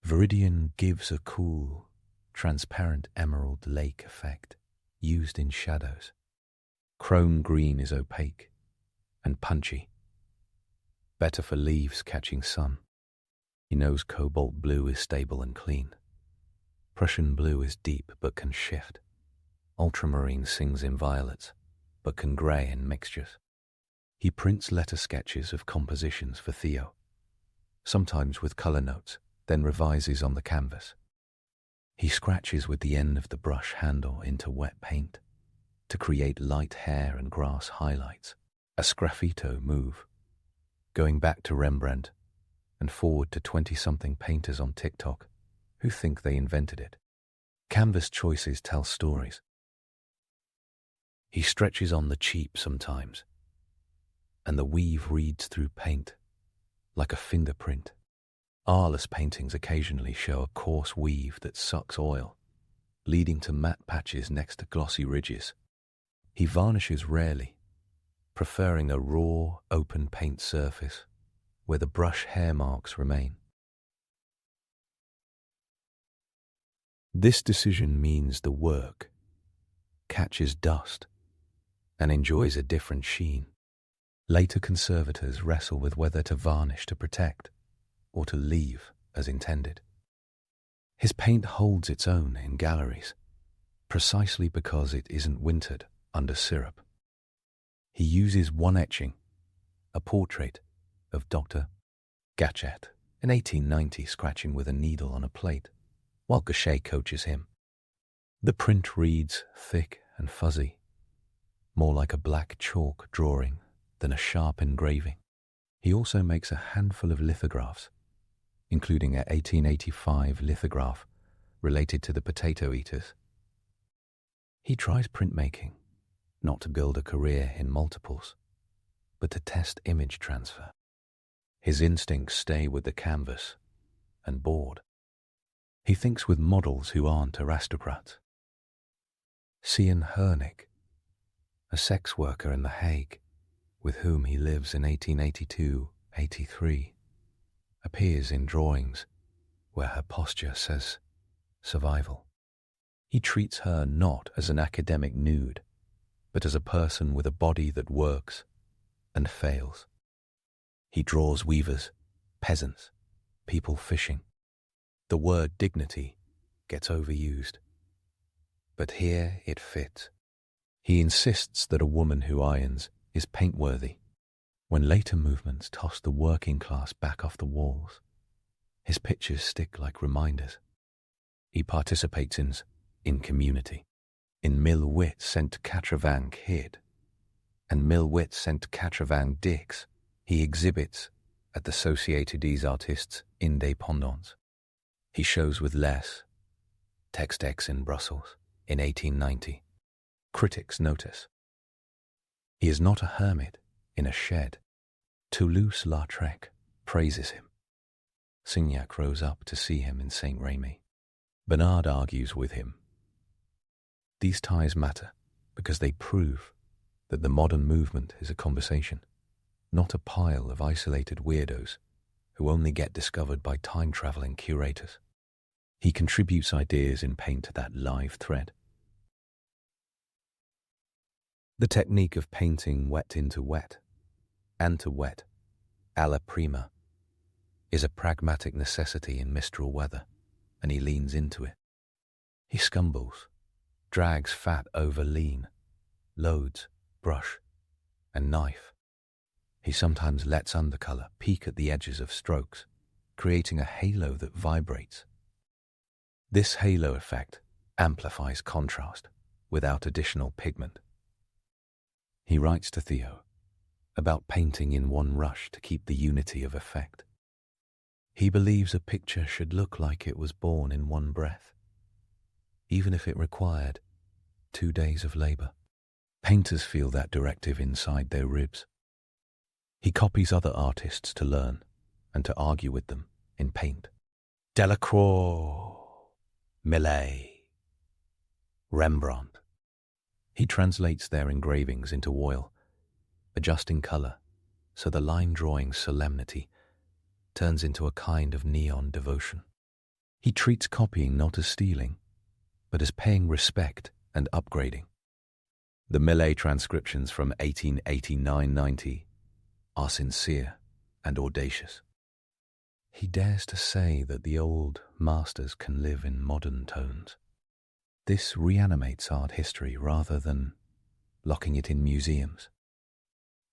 Viridian gives a cool, transparent emerald lake effect used in shadows. Chrome green is opaque and punchy, better for leaves catching sun. He knows cobalt blue is stable and clean. Prussian blue is deep but can shift. Ultramarine sings in violets but can grey in mixtures. He prints letter sketches of compositions for Theo, sometimes with colour notes, then revises on the canvas. He scratches with the end of the brush handle into wet paint to create light hair and grass highlights, a sgraffito move, going back to Rembrandt and forward to 20-something painters on TikTok who think they invented it. Canvas choices tell stories. He stretches on the cheap sometimes, and the weave reads through paint like a fingerprint. Arless paintings occasionally show a coarse weave that sucks oil, leading to matte patches next to glossy ridges. He varnishes rarely, preferring a raw, open paint surface where the brush hair marks remain. This decision means the work catches dust and enjoys a different sheen. Later conservators wrestle with whether to varnish to protect or to leave as intended. His paint holds its own in galleries, precisely because it isn't wintered under syrup. He uses one etching, a portrait of Dr. Gachet in 1890 scratching with a needle on a plate, while Gachet coaches him. The print reads thick and fuzzy, more like a black chalk drawing than a sharp engraving. He also makes a handful of lithographs, including an 1885 lithograph related to the potato eaters. He tries printmaking, not to build a career in multiples, but to test image transfer. His instincts stay with the canvas and board. He thinks with models who aren't aristocrats. Cian Hernick, a sex worker in The Hague, with whom he lives in 1882-83, appears in drawings where her posture says survival. He treats her not as an academic nude, but as a person with a body that works and fails. He draws weavers, peasants, people fishing. The word dignity gets overused, but here it fits. He insists that a woman who irons is paint-worthy. When later movements toss the working class back off the walls, his pictures stick like reminders. He participates in community. In Mil Wit sent Catravang Hid and Mil Wit sent Catravang Dix, he exhibits at the Société des Artistes Indépendants. He shows with Les, Textex in Brussels, in 1890. Critics notice. He is not a hermit in a shed. Toulouse-Lautrec praises him. Signac rose up to see him in Saint Remy. Bernard argues with him. These ties matter because they prove that the modern movement is a conversation, not a pile of isolated weirdos who only get discovered by time-traveling curators. He contributes ideas in paint to that live thread. The technique of painting wet into wet, and to wet, alla prima, is a pragmatic necessity in mistral weather, and he leans into it. He scumbles, drags fat over lean, loads, brush, and knife. He sometimes lets undercolor peek at the edges of strokes, creating a halo that vibrates. This halo effect amplifies contrast without additional pigment. He writes to Theo about painting in one rush to keep the unity of effect. He believes a picture should look like it was born in one breath, even if it required 2 days of labor. Painters feel that directive inside their ribs. He copies other artists to learn and to argue with them in paint. Delacroix, Millet, Rembrandt. He translates their engravings into oil, adjusting color so the line drawing's solemnity turns into a kind of neon devotion. He treats copying not as stealing, but as paying respect and upgrading. The Millet transcriptions from 1889-90 are sincere and audacious. He dares to say that the old masters can live in modern tones. This reanimates art history rather than locking it in museums.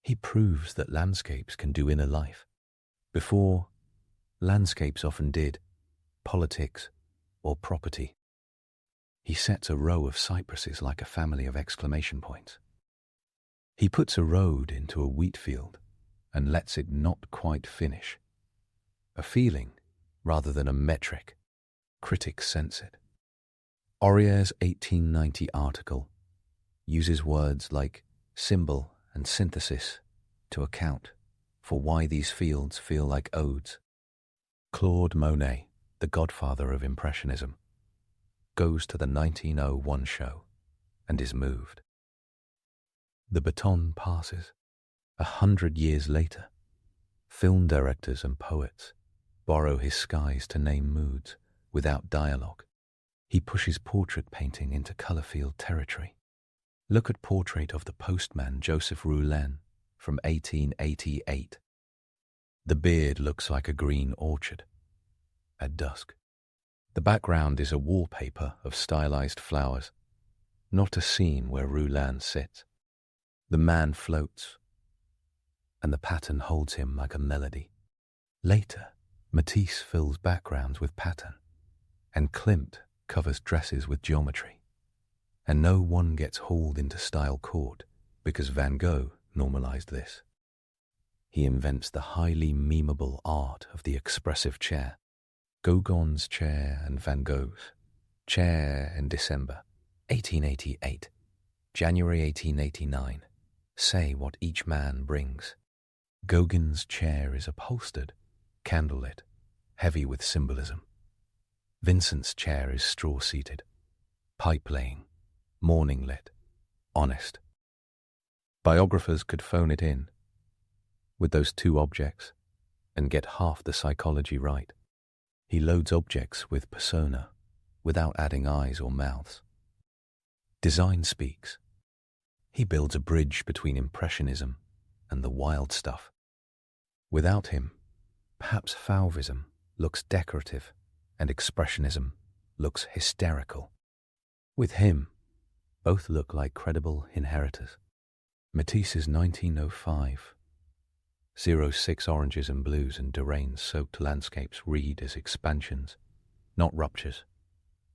He proves that landscapes can do inner life. Before, landscapes often did politics or property. He sets a row of cypresses like a family of exclamation points. He puts a road into a wheat field and lets it not quite finish. A feeling rather than a metric. Critics sense it. Aurier's 1890 article uses words like symbol and synthesis to account for why these fields feel like odes. Claude Monet, the godfather of Impressionism, goes to the 1901 show and is moved. The baton passes. 100 years later, film directors and poets borrow his skies to name moods without dialogue. He pushes portrait painting into color-field territory. Look at portrait of the postman Joseph Roulin from 1888. The beard looks like a green orchard at dusk. The background is a wallpaper of stylized flowers, not a scene where Roulin sits. The man floats, and the pattern holds him like a melody. Later, Matisse fills backgrounds with pattern, and Klimt covers dresses with geometry. And no one gets hauled into style court because Van Gogh normalized this. He invents the highly memeable art of the expressive chair. Gauguin's chair and Van Gogh's chair in December 1888, January 1889, say what each man brings. Gauguin's chair is upholstered, candlelit, heavy with symbolism. Vincent's chair is straw-seated, pipe-laying, morning-lit, honest. Biographers could phone it in with those two objects and get half the psychology right. He loads objects with persona without adding eyes or mouths. Design speaks. He builds a bridge between Impressionism and the wild stuff. Without him, perhaps Fauvism looks decorative and Expressionism looks hysterical. With him, both look like credible inheritors. Matisse's 1905, 06 oranges and blues and Derain-soaked landscapes read as expansions, not ruptures,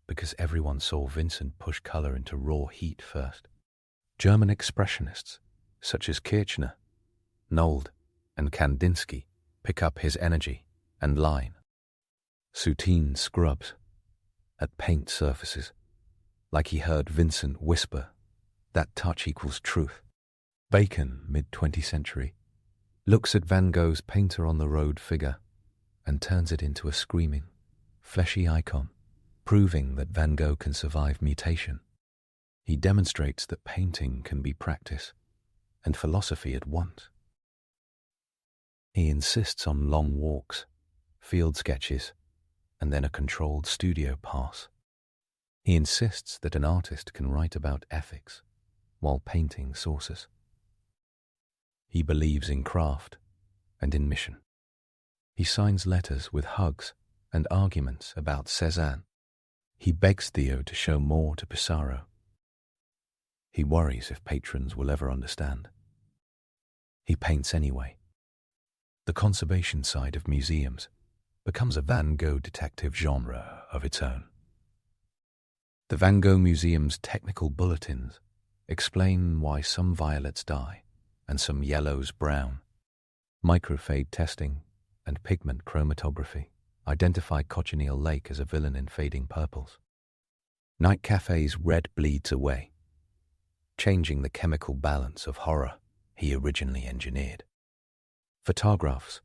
because everyone saw Vincent push colour into raw heat first. German expressionists, such as Kirchner, Nold, and Kandinsky, pick up his energy and line. Soutine scrubs at paint surfaces, like he heard Vincent whisper, "That touch equals truth." Bacon, mid-20th century, looks at Van Gogh's painter-on-the-road figure and turns it into a screaming, fleshy icon, proving that Van Gogh can survive mutation. He demonstrates that painting can be practice and philosophy at once. He insists on long walks, field sketches, and then a controlled studio pass. He insists that an artist can write about ethics while painting sources. He believes in craft and in mission. He signs letters with hugs and arguments about Cézanne. He begs Theo to show more to Pissarro. He worries if patrons will ever understand. He paints anyway. The conservation side of museums becomes a Van Gogh detective genre of its own. The Van Gogh Museum's technical bulletins explain why some violets die and some yellows brown. Microfade testing and pigment chromatography identify Cochineal Lake as a villain in fading purples. Night Cafe's red bleeds away, changing the chemical balance of horror he originally engineered. Photographs,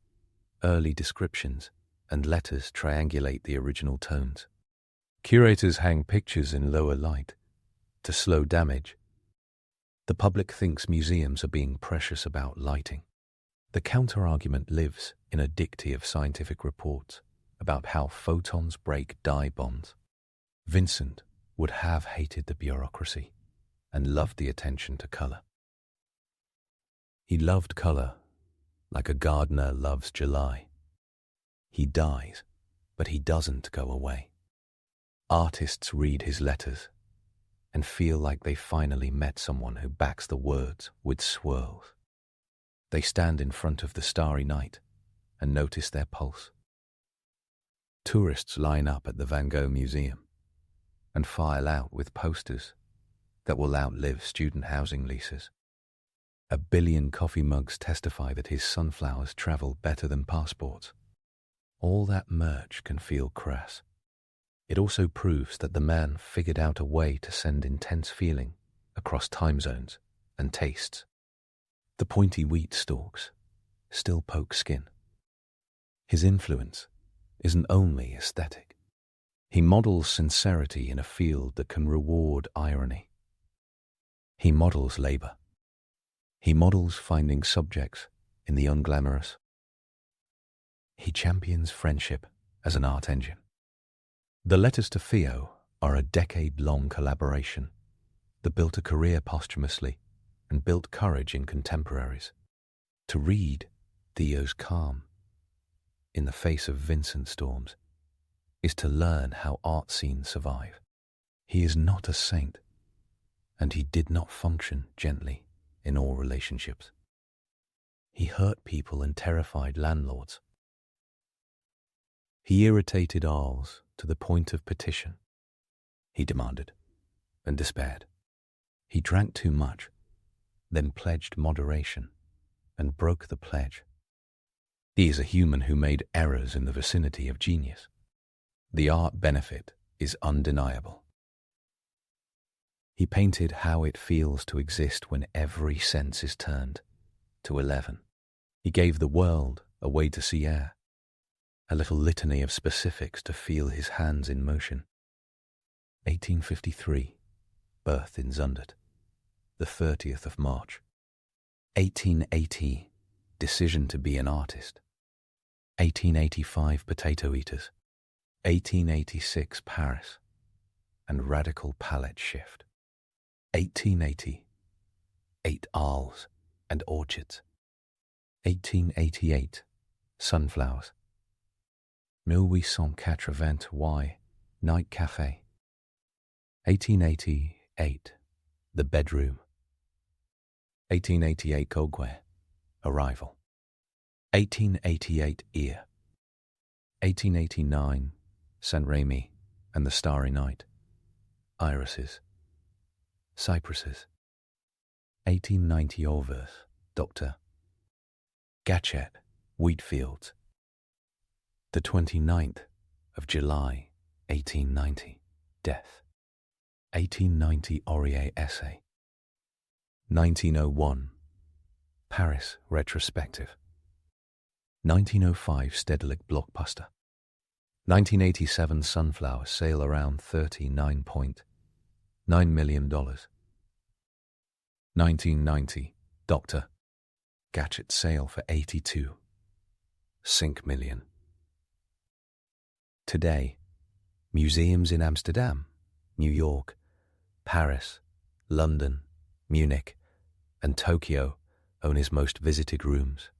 early descriptions, and letters triangulate the original tones. Curators hang pictures in lower light to slow damage. The public thinks museums are being precious about lighting. The counter-argument lives in a dicty of scientific reports about how photons break dye bonds. Vincent would have hated the bureaucracy and loved the attention to color. He loved color like a gardener loves July. He dies, but he doesn't go away. Artists read his letters and feel like they finally met someone who backs the words with swirls. They stand in front of the starry night and notice their pulse. Tourists line up at the Van Gogh Museum and file out with posters that will outlive student housing leases. 1 billion coffee mugs testify that his sunflowers travel better than passports. All that merch can feel crass. It also proves that the man figured out a way to send intense feeling across time zones and tastes. The pointy wheat stalks still poke skin. His influence isn't only aesthetic. He models sincerity in a field that can reward irony. He models labor. He models finding subjects in the unglamorous. He champions friendship as an art engine. The letters to Theo are a decade-long collaboration that built a career posthumously and built courage in contemporaries. To read Theo's calm in the face of Vincent storms is to learn how art scenes survive. He is not a saint, and he did not function gently in all relationships. He hurt people and terrified landlords. He irritated Arles to the point of petition. He demanded and despaired. He drank too much, then pledged moderation and broke the pledge. He is a human who made errors in the vicinity of genius. The art benefit is undeniable. He painted how it feels to exist when every sense is turned to 11. He gave the world a way to see air, a little litany of specifics to feel his hands in motion. 1853, birth in Zundert, the 30th of March. 1880, decision to be an artist. 1885, potato eaters. 1886, Paris, and radical palette shift. 1880, 8 Arles and orchards. 1888, sunflowers. 1884, Y, night cafe. 1888, the bedroom. 1888, Gogh, arrival. 1888, ear. 1889, Saint Remy and the Starry Night, irises, cypresses. 1890, Auvers, Dr. Gachet, wheat fields. The 29th of July, 1890, death. 1890, Aurier essay. 1901, Paris retrospective. 1905, Stedelijk blockbuster. 1987, sunflower sale around $39.9 million. 1990, Dr. Gachet sale for 82.5 million. Today, museums in Amsterdam, New York, Paris, London, Munich, and Tokyo own his most visited rooms.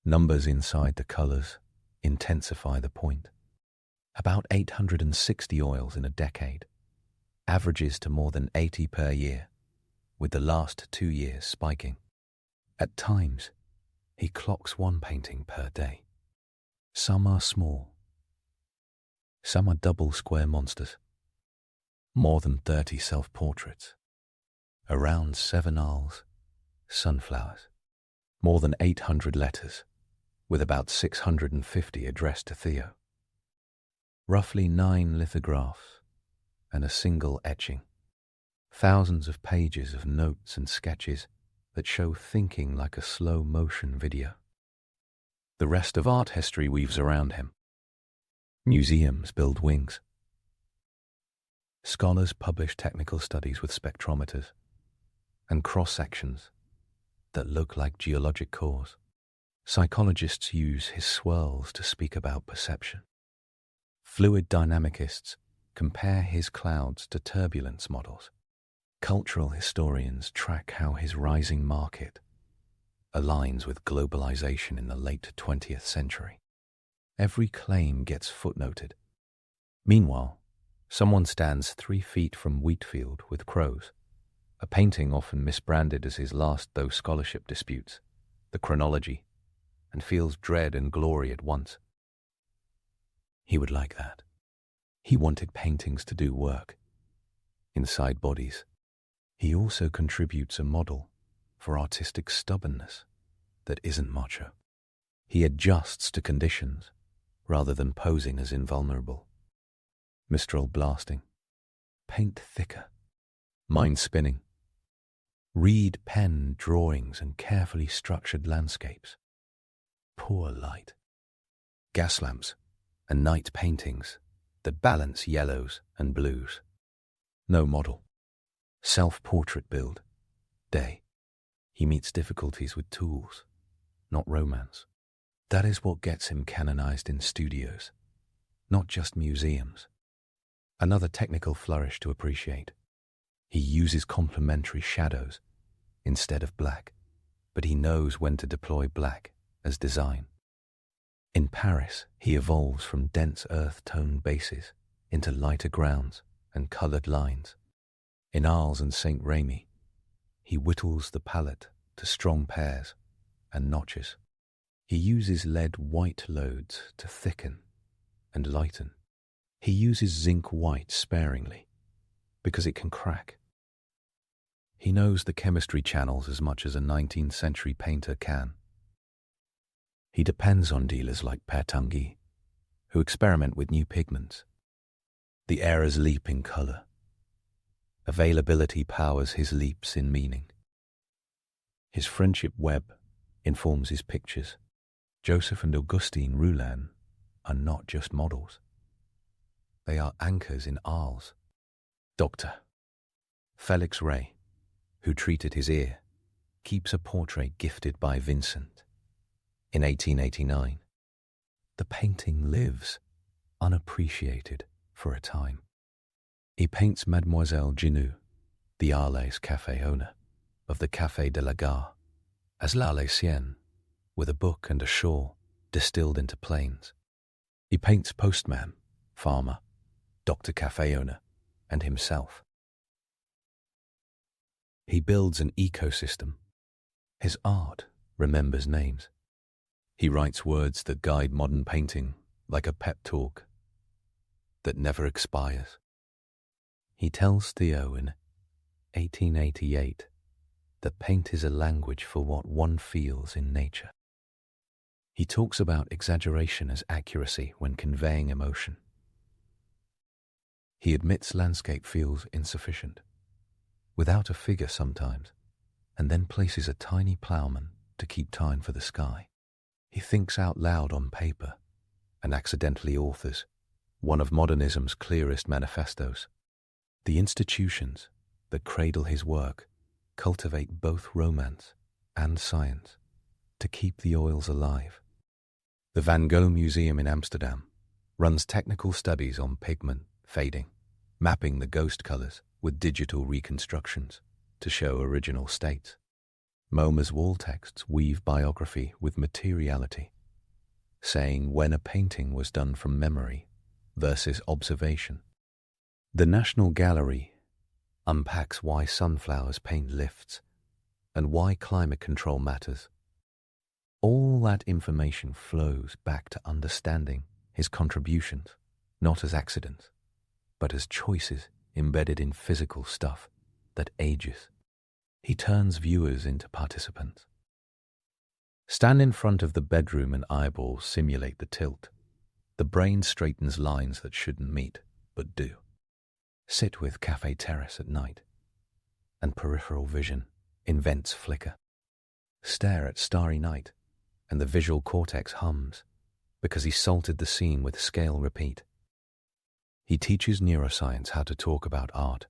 Numbers inside the colors intensify the point. About 860 oils in a decade, averages to more than 80 per year, with the last 2 years spiking. At times, he clocks 1 painting per day. Some are small. Some are double square monsters. More than 30 self-portraits. Around 7 Arles, sunflowers. More than 800 letters, with about 650 addressed to Theo. Roughly 9 lithographs and a single etching. Thousands of pages of notes and sketches that show thinking like a slow-motion video. The rest of art history weaves around him. Museums build wings. Scholars publish technical studies with spectrometers and cross-sections that look like geologic cores. Psychologists use his swirls to speak about perception. Fluid dynamicists compare his clouds to turbulence models. Cultural historians track how his rising market aligns with globalization in the late 20th century. Every claim gets footnoted. Meanwhile, someone stands 3 feet from Wheatfield with crows, a painting often misbranded as his last, though scholarship disputes the chronology and feels dread and glory at once. He would like that. He wanted paintings to do work inside bodies. He also contributes a model for artistic stubbornness that isn't macho. He adjusts to conditions rather than posing as invulnerable. Mistral blasting. Paint thicker. Mind spinning. Read pen drawings and carefully structured landscapes. Poor light. Gas lamps and night paintings that balance yellows and blues. No model. Self-portrait build. Day. He meets difficulties with tools, not romance. That is what gets him canonized in studios, not just museums. Another technical flourish to appreciate. He uses complementary shadows instead of black, but he knows when to deploy black as design. In Paris, he evolves from dense earth tone bases into lighter grounds and colored lines. In Arles and Saint Remy, he whittles the palette to strong pairs and notches. He uses lead white loads to thicken and lighten. He uses zinc white sparingly because it can crack. He knows the chemistry channels as much as a 19th century painter can. He depends on dealers like Père Tanguy, who experiment with new pigments. The eras leap in color. Availability powers his leaps in meaning. His friendship web informs his pictures. Joseph and Augustine Roulin are not just models. They are anchors in Arles. Dr. Felix Ray, who treated his ear, keeps a portrait gifted by Vincent in 1889. The painting lives, unappreciated for a time. He paints Mademoiselle Ginu, the Arles cafe owner of the Café de la Gare, as l'Arlésienne, with a book and a shawl distilled into plains. He paints postman, farmer, Dr. Cafe owner, and himself. He builds an ecosystem. His art remembers names. He writes words that guide modern painting like a pep talk that never expires. He tells Theo in 1888 that paint is a language for what one feels in nature. He talks about exaggeration as accuracy when conveying emotion. He admits landscape feels insufficient, without a figure sometimes, and then places a tiny ploughman to keep time for the sky. He thinks out loud on paper and accidentally authors one of modernism's clearest manifestos. The institutions that cradle his work cultivate both romance and science to keep the oils alive. The Van Gogh Museum in Amsterdam runs technical studies on pigment fading, mapping the ghost colors with digital reconstructions to show original states. MoMA's wall texts weave biography with materiality, saying when a painting was done from memory versus observation. The National Gallery unpacks why sunflowers paint lifts and why climate control matters. All that information flows back to understanding his contributions, not as accidents, but as choices embedded in physical stuff that ages. He turns viewers into participants. Stand in front of the bedroom and eyeballs simulate the tilt. The brain straightens lines that shouldn't meet, but do. Sit with Café Terrace at night, and peripheral vision invents flicker. Stare at Starry Night, and the visual cortex hums, because he salted the scene with scale repeat. He teaches neuroscience how to talk about art,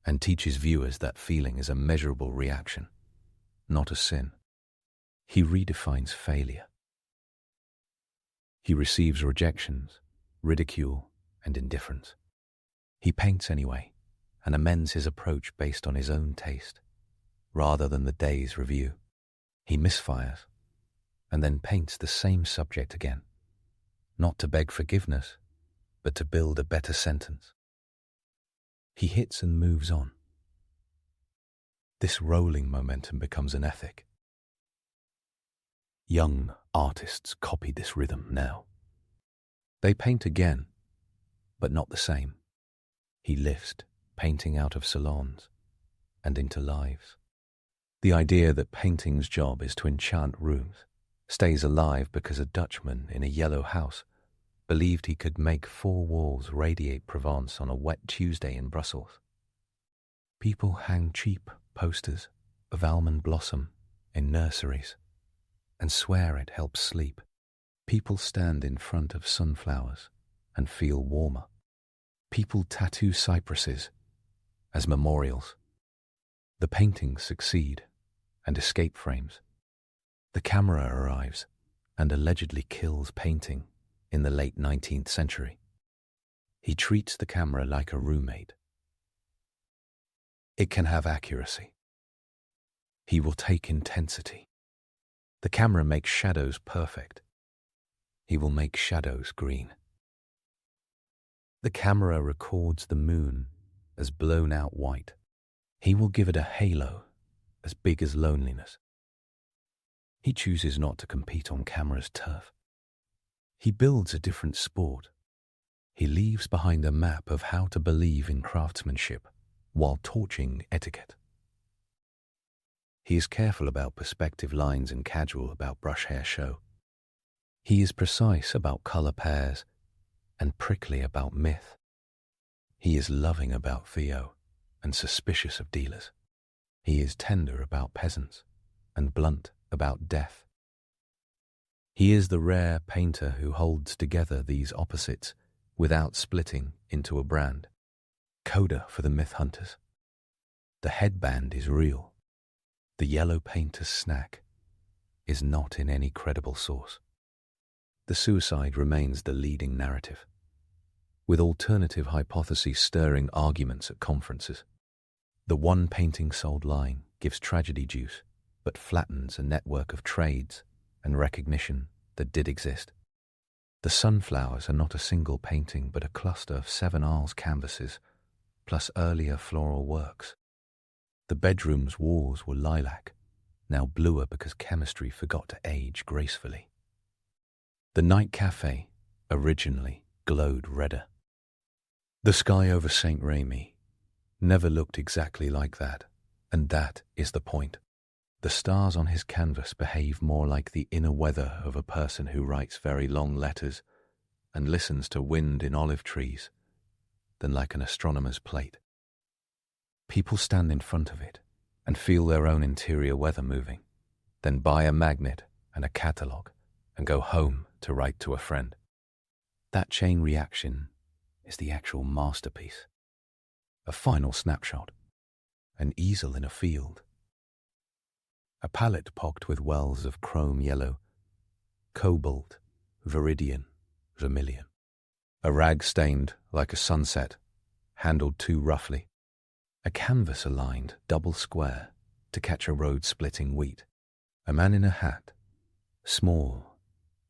and teaches viewers that feeling is a measurable reaction, not a sin. He redefines failure. He receives rejections, ridicule, and indifference. He paints anyway, and amends his approach based on his own taste, rather than the day's review. He misfires, and then paints the same subject again, not to beg forgiveness, but to build a better sentence. He hits and moves on. This rolling momentum becomes an ethic. Young artists copy this rhythm now. They paint again, but not the same. He lifts painting out of salons and into lives. The idea that painting's job is to enchant rooms stays alive because a Dutchman in a yellow house believed he could make 4 walls radiate Provence on a wet Tuesday in Brussels. People hang cheap posters of almond blossom in nurseries and swear it helps sleep. People stand in front of sunflowers and feel warmer. People tattoo cypresses as memorials. The paintings succeed and escape frames. The camera arrives and allegedly kills painting in the late 19th century. He treats the camera like a roommate. It can have accuracy. He will take intensity. The camera makes shadows perfect. He will make shadows green. The camera records the moon as blown out white. He will give it a halo as big as loneliness. He chooses not to compete on camera's turf. He builds a different sport. He leaves behind a map of how to believe in craftsmanship while torching etiquette. He is careful about perspective lines and casual about brush hair show. He is precise about color pairs and prickly about myth. He is loving about Theo and suspicious of dealers. He is tender about peasants and blunt about death. He is the rare painter who holds together these opposites without splitting into a brand. Coda for the myth hunters. The headband is real. The yellow painter's snack is not in any credible source. The suicide remains the leading narrative, with alternative hypotheses stirring arguments at conferences. The one painting sold line gives tragedy juice, but flattens a network of trades and recognition that did exist. The sunflowers are not a single painting, but a cluster of 7 Arles canvases, plus earlier floral works. The bedroom's walls were lilac, now bluer because chemistry forgot to age gracefully. The night cafe originally glowed redder. The sky over St. Remy never looked exactly like that, and that is the point. The stars on his canvas behave more like the inner weather of a person who writes very long letters and listens to wind in olive trees than like an astronomer's plate. People stand in front of it and feel their own interior weather moving, then buy a magnet and a catalogue and go home to write to a friend. That chain reaction is the actual masterpiece. A final snapshot, an easel in a field, a palette pocked with wells of chrome yellow, cobalt, viridian, vermilion, a rag stained like a sunset, handled too roughly, a canvas aligned double square to catch a road-splitting wheat, a man in a hat, small,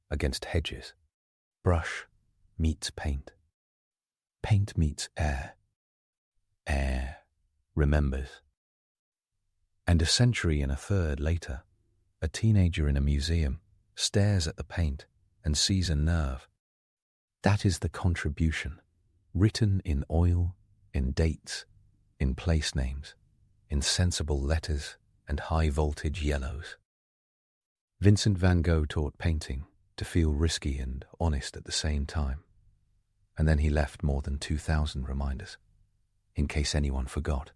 against hedges, brush meets paint, paint meets air, air remembers. And a century and a third later, a teenager in a museum stares at the paint and sees a nerve. That is the contribution, written in oil, in dates, in place names, in sensible letters and high-voltage yellows. Vincent van Gogh taught painting to feel risky and honest at the same time, and then he left more than 2,000 reminders, in case anyone forgot.